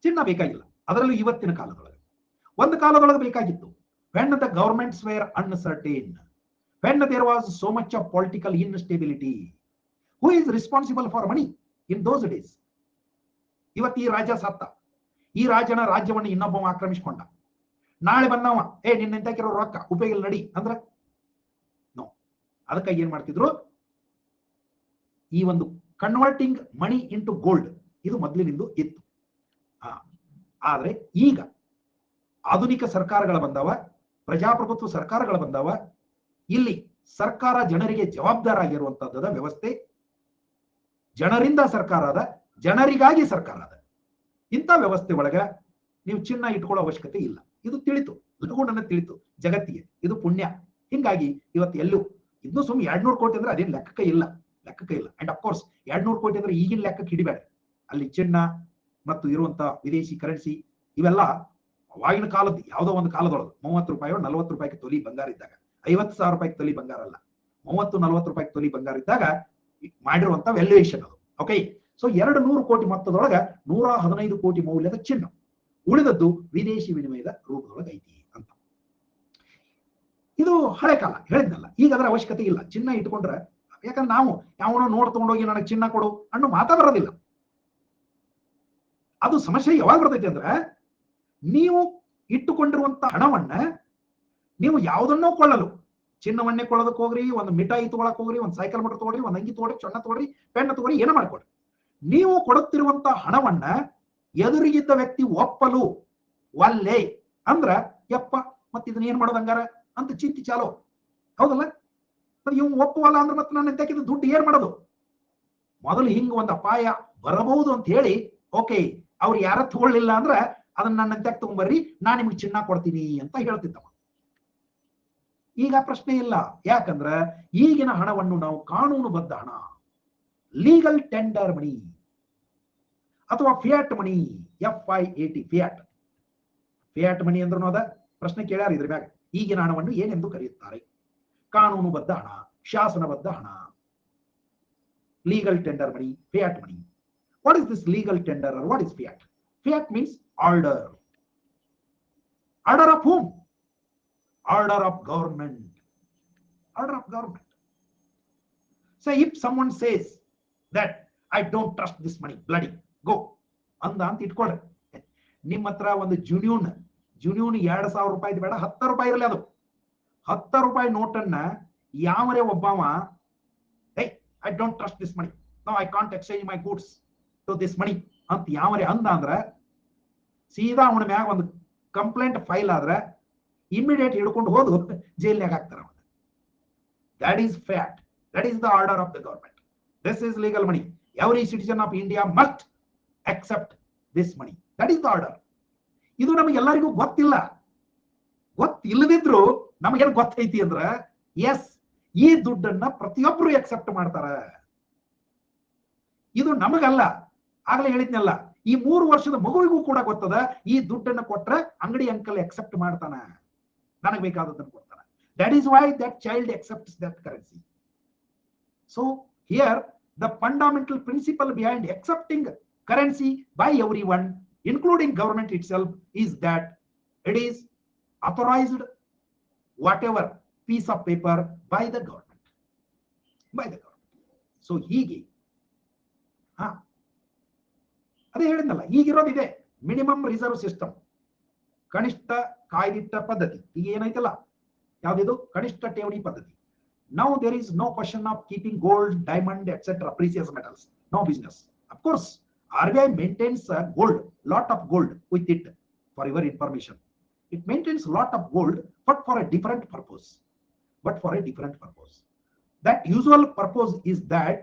ಚಿನ್ನ ಬೇಕಾಗಿಲ್ಲ, ಅದರಲ್ಲೂ ಇವತ್ತಿನ ಕಾಲದೊಳಗೆ. ಒಂದು ಕಾಲದೊಳಗೆ ಬೇಕಾಗಿತ್ತು, when the governments were uncertain, when there was so much of political instability. Who is responsible for money in those days? ಇವತ್ತು ಈ ರಾಜ ಸತ್ತ, ಈ ರಾಜನ ರಾಜ್ಯವನ್ನು ಇನ್ನೊಬ್ಬ ಆಕ್ರಮಿಸಿಕೊಂಡ, ನಾಳೆ ಬಂದವ ನಿನ್ನ ಕೆಲವು ರೊಕ್ಕ ಉಪಯೋಗ ನಡಿ ಅಂದ್ರೆ ನೋ. ಅದಕ್ಕಾಗಿ ಏನ್ ಮಾಡ್ತಿದ್ರು, ಈ ಒಂದು ಕನ್ವರ್ಟಿಂಗ್ ಮನಿ ಇಂಟು ಗೋಲ್ಡ್ ಇದು ಮೊದಲಿನಿಂದ ಇತ್ತು. ಆದ್ರೆ ಈಗ ಆಧುನಿಕ ಸರ್ಕಾರಗಳ ಬಂದವ, ಪ್ರಜಾಪ್ರಭುತ್ವ ಸರ್ಕಾರಗಳ ಬಂದವ. ಇಲ್ಲಿ ಸರ್ಕಾರ ಜನರಿಗೆ ಜವಾಬ್ದಾರ ಆಗಿರುವಂತಹದ ವ್ಯವಸ್ಥೆ, ಜನರಿಂದ ಸರ್ಕಾರ ಅದ, ಜನರಿಗಾಗಿ ಸರ್ಕಾರ ಅದ. ಇಂಥ ವ್ಯವಸ್ಥೆ ಒಳಗ ನೀವು ಚಿನ್ನ ಇಟ್ಕೊಳ್ಳೋ ಅವಶ್ಯಕತೆ ಇಲ್ಲ. ಇದು ತಿಳಿತು, ಲಘುನ ತಿಳಿತು ಜಗತ್ತಿಗೆ, ಇದು ಪುಣ್ಯ. ಹಿಂಗಾಗಿ ಇವತ್ತು ಎಲ್ಲೂ ಇನ್ನು ಸುಮ್ಮನೆ 200 ಕೋಟಿ ಅಂದ್ರೆ ಅದೇನು ಲೆಕ್ಕಕ್ಕೆ ಇಲ್ಲ. ಅಂಡ್ ಅಫ್ಕೋರ್ಸ್ 200 ಕೋಟಿ ಅಂದ್ರೆ ಈಗಿನ ಲೆಕ್ಕಕ್ಕೆ ಹಿಡಿಬೇಡ. ಅಲ್ಲಿ ಚಿನ್ನ ಮತ್ತು ಇರುವಂತ ವಿದೇಶಿ ಕರೆನ್ಸಿ ಇವೆಲ್ಲ ಅವಾಗಿನ ಕಾಲದ್ದು, ಯಾವುದೋ ಒಂದು ಕಾಲದೊಳಗೆ 30 ರೂಪಾಯಿ 40 ರೂಪಾಯಿಗೆ ತೊಲಿ ಬಂಗಾರ ಇದ್ದಾಗ, 50,000 ರೂಪಾಯಿಗೆ ತೊಲಿ ಬಂಗಾರ ಅಲ್ಲ, 30-40 ರೂಪಾಯಿಗೆ ತೊಲಿ ಬಂಗಾರ ಇದ್ದಾಗ ಮಾಡಿರುವಂತ ವ್ಯಾಲ್ಯೂಯೇಷನ್ ಅದು. ಓಕೆ, ಸೊ 200 ಕೋಟಿ ಮೊತ್ತದೊಳಗ 115 ಕೋಟಿ ಮೌಲ್ಯದ ಚಿನ್ನ, ಉಳಿದದ್ದು ವಿದೇಶಿ ವಿನಿಮಯದ ರೂಪದೊಳಗೆ ಐತಿ ಅಂತ. ಇದು ಹಳೆ ಕಾಲ ಹೇಳಿದ್ನಲ್ಲ. ಈಗ ಅದರ ಅವಶ್ಯಕತೆ ಇಲ್ಲ. ಚಿನ್ನ ಇಟ್ಕೊಂಡ್ರೆ ಯಾಕಂದ್ರೆ ನಾವು ಯಾವನೋ ನೋಡ್ ತಗೊಂಡೋಗಿ ನನಗೆ ಚಿನ್ನ ಕೊಡು ಅನ್ನೋ ಮಾತಾ ಬರೋದಿಲ್ಲ. ಅದು ಸಮಸ್ಯೆ ಯಾವಾಗ ಬರ್ತೈತಿ ಅಂದ್ರೆ, ನೀವು ಇಟ್ಟುಕೊಂಡಿರುವಂತ ಹಣವನ್ನ ನೀವು ಯಾವುದನ್ನೋ ಕೊಳ್ಳಲು, ಚಿನ್ನವನ್ನೇ ಕೊಳ್ಳೋದಕ್ಕೆ ಹೋಗ್ರಿ, ಒಂದು ಮಿಠಾಯಿ ತಗೊಳಕ್ ಹೋಗ್ರಿ, ಒಂದು ಸೈಕಲ್ ಮೋಟರ್ ತಗೊಳ್ರಿ, ಒಂದು ಅಂಗಿ ತಗೊಳ್ರಿ, ಚೊಣ್ಣ ತಗೊಳ್ರಿ, ಪೆನ್ ತಗೊಳ್ರಿ, ಏನೋ ಮಾಡ್ಕೊಡ್ರಿ, ನೀವು ಕೊಡುತ್ತಿರುವಂತ ಹಣವನ್ನ ಎದುರಿಗಿದ್ದ ವ್ಯಕ್ತಿ ಒಪ್ಪಲು ಒಲ್ಲೆ ಅಂದ್ರ ಯಪ್ಪ ಮತ್ತೆ ಇದನ್ನ ಏನ್ ಮಾಡೋದು ಹಂಗಾರ ಅಂತ ಚಿಂತೆ ಚಾಲೋ. ಹೌದಲ್ಲ? ಇವ್ ಒಪ್ಪುವಲ್ಲ ಅಂದ್ರೆ ಮತ್ತೆ ನನ್ನ ತೆಗೆದು ದುಡ್ಡು ಏನ್ ಮಾಡೋದು? ಮೊದಲು ಹಿಂಗ ಒಂದು ಅಪಾಯ ಬರಬಹುದು ಅಂತ ಹೇಳಿ, ಓಕೆ ಅವ್ರು ಯಾರ ತಗೊಳ್ಳಿಲ್ಲ ಅಂದ್ರ ಅದನ್ನ ನನ್ನ ತೆಗ್ ತಗೊಂಬರ್ರಿ, ನಾನ್ ನಿಮ್ಗೆ ಚಿನ್ನ ಕೊಡ್ತೀನಿ ಅಂತ ಹೇಳ್ತಿದ್ದವ. ಈಗ ಪ್ರಶ್ನೆ ಇಲ್ಲ. ಯಾಕಂದ್ರ ಈಗಿನ ಹಣವನ್ನು ನಾವು ಕಾನೂನುಬದ್ಧ ಹಣ, ಲೀಗಲ್ ಟೆಂಡರ್ ಮನಿ ಅಥವಾ ಫಿಯಾಟ್ ಮನಿ, FIAT ಫಿಯಾಟ್. ಫಿಯಾಟ್ ಮನಿ ಅಂದ್ರೂ ಅದ ಪ್ರಶ್ನೆ ಕೇಳ್ಯಾರ ಇದ್ರ ಮ್ಯಾಗ. ಈಗಿನ ಹಣವನ್ನು ಏನೆಂದು ಕರೆಯುತ್ತಾರೆ? ಕಾನೂನುಬದ್ಧ ಹಣ, ಶಾಸನಬದ್ಧ ಹಣ, legal tender money, fiat money. What is this legal tender or what is fiat? Fiat means order. Order of whom? Order of government. Order of government. So if someone says that I don't trust this money, bloody, go. ಅಂದ ಅಂತ ಇಟ್ಕೊಳ್ರಿ. ನಿಮ್ಮ ಹತ್ರ ಒಂದು ಜುನ್ಯೂನ್ 2000 ರೂಪಾಯಿ ಬೇಡ, 10 ರೂಪಾಯಿ ಇರಲಿ, ಅದು 10 ರೂಪಾಯಿ ನೋಟನ್ನ ಯಾವರೇ ಒಬ್ಬವ, hey, I don't trust this money, no I can't exchange my goods to this money ಅಂತ ಯಾವರೇ ಅಂದ ಅಂದ್ರ ಸೀದಾ ಅವನ ಮ್ಯಾಗ ಒಂದು ಕಂಪ್ಲೇಂಟ್ ಫೈಲ್ ಆದ್ರೆ ಇಮಿಡಿಯೇಟ್ ಹಿಡ್ಕೊಂಡು ಹೋದು ಜೈಲ್ನಾಗ ಹಾಕ್ತಾರ. That is fat. That is the order of the government. This is legal money. Every citizen of India must accept this money. That is the order. ಇದು ನಮಗೆಲ್ಲರಿಗೂ ಗೊತ್ತಿಲ್ಲ. ಗೊತ್ತಿಲ್ಲದಿದ್ರು ನಮಗೇನು ಗೊತ್ತೈತಿ ಅಂದ್ರ, ಎಸ್ ಈ ದುಡ್ಡನ್ನ ಪ್ರತಿಯೊಬ್ರು ಎಕ್ಸೆಪ್ಟ್ ಮಾಡ್ತಾರ. ಇದು ನಮಗಲ್ಲ, ಆಗ್ಲೇ ಹೇಳಿದ್ನಲ್ಲ, ಈ 3 ವರ್ಷದ ಮಗುವಿಗೂ ಕೂಡ ಗೊತ್ತದ, ಈ ದುಡ್ಡನ್ನ ಕೊಟ್ರೆ ಅಂಗಡಿ ಅಂಕಲ್ ಎಕ್ಸೆಪ್ಟ್ ಮಾಡ್ತಾನ, ನನಗೆ ಬೇಕಾದದನ್ನು ಕೊಡ್ತಾನ. That is why that child accepts that currency. So here the fundamental principle behind accepting currency by everyone, including government itself, is that it is authorized whatever piece of paper by the government. So ಹೀಗೆ ಅದೇ ಹೇಳಿದ್ನಲ್ಲ, ಈಗಿರೋದಿದೆ ಮಿನಿಮಮ್ ರಿಸರ್ವ್ ಸಿಸ್ಟಮ್, ಕನಿಷ್ಠ ಕಾಯ್ದಿಟ್ಟ ಪದ್ಧತಿ. ಈಗ ಏನೈತಲ್ಲ, ಯಾವ್ದಿದು ಕನಿಷ್ಠ ಠೇವಣಿ ಪದ್ಧತಿ. Now there is no question of keeping gold, diamond, etc., precious metals. No business. Of course, RBI maintains gold, lot of gold with it. For your information, it maintains lot of gold, but for a different purpose. That usual purpose is that,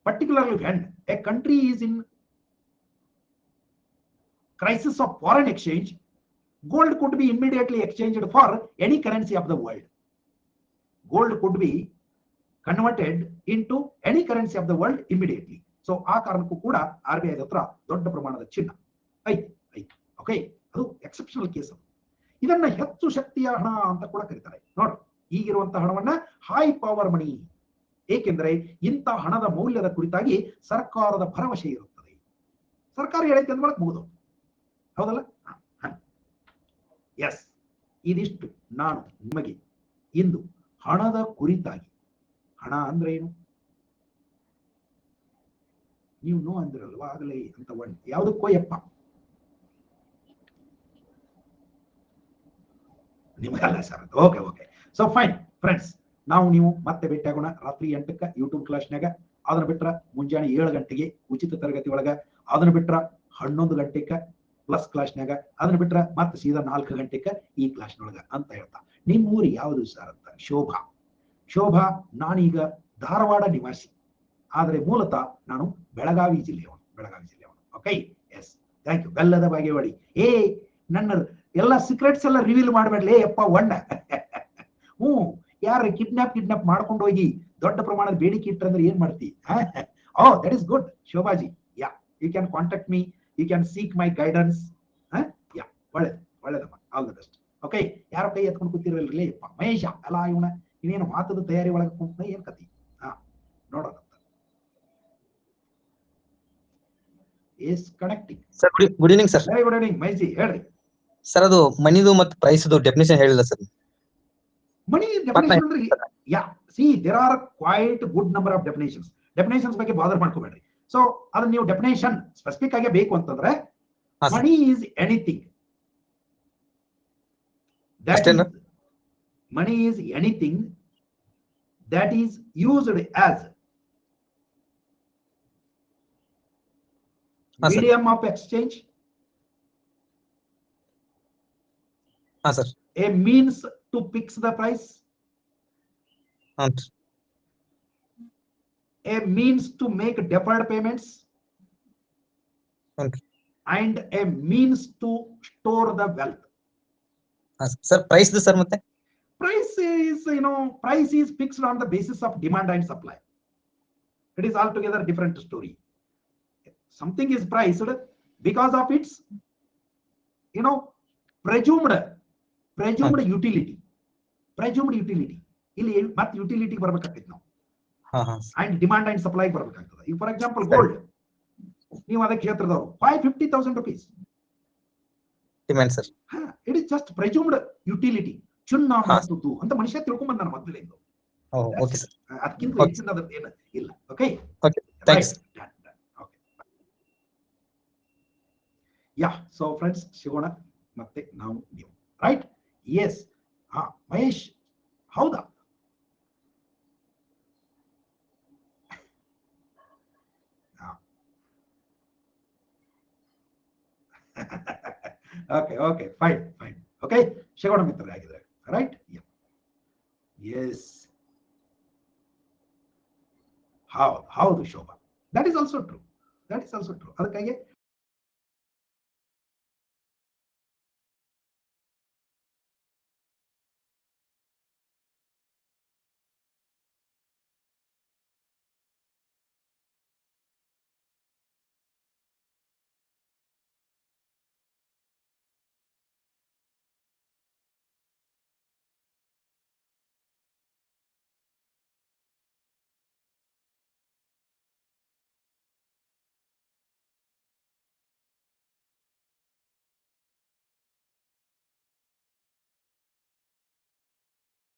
particularly when a country is in crisis of foreign exchange, gold could be immediately exchanged for any currency of the world. Gold could be converted into any currency of the world immediately. So ಆ ಕಾರಣಕ್ಕೂ ಕೂಡ RBI ಹತ್ರ ದೊಡ್ಡ ಪ್ರಮಾಣದ ಚಿನ್ನ ಐತಿ. ಓಕೆ, ಅದು ಎಕ್ಸೆಪ್ಷನಲ್ ಕೇಸ್. ಇದನ್ನ ಹೆಚ್ಚು ಶಕ್ತಿಯ ಹಣ ಅಂತ ಕೂಡ ಕರೀತಾರೆ. ನೋಡ್ರಿ, ಈಗಿರುವಂತಹ ಹಣವನ್ನ ಹೈ ಪವರ್ ಮನಿ. ಏಕೆಂದ್ರೆ ಇಂಥ ಹಣದ ಮೌಲ್ಯದ ಕುರಿತಾಗಿ ಸರ್ಕಾರದ ಭರವಸೆ ಇರುತ್ತದೆ. ಸರ್ಕಾರ ಹೇಳೈತೆ ಅಂದ ಬಳಕ ಮುಗಿದು, ಹೌದಲ್ಲ? ಎಸ್, ಇದಿಷ್ಟು ನಾನು ನಿಮಗೆ ಇಂದು ಹಣದ ಕುರಿತಾಗಿ. ಹಣ ಅಂದ್ರೆ ಏನು ನೀವು ನೋ ಅಂದಿರಲ್ವಾ ಆಗಲೇ ಅಂತ ಒಂದು ಯಾವುದಕ್ಕೋ ಯಪ್ಪ ನಿಮಗಲ್ಲ sir. Okay. So fine friends, ನೀವು ಮತ್ತೆ ಭೇಟಿಯಾಗೋಣ ರಾತ್ರಿ 8ಕ್ಕೆ ಯೂಟ್ಯೂಬ್ ಕ್ಲಾಸ್ನಾಗ. ಅದನ್ನ ಬಿಟ್ರ ಮುಂಜಾನೆ 7 ಗಂಟೆಗೆ ಉಚಿತ ತರಗತಿ ಒಳಗ, ಅದನ್ನ ಬಿಟ್ರ 11 ಗಂಟೆಗೆ ಪ್ಲಸ್ ಕ್ಲಾಸ್ನಾಗ, ಅದನ್ನ ಬಿಟ್ರ ಮತ್ತೆ ಸೀದಾ 4 ಗಂಟೆಗೆ ಈ ಕ್ಲಾಸ್ನೊಳಗ ಅಂತ ಹೇಳ್ತಾ. ನಿಮ್ಮ ಊರು ಯಾವುದು ಸರ್ ಅಂತ? ಶೋಭಾ. ನಾನೀಗ ಧಾರವಾಡ ನಿವಾಸಿ, ಆದರೆ ಮೂಲತಃ ನಾನು ಬೆಳಗಾವಿ ಜಿಲ್ಲೆಯವನು. Okay, yes, thank you. Bellada Bagewadi. ನನ್ನ ಎಲ್ಲ ಸೀಕ್ರೆಟ್ಸ್ ಎಲ್ಲ ರಿವೀಲ್ ಮಾಡಬೇಡ್ಲೇ ಯಪ್ಪ ಒಂಡ. ಯಾರು ಕಿಡ್ನಾಪ್ ಮಾಡ್ಕೊಂಡು ಹೋಗಿ ದೊಡ್ಡ ಪ್ರಮಾಣದ ಬೇಡಿಕೆ ಇಟ್ಟಂದ್ರೆ ಏನ್ ಮಾಡ್ತಿ? That is good ಶೋಭಾಜಿ. Yeah, you can contact me, you can seek my guidance. Yeah, ಒಳ್ಳೇದಮ್ಮ, all the best. Okay, ಯಾರ ಕೈ ಎತ್ಕೊಂಡು ಕೂತಿರಲ್ರಿ ಯಪ್ಪ ಮಹೇಶ ಅಲ್ಲ ಇವನ, ಇನ್ನೇನು ಮಾತದ ತಯಾರಿ ಒಳಗೆ ಕುಂತ ಏನ್ ಕತಿ? ನೋಡೋಣ. is connecting. Sir, good evening, sir. Very good evening, myG ಹೇಳ್ರಿ. ಸರ್, ಅದು ಮನಿದು ಮತ್ತು ಪ್ರೈಸ್ದು ಡೆಫಿನೇಷನ್ ಹೇಳಿಲ್ಲ ಸರ್. ಮನಿ ಡೆಫಿನೇಷನ್ ಅಂದ್ರೆ yeah see there are quite good number of definitions ಬಗ್ಗೆ ಬಾದರ್ ಮಾಡ್ಕೋಬೇಡ್ರಿ. ಸೊ ಅದನ್ನ ನೀವು ಡೆಫಿನೇಷನ್ ಸ್ಪೆಸಿಫಿಕ್ ಆಗಿ ಬೇಕು ಅಂತಂದ್ರೆ money is anything that is money is anything that is used as medium of exchange, a means to fix the price, a means to make deferred payments, and a means to store the wealth. Sir, price the sir matte price is price is fixed on the basis of demand and supply. It is altogether different story. Something is priced because of its presumed utility. ಇಲ್ಲಿ ಮತ್ತೆ ಯುಟಿಲಿಟಿ ಬರ್ಬೇಕಾಗ್ತೈತಿ ನಾವು. ಅಂಡ್ ಡಿಮಾಂಡ್ ಅಂಡ್ ಸಪ್ಲೈ ಬರ್ಬೇಕಾಗ್ತದೆ. ಈಗ ಫಾರ್ ಎಕ್ಸಾಂಪಲ್ ಗೋಲ್ಡ್ ನೀವು ಅದಕ್ಕೆ ಕ್ಷೇತ್ರದವರು 550,000 rupees demand sir. It is just presumed utility. ಚುನ್ನ ಮಾಸುದು ಅಂತ ಮನುಷ್ಯ ತಿಳ್ಕೊಂಡ್ ಬಂದಾನ ಮೊದಲಿಂದ. ಓಕೆ ಸರ್, ಅದಕ್ಕಿಂತ ಹೆಚ್ಚಿನ ಅದ್ರ ಏನು ಇಲ್ಲ. Okay okay, thanks. Yeah, so friends ಸಿಗೋಣ ಮತ್ತೆ ನಾವು ನೀವು. ರೈಟ್? ಎಸ್. ಮಹೇಶ್ ಹೌದಾ? Okay okay, fine fine. Okay, ಸಿಗೋಣ ಮಿತ್ರರೇ ಆಗಿದ್ರೆ. ರೈಟ್? ಎಸ್, ಹೌದು ಹೌದು Shobha, that is also true. ಅದಕ್ಕಾಗಿ